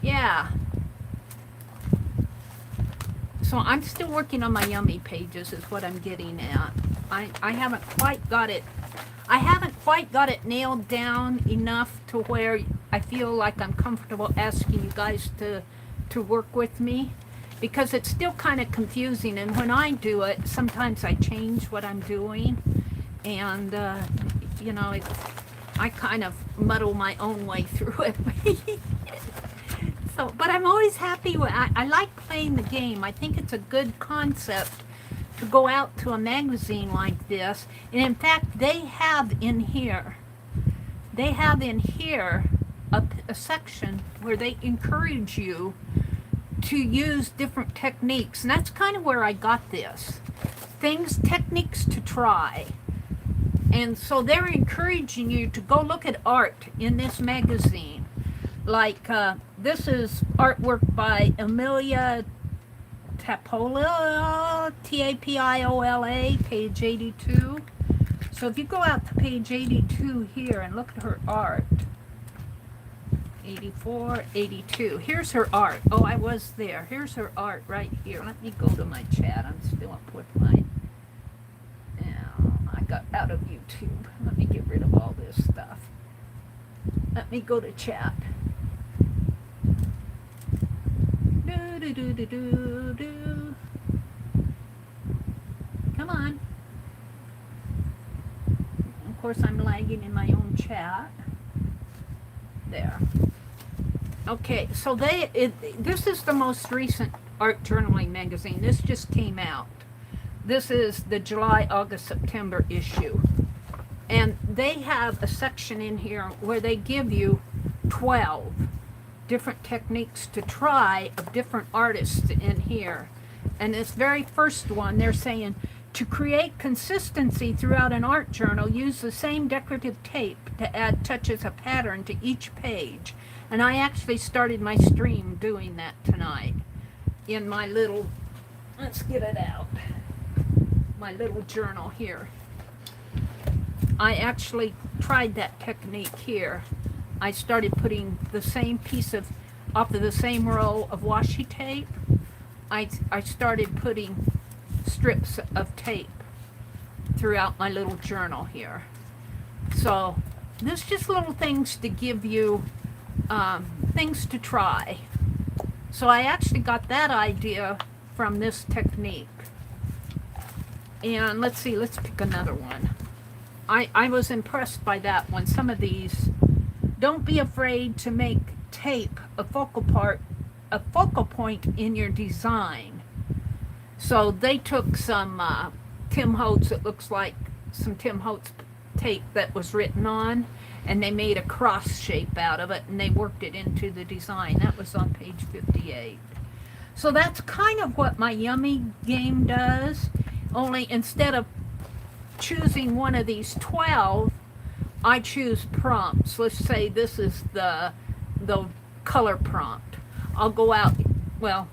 yeah. So I'm still working on my yummy pages is what I'm getting at. I haven't quite got it. I haven't quite got it nailed down enough to where I feel like I'm comfortable asking you guys to work with me, because it's still kind of confusing, and when I do it, sometimes I change what I'm doing, and you know, I kind of muddle my own way through it. So, but I'm always happy with, I like playing the game. I think it's a good concept to go out to a magazine like this. And in fact, they have in here a section where they encourage you to use different techniques. And that's kind of where I got this. Techniques to try. And so they're encouraging you to go look at art in this magazine. Like, this is artwork by Amelia Tapiola, T-A-P-I-O-L-A, page 82. So if you go out to page 82 here and look at her art, 84, 82. Here's her art. Oh, I was there. Here's her art right here. Let me go to my chat. I'm still up with my... I got out of YouTube. Let me get rid of all this stuff. Let me go to chat. Do. Come on. Of course, I'm lagging in my own chat. There. Okay, so this is the most recent art journaling magazine. This just came out. This is the July, August, September issue. And they have a section in here where they give you 12 different techniques to try of different artists in here. And this very first one, they're saying, to create consistency throughout an art journal, use the same decorative tape to add touches of pattern to each page. And I actually started my stream doing that tonight in my little, let's get it out, my little journal here. I actually tried that technique here. I started putting the same piece of, off of the same roll of washi tape, I started putting strips of tape throughout my little journal here. So this is just little things to give you things to try. So I actually got that idea from this technique. And let's see, let's pick another one. I was impressed by that one. Some of these, don't be afraid to make tape a focal point in your design. So they took some Tim Holtz, it looks like some Tim Holtz tape that was written on, and they made a cross shape out of it, and they worked it into the design. That was on page 58. So that's kind of what my Yummy game does, only instead of choosing one of these 12, I choose prompts. Let's say this is the color prompt. I'll go out, well,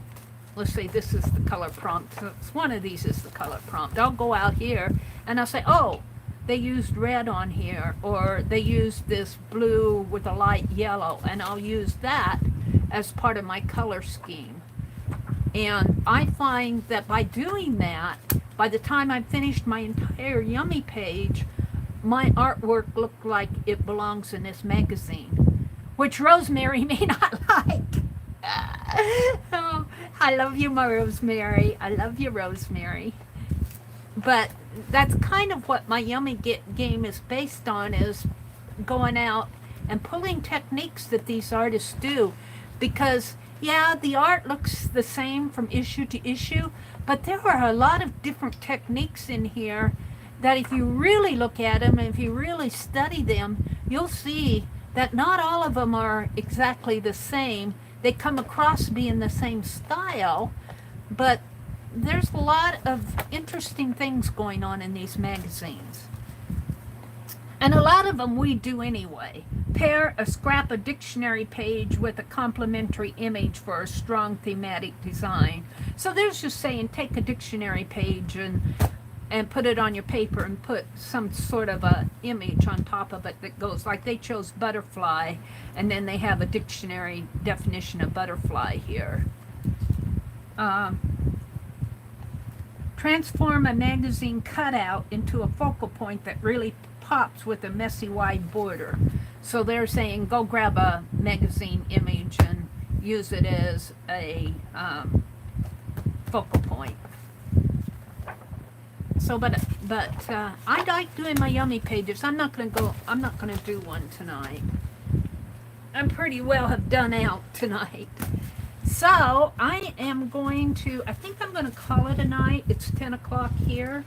let's say this is the color prompt. So one of these is the color prompt. I'll go out here and I'll say, oh, they used red on here, or they used this blue with a light yellow, and I'll use that as part of my color scheme. And I find that by doing that, by the time I've finished my entire Yummy page, my artwork looked like it belongs in this magazine, which Rosemary may not like. Oh, I love you, my Rosemary. I love you, Rosemary. But that's kind of what my Yummy game is based on, is going out and pulling techniques that these artists do. Because, yeah, the art looks the same from issue to issue, but there are a lot of different techniques in here that if you really look at them and if you really study them, you'll see that not all of them are exactly the same. They come across being the same style, but there's a lot of interesting things going on in these magazines. And a lot of them we do anyway. Pair a scrap a dictionary page with a complementary image for a strong thematic design. So there's just saying, take a dictionary page and put it on your paper and put some sort of a image on top of it that goes, like they chose butterfly, and then they have a dictionary definition of butterfly here. Transform a magazine cutout into a focal point that really pops with a messy wide border. So they're saying, go grab a magazine image and use it as a focal point. So, but I like doing my Yummy pages. I'm not gonna do one tonight. I'm pretty well have done out tonight. So I am going to, I think I'm going to call it a night. It's 10 o'clock here.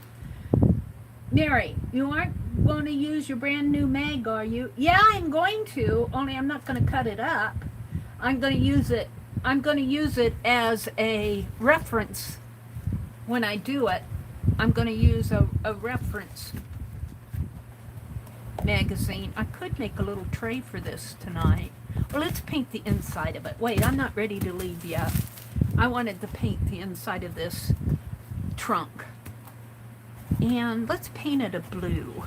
Mary, you aren't going to use your brand new mag, are you? Yeah, I'm going to, only I'm not going to cut it up. I'm going to use it as a reference when I do it. I'm going to use a reference magazine. I could make a little tray for this tonight. Well, let's paint the inside of it. Wait, I'm not ready to leave yet. I wanted to paint the inside of this trunk. And let's paint it a blue.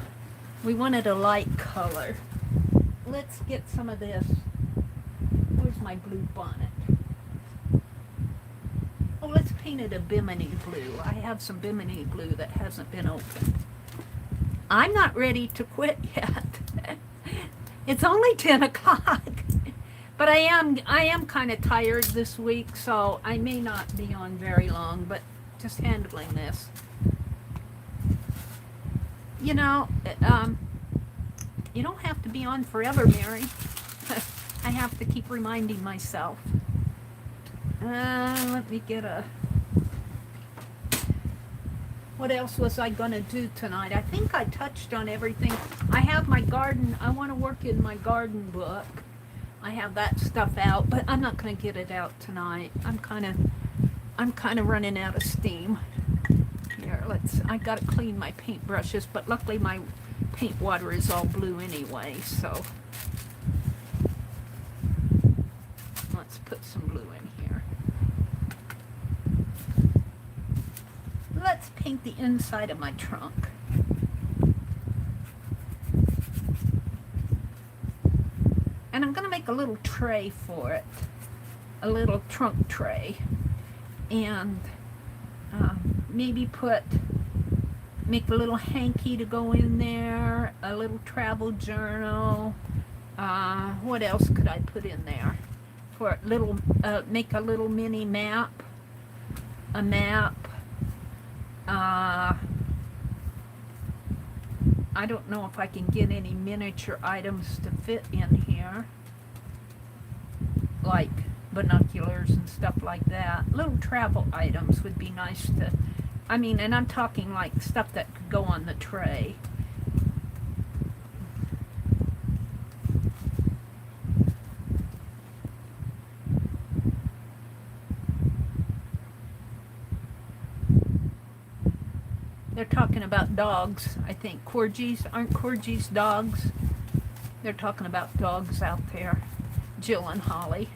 We wanted a light color. Let's get some of this. Where's my blue bonnet? Oh, let's paint it a Bimini blue. I have some Bimini blue that hasn't been opened. I'm not ready to quit yet. It's only 10 o'clock. But I am kind of tired this week, so I may not be on very long, but just handling this. You know, you don't have to be on forever, Mary. I have to keep reminding myself. Let me get a... What else was I going to do tonight? I think I touched on everything. I have my garden. I want to work in my garden book. I have that stuff out, but I'm not going to get it out tonight. I'm kind of running out of steam. Here, I got to clean my paint brushes, but luckily my paint water is all blue anyway, so let's put some blue in here. Let's paint the inside of my trunk. And I'm going to make a little tray for it, a little trunk tray, and maybe make a little hanky to go in there, a little travel journal. What else could I put in there? For a little, make a little mini map, a map. I don't know if I can get any miniature items to fit in here, like binoculars and stuff like that. Little travel items would be nice to, I mean, and I'm talking like stuff that could go on the tray. They're talking about dogs, I think. Corgis, aren't corgis dogs? They're talking about dogs out there. Jill and Holly.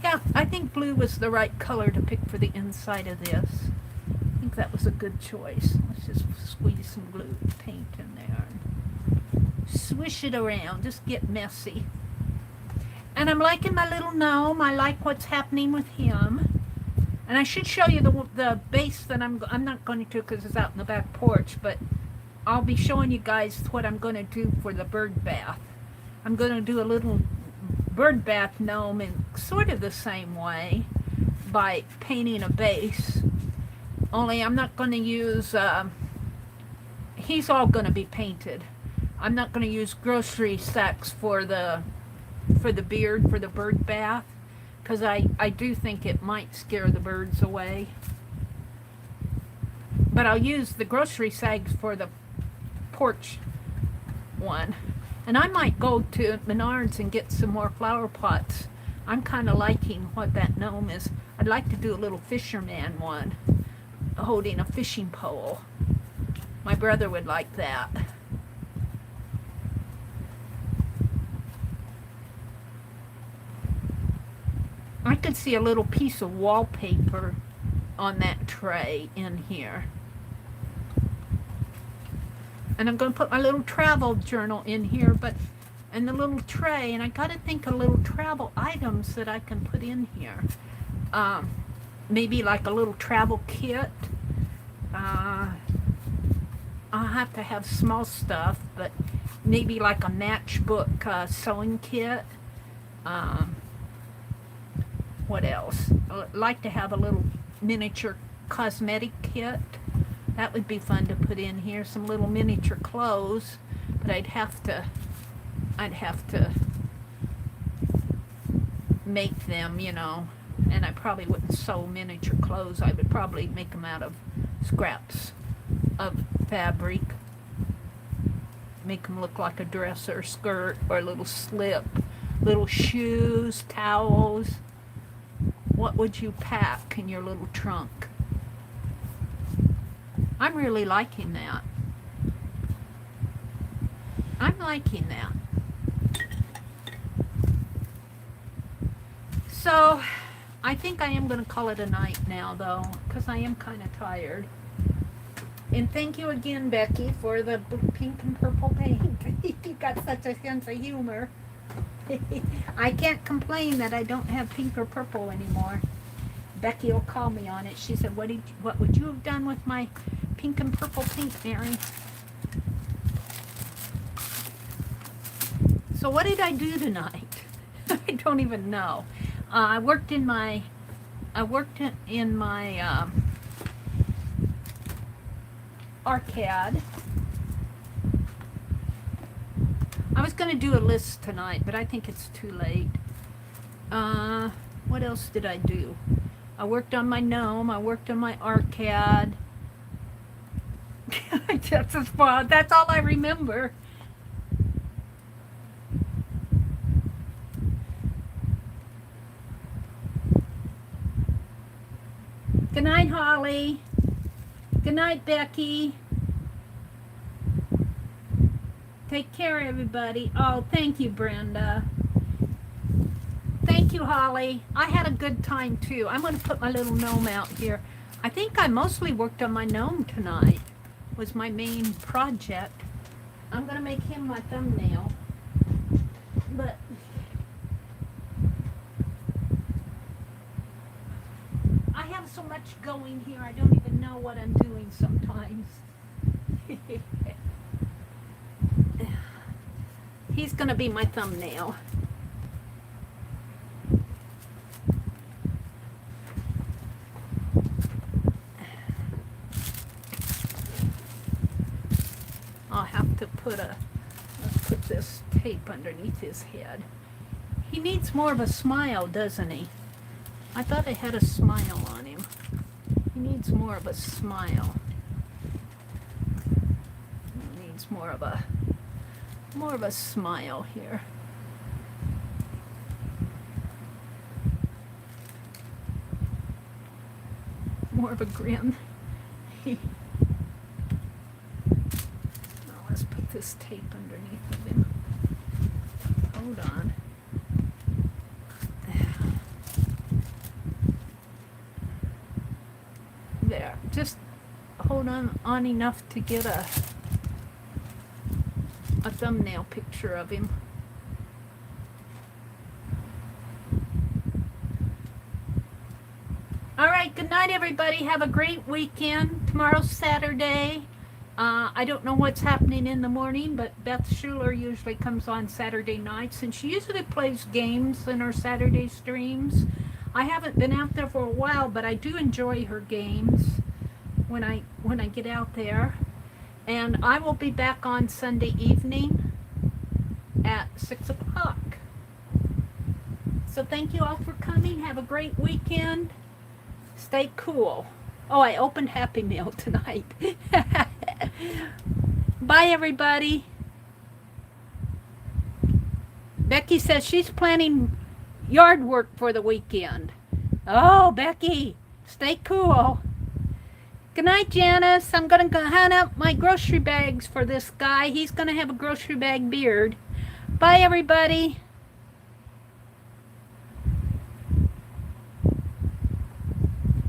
Yeah, I think blue was the right color to pick for the inside of this. I think that was a good choice. Let's just squeeze some glue paint in there and swish it around. Just get messy. And I'm liking my little gnome. I like what's happening with him. And I should show you the base that I'm not going to because it's out in the back porch, but I'll be showing you guys what I'm going to do for the bird bath. I'm going to do a little bird bath gnome in sort of the same way by painting a base. Only I'm not going to use, he's all going to be painted. I'm not going to use grocery sacks for the beard, for the bird bath, because I do think it might scare the birds away. But I'll use the grocery sacks for the porch one. And I might go to Menards and get some more flower pots. I'm kind of liking what that gnome is. I'd like to do a little fisherman one, holding a fishing pole. My brother would like that. I could see a little piece of wallpaper on that tray in here. And I'm going to put my little travel journal in here, and the little tray, and I got to think of little travel items that I can put in here. Maybe like a little travel kit. I'll have to have small stuff, but maybe like a matchbook sewing kit. What else? I'd like to have a little miniature cosmetic kit. That would be fun to put in here. Some little miniature clothes, but I'd have to make them, you know, and I probably wouldn't sew miniature clothes. I would probably make them out of scraps of fabric. Make them look like a dress or a skirt or a little slip. Little shoes, towels. What would you pack in your little trunk? I'm really liking that. I'm liking that. So, I think I am going to call it a night now, though, because I am kind of tired. And thank you again, Becky, for the pink and purple paint. You got such a sense of humor. I can't complain that I don't have pink or purple anymore. Becky will call me on it. She said, what would you have done with my pink and purple paint, Mary? So what did I do tonight? I don't even know. I worked in my arcade. I was going to do a list tonight, but I think it's too late. What else did I do? I worked on my gnome. I worked on my arcade. That's all I remember. Good night, Holly. Good night, Becky. Take care, everybody. Oh, thank you, Brenda. Thank you, Holly. I had a good time, too. I'm going to put my little gnome out here. I think I mostly worked on my gnome tonight. Was my main project. I'm going to make him my thumbnail. But I have so much going here, I don't even know what I'm doing sometimes. He's going to be my thumbnail. I'll have to let's put this tape underneath his head. He needs more of a smile, doesn't he? I thought I had a smile on him. He needs more of a smile. He needs more of a smile here. More of a grin. Now let's put this tape underneath of him. Hold on. There. Just hold on enough to get a thumbnail picture of him. All right, good night, everybody. Have a great weekend. Tomorrow's Saturday. I don't know what's happening in the morning, but Beth Schuler usually comes on Saturday nights, and she usually plays games in her Saturday streams. I haven't been out there for a while, but I do enjoy her games when I get out there. And I will be back on Sunday evening at 6 o'clock. So thank you all for coming. Have a great weekend. Stay cool. Oh, I opened Happy Meal tonight. Bye, everybody. Becky says she's planning yard work for the weekend. Oh, Becky, stay cool. Good night, Janice. I'm going to go hunt up my grocery bags for this guy. He's going to have a grocery bag beard. Bye, everybody.